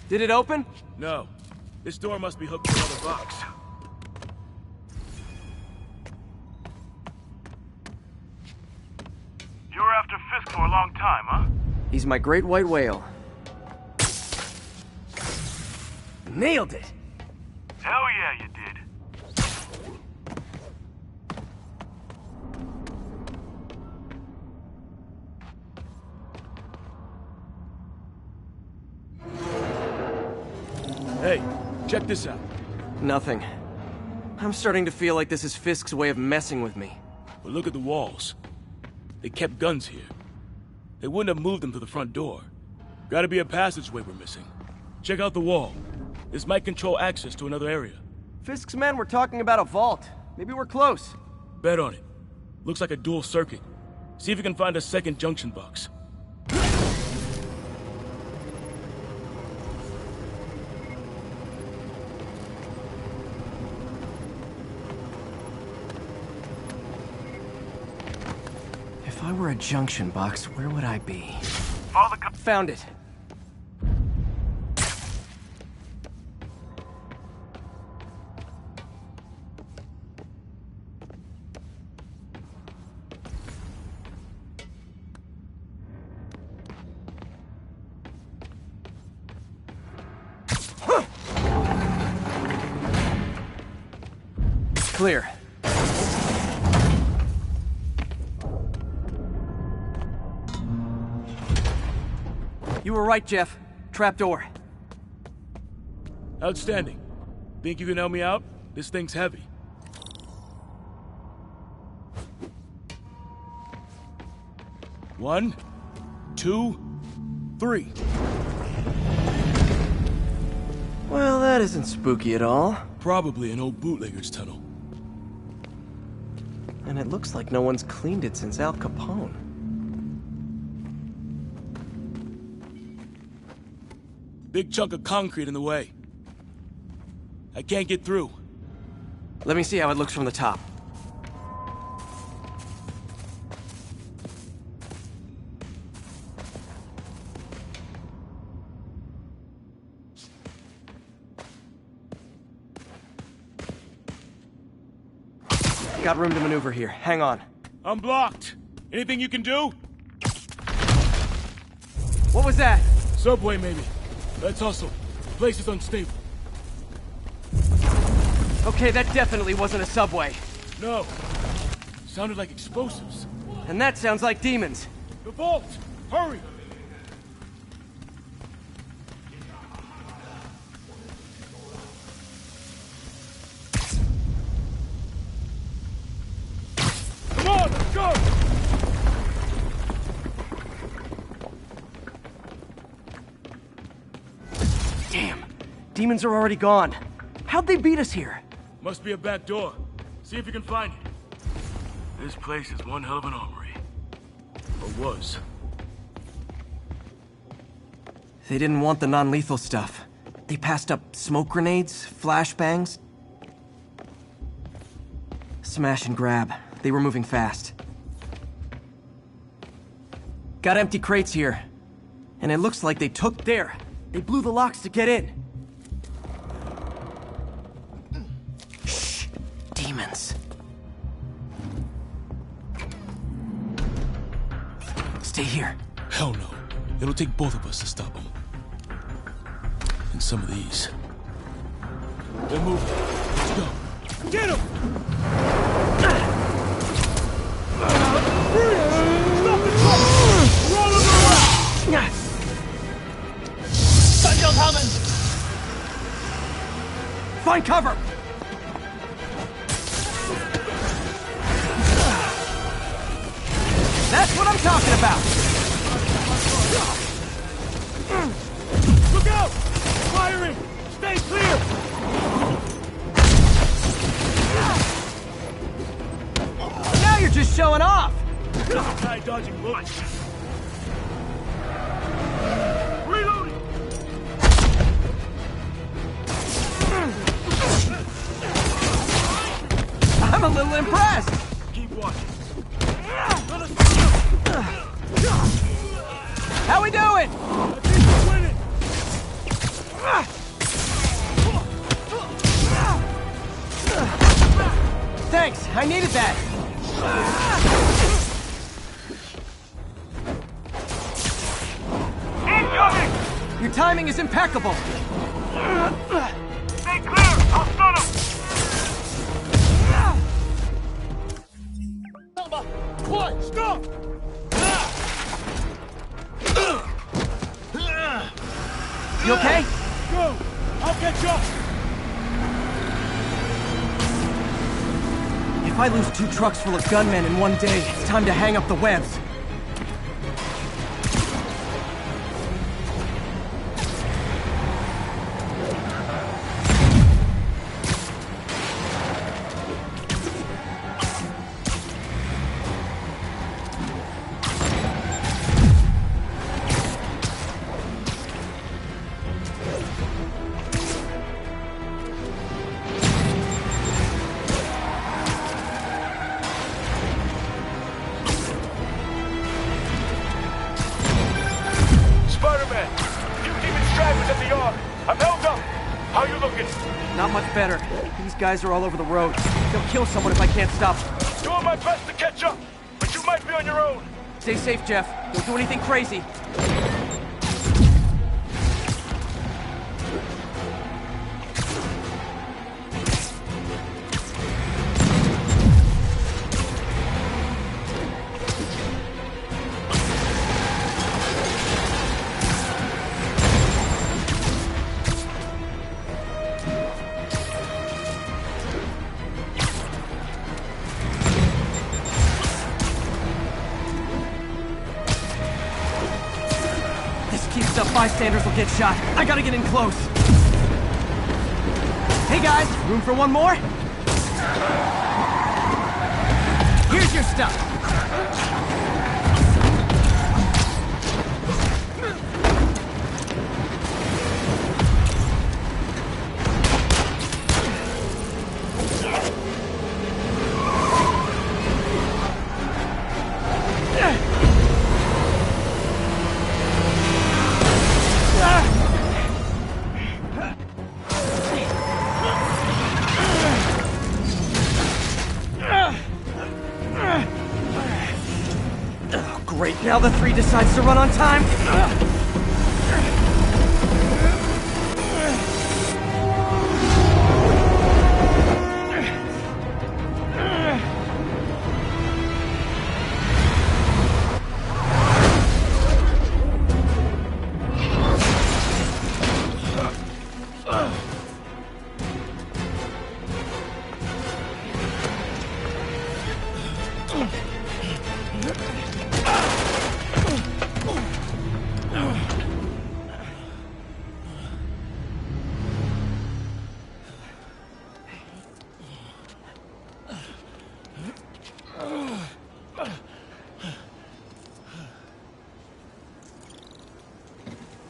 Did it open? No. This door must be hooked to another box. You were after Fisk for a long time, huh? He's my great white whale. Nailed it! Hell yeah, you did. Hey, check this out. Nothing. I'm starting to feel like this is Fisk's way of messing with me. But look at the walls. They kept guns here. They wouldn't have moved them to the front door. Gotta be a passageway we're missing. Check out the wall. This might control access to another area. Fisk's men were talking about a vault. Maybe we're close. Bet on it. Looks like a dual circuit. See if you can find a second junction box. If I were a junction box, where would I be? Found it. Clear. You were right, Jeff. Trapdoor. Outstanding. Think you can help me out? This thing's heavy. One, two, three. Well, that isn't spooky at all. Probably an old bootlegger's tunnel. And it looks like no one's cleaned it since Al Capone. Big chunk of concrete in the way. I can't get through. Let me see how it looks from the top. Got room to maneuver here. Hang on. I'm blocked. Anything you can do? What was that? Subway, maybe. Let's hustle. The place is unstable. Okay, that definitely wasn't a subway. No. Sounded like explosives. And that sounds like demons. The vault! Hurry! Come on, let's go! Damn. Demons are already gone. How'd they beat us here? Must be a back door. See if you can find it. This place is one hell of an armory. Or was. They didn't want the non-lethal stuff. They passed up smoke grenades, flashbangs. Smash and grab. They were moving fast. Got empty crates here. And it looks like they took there. They blew the locks to get in. Shh. Demons. Stay here. Hell no. It'll take both of us to stop them. And some of these. They're moving. Let's go. Get him! Stop the truck! Roll him around! Gunshot coming! Find cover! That's what I'm talking about? Look out! Firing! Stay clear! Now you're just showing off! Try dodging bullets. Reloading! I'm a little impressed! Keep watching. How we doing? I think we're winning! Thanks, I needed that. Incoming! Your timing is impeccable. Stay clear! I'll stun him! Quiet! Stop! You okay? Go! I'll catch up! If I lose 2 trucks full of gunmen in one day, it's time to hang up the webs. SpiderMan! Few demon stragglers at the yard! I'm held up! How you looking? Not much better. These guys are all over the road. They'll kill someone if I can't stop them. Doing my best to catch up, but you might be on your own! Stay safe, Jeff. Don't do anything crazy. Keeps up, bystanders will get shot. I gotta get in close. Hey guys, room for one more? Here's your stuff. Great, now the 3 decides to run on time.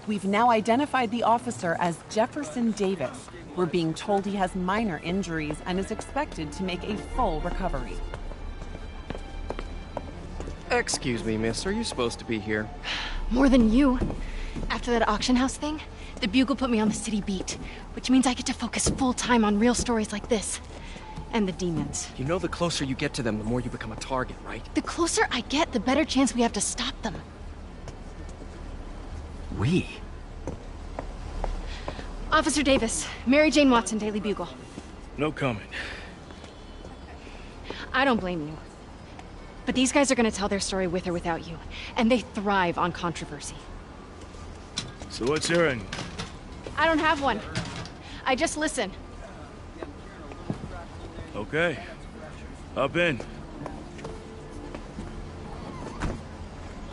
We've now identified the officer as Jefferson Davis. We're being told he has minor injuries and is expected to make a full recovery. Excuse me, miss. Are you supposed to be here? More than you. After that auction house thing, the Bugle put me on the city beat, which means I get to focus full-time on real stories like this. And the demons. You know the closer you get to them, the more you become a target, right? The closer I get, the better chance we have to stop them. We? Officer Davis, Mary Jane Watson, Daily Bugle. No comment. I don't blame you. But these guys are gonna tell their story with or without you, and they thrive on controversy. So what's your end? I don't have one. I just listen. Okay. Hop in.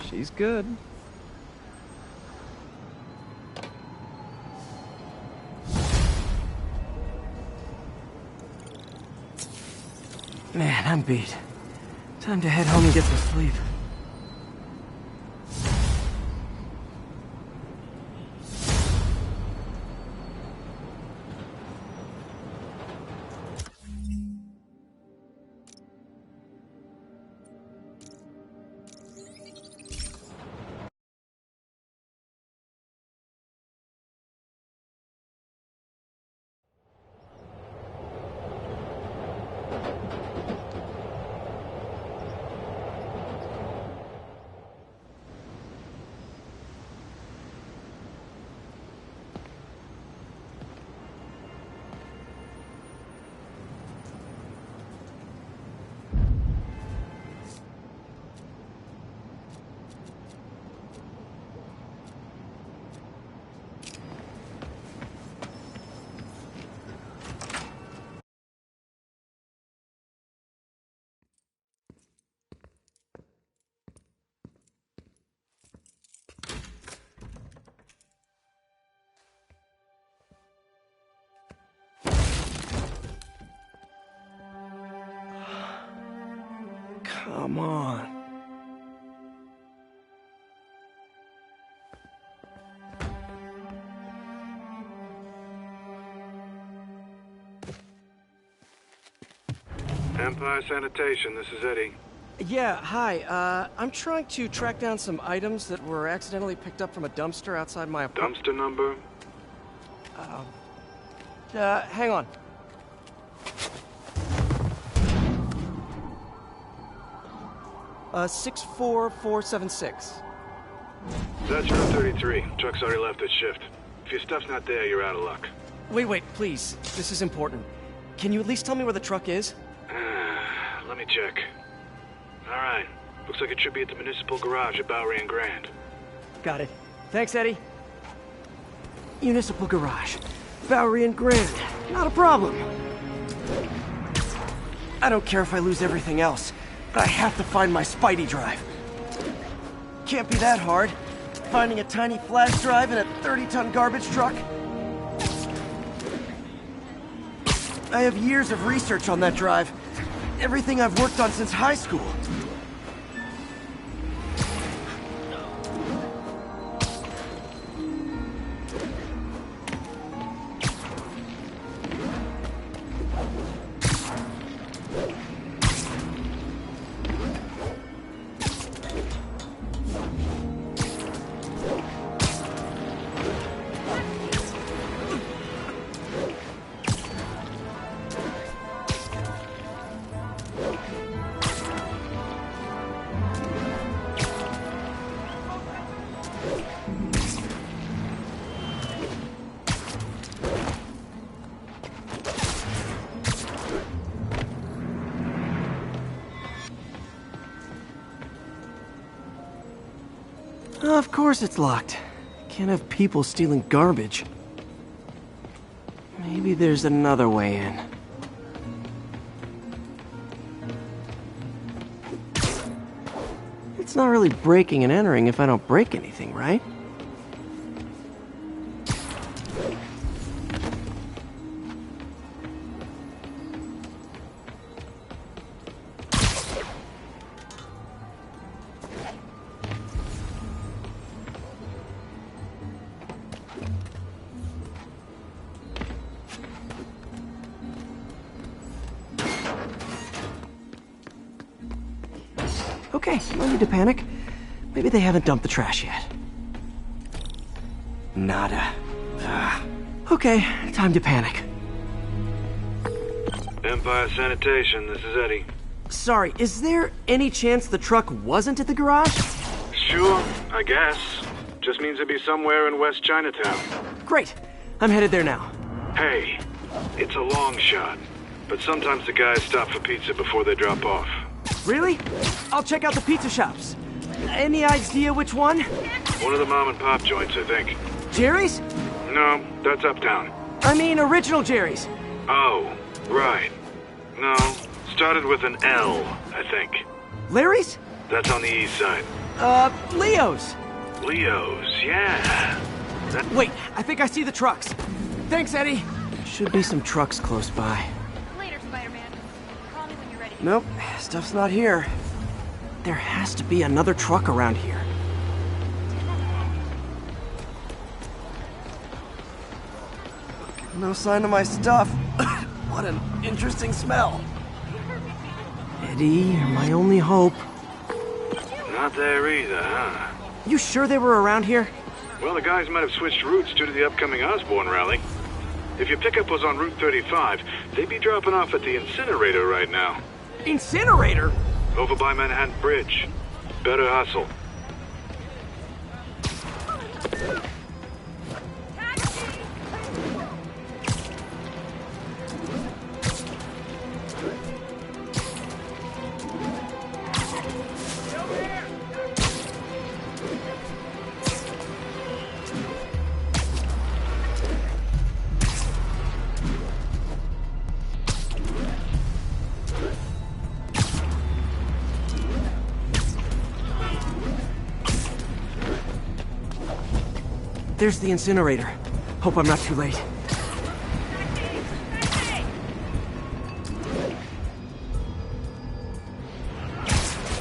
She's good. Man, I'm beat. Time to head home and get some sleep. Come on. Empire Sanitation, this is Eddie. Yeah, hi. I'm trying to track down some items that were accidentally picked up from a dumpster outside my apartment. Dumpster number? Hang on. Uh, 64476. That's route 33. Truck's already left its shift. If your stuff's not there, you're out of luck. Wait, please. This is important. Can you at least tell me where the truck is? Let me check. Alright. Looks like it should be at the municipal garage at Bowery and Grand. Got it. Thanks, Eddie. Municipal garage. Bowery and Grand. Not a problem. I don't care if I lose everything else, but I have to find my Spidey drive. Can't be that hard. Finding a tiny flash drive in a 30-ton garbage truck. I have years of research on that drive. Everything I've worked on since high school. Of course it's locked. Can't have people stealing garbage. Maybe there's another way in. It's not really breaking and entering if I don't break anything, right? Okay, no need to panic. Maybe they haven't dumped the trash yet. Nada. Okay, time to panic. Empire Sanitation, this is Eddie. Sorry, is there any chance the truck wasn't at the garage? Sure, I guess. Just means it'd be somewhere in West Chinatown. Great. I'm headed there now. Hey, it's a long shot, but sometimes the guys stop for pizza before they drop off. Really? I'll check out the pizza shops. Any idea which one? One of the mom and pop joints, I think. Jerry's? No, that's uptown. I mean original Jerry's. Oh, right. No, started with an L, I think. Larry's? That's on the east side. Leo's! Leo's, yeah. Wait, I think I see the trucks. Thanks, Eddie. Should be some trucks close by. Later, Spider-Man. Call me when you're ready. Nope, stuff's not here. There has to be another truck around here. No sign of my stuff. What an interesting smell. Eddie, you're my only hope. Not there either, huh? You sure they were around here? Well, the guys might have switched routes due to the upcoming Osborn rally. If your pickup was on Route 35, they'd be dropping off at the incinerator right now. Incinerator? Over by Manhattan Bridge. Better hustle. There's the incinerator. Hope I'm not too late.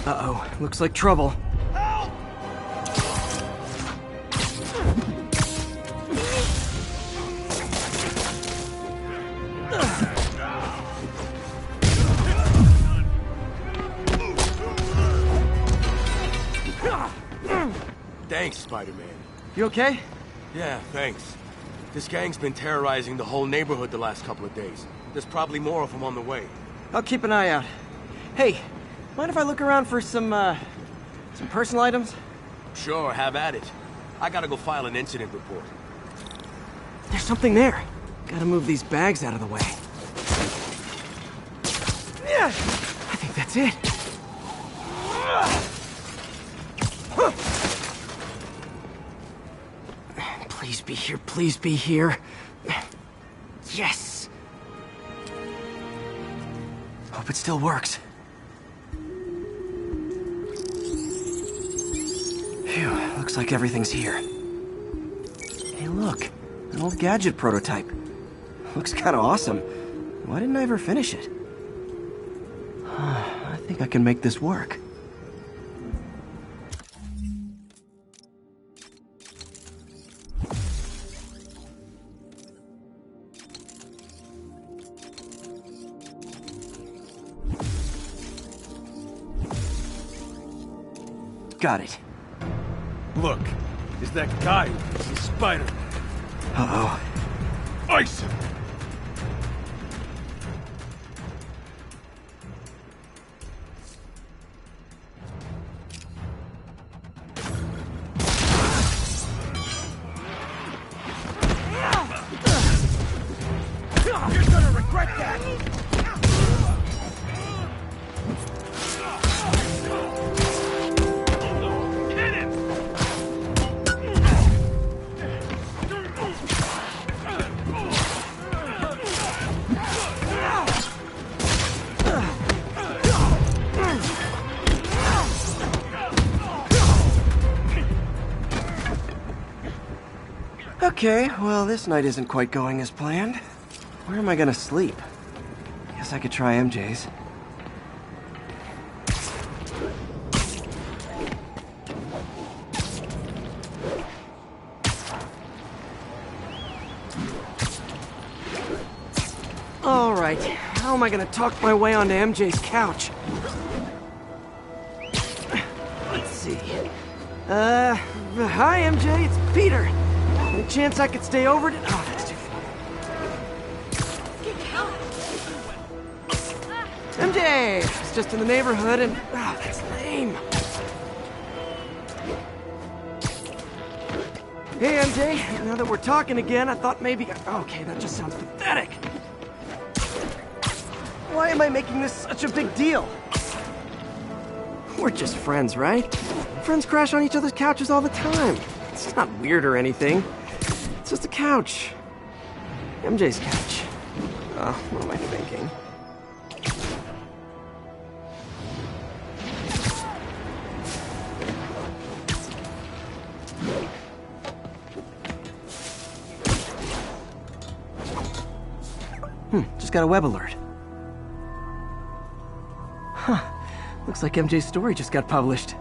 Uh-oh, looks like trouble. Thanks, Spider-Man. You okay? Yeah, thanks. This gang's been terrorizing the whole neighborhood the last couple of days. There's probably more of them on the way. I'll keep an eye out. Hey, mind if I look around for some personal items? Sure, have at it. I gotta go file an incident report. There's something there. Gotta move these bags out of the way. Yeah, I think that's it. Please be here, please be here. Yes! Hope it still works. Phew, looks like everything's here. Hey look, an old gadget prototype. Looks kinda awesome. Why didn't I ever finish it? I think I can make this work. Got it. Look, is that guy who's the Spider-Man. Uh-oh. Ice him! You're gonna regret that! Okay, well, this night isn't quite going as planned. Where am I gonna sleep? Guess I could try MJ's. All right, how am I gonna talk my way onto MJ's couch? Let's see. Hi MJ, it's Peter. Any chance I could stay over to... Oh, that's too far. MJ! I was just in the neighborhood and... Oh, that's lame. Hey, MJ. Now that we're talking again, I thought maybe... Okay, that just sounds pathetic. Why am I making this such a big deal? We're just friends, right? Friends crash on each other's couches all the time. It's not weird or anything. It's just a couch. MJ's couch. Oh, what am I thinking? Just got a web alert. Huh. Looks like MJ's story just got published.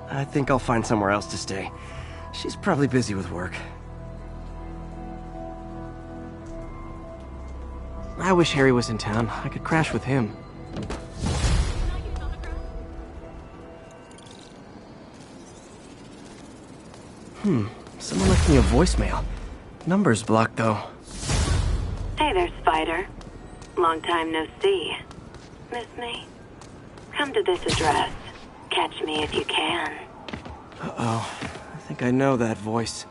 I think I'll find somewhere else to stay. She's probably busy with work. I wish Harry was in town. I could crash with him. Someone left me a voicemail. Number's blocked, though. Hey there, Spider. Long time no see. Miss me? Come to this address. Catch me if you can. Uh-oh. I think I know that voice.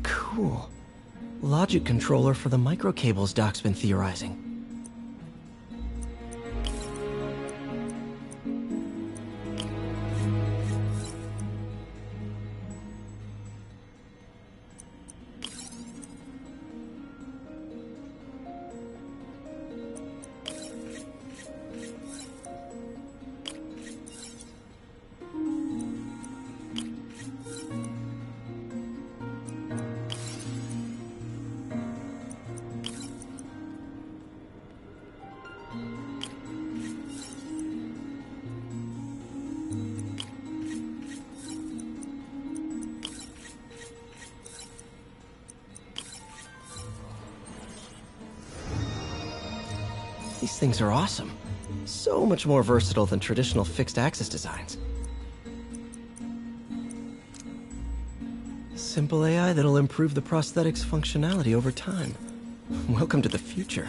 Cool. Logic controller for the microcables Doc's been theorizing. These things are awesome. So much more versatile than traditional fixed-axis designs. simple AI that'll improve the prosthetic's functionality over time. Welcome to the future.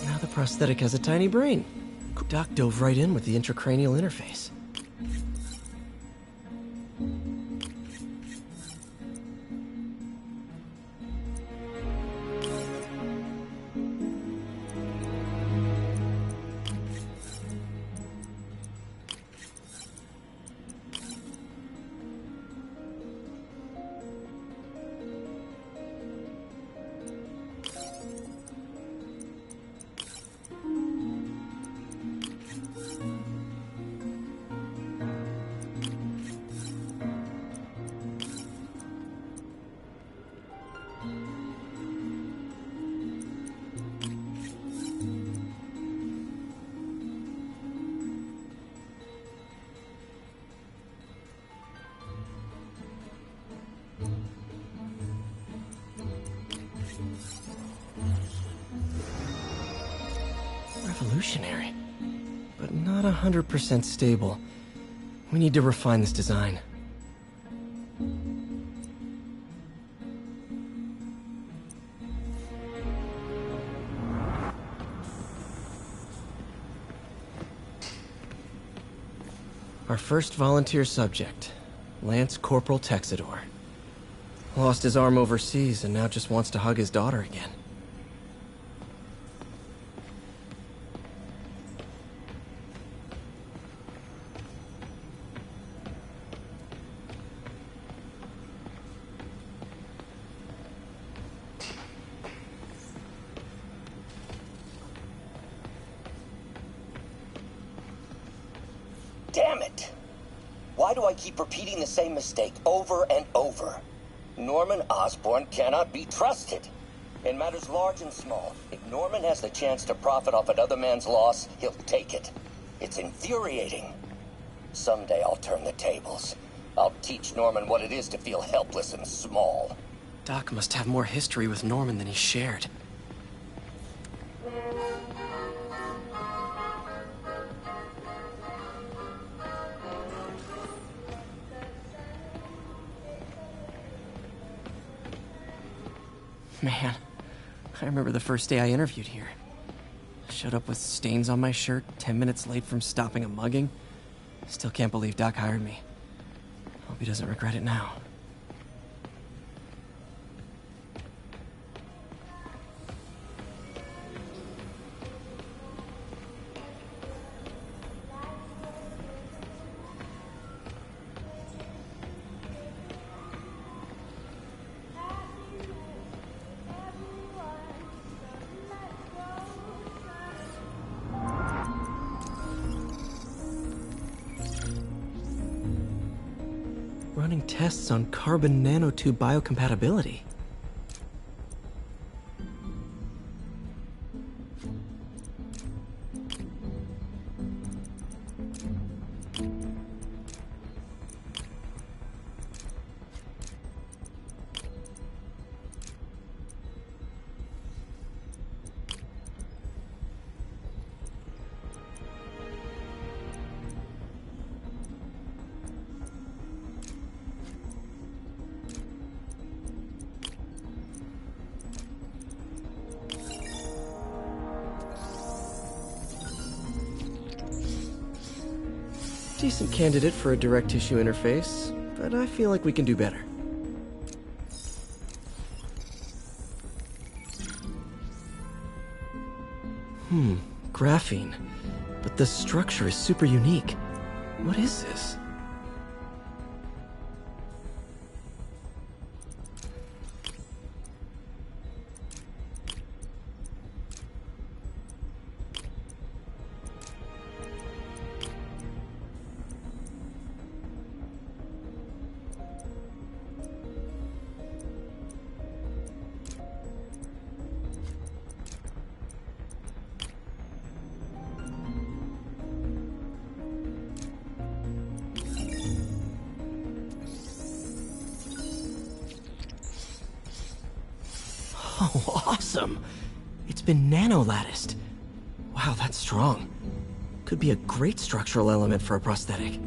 Now the prosthetic has a tiny brain. Doc dove right in with the intracranial interface. Revolutionary, but not 100% stable. We need to refine this design. Our first volunteer subject, Lance Corporal Texador. Lost his arm overseas and now just wants to hug his daughter again. Damn it! Why do I keep repeating the same mistake over and over? Norman Osborn cannot be trusted. In matters large and small, if Norman has the chance to profit off another man's loss, he'll take it. It's infuriating. Someday I'll turn the tables. I'll teach Norman what it is to feel helpless and small. Doc must have more history with Norman than he shared. Man, I remember the first day I interviewed here. Showed up with stains on my shirt, 10 minutes late from stopping a mugging. Still can't believe Doc hired me. Hope he doesn't regret it now. Running tests on carbon nanotube biocompatibility. Decent candidate for a direct tissue interface, but I feel like we can do better. Graphene. But the structure is super unique. What is this? Oh, awesome! It's been nano-latticed. Wow, that's strong. Could be a great structural element for a prosthetic.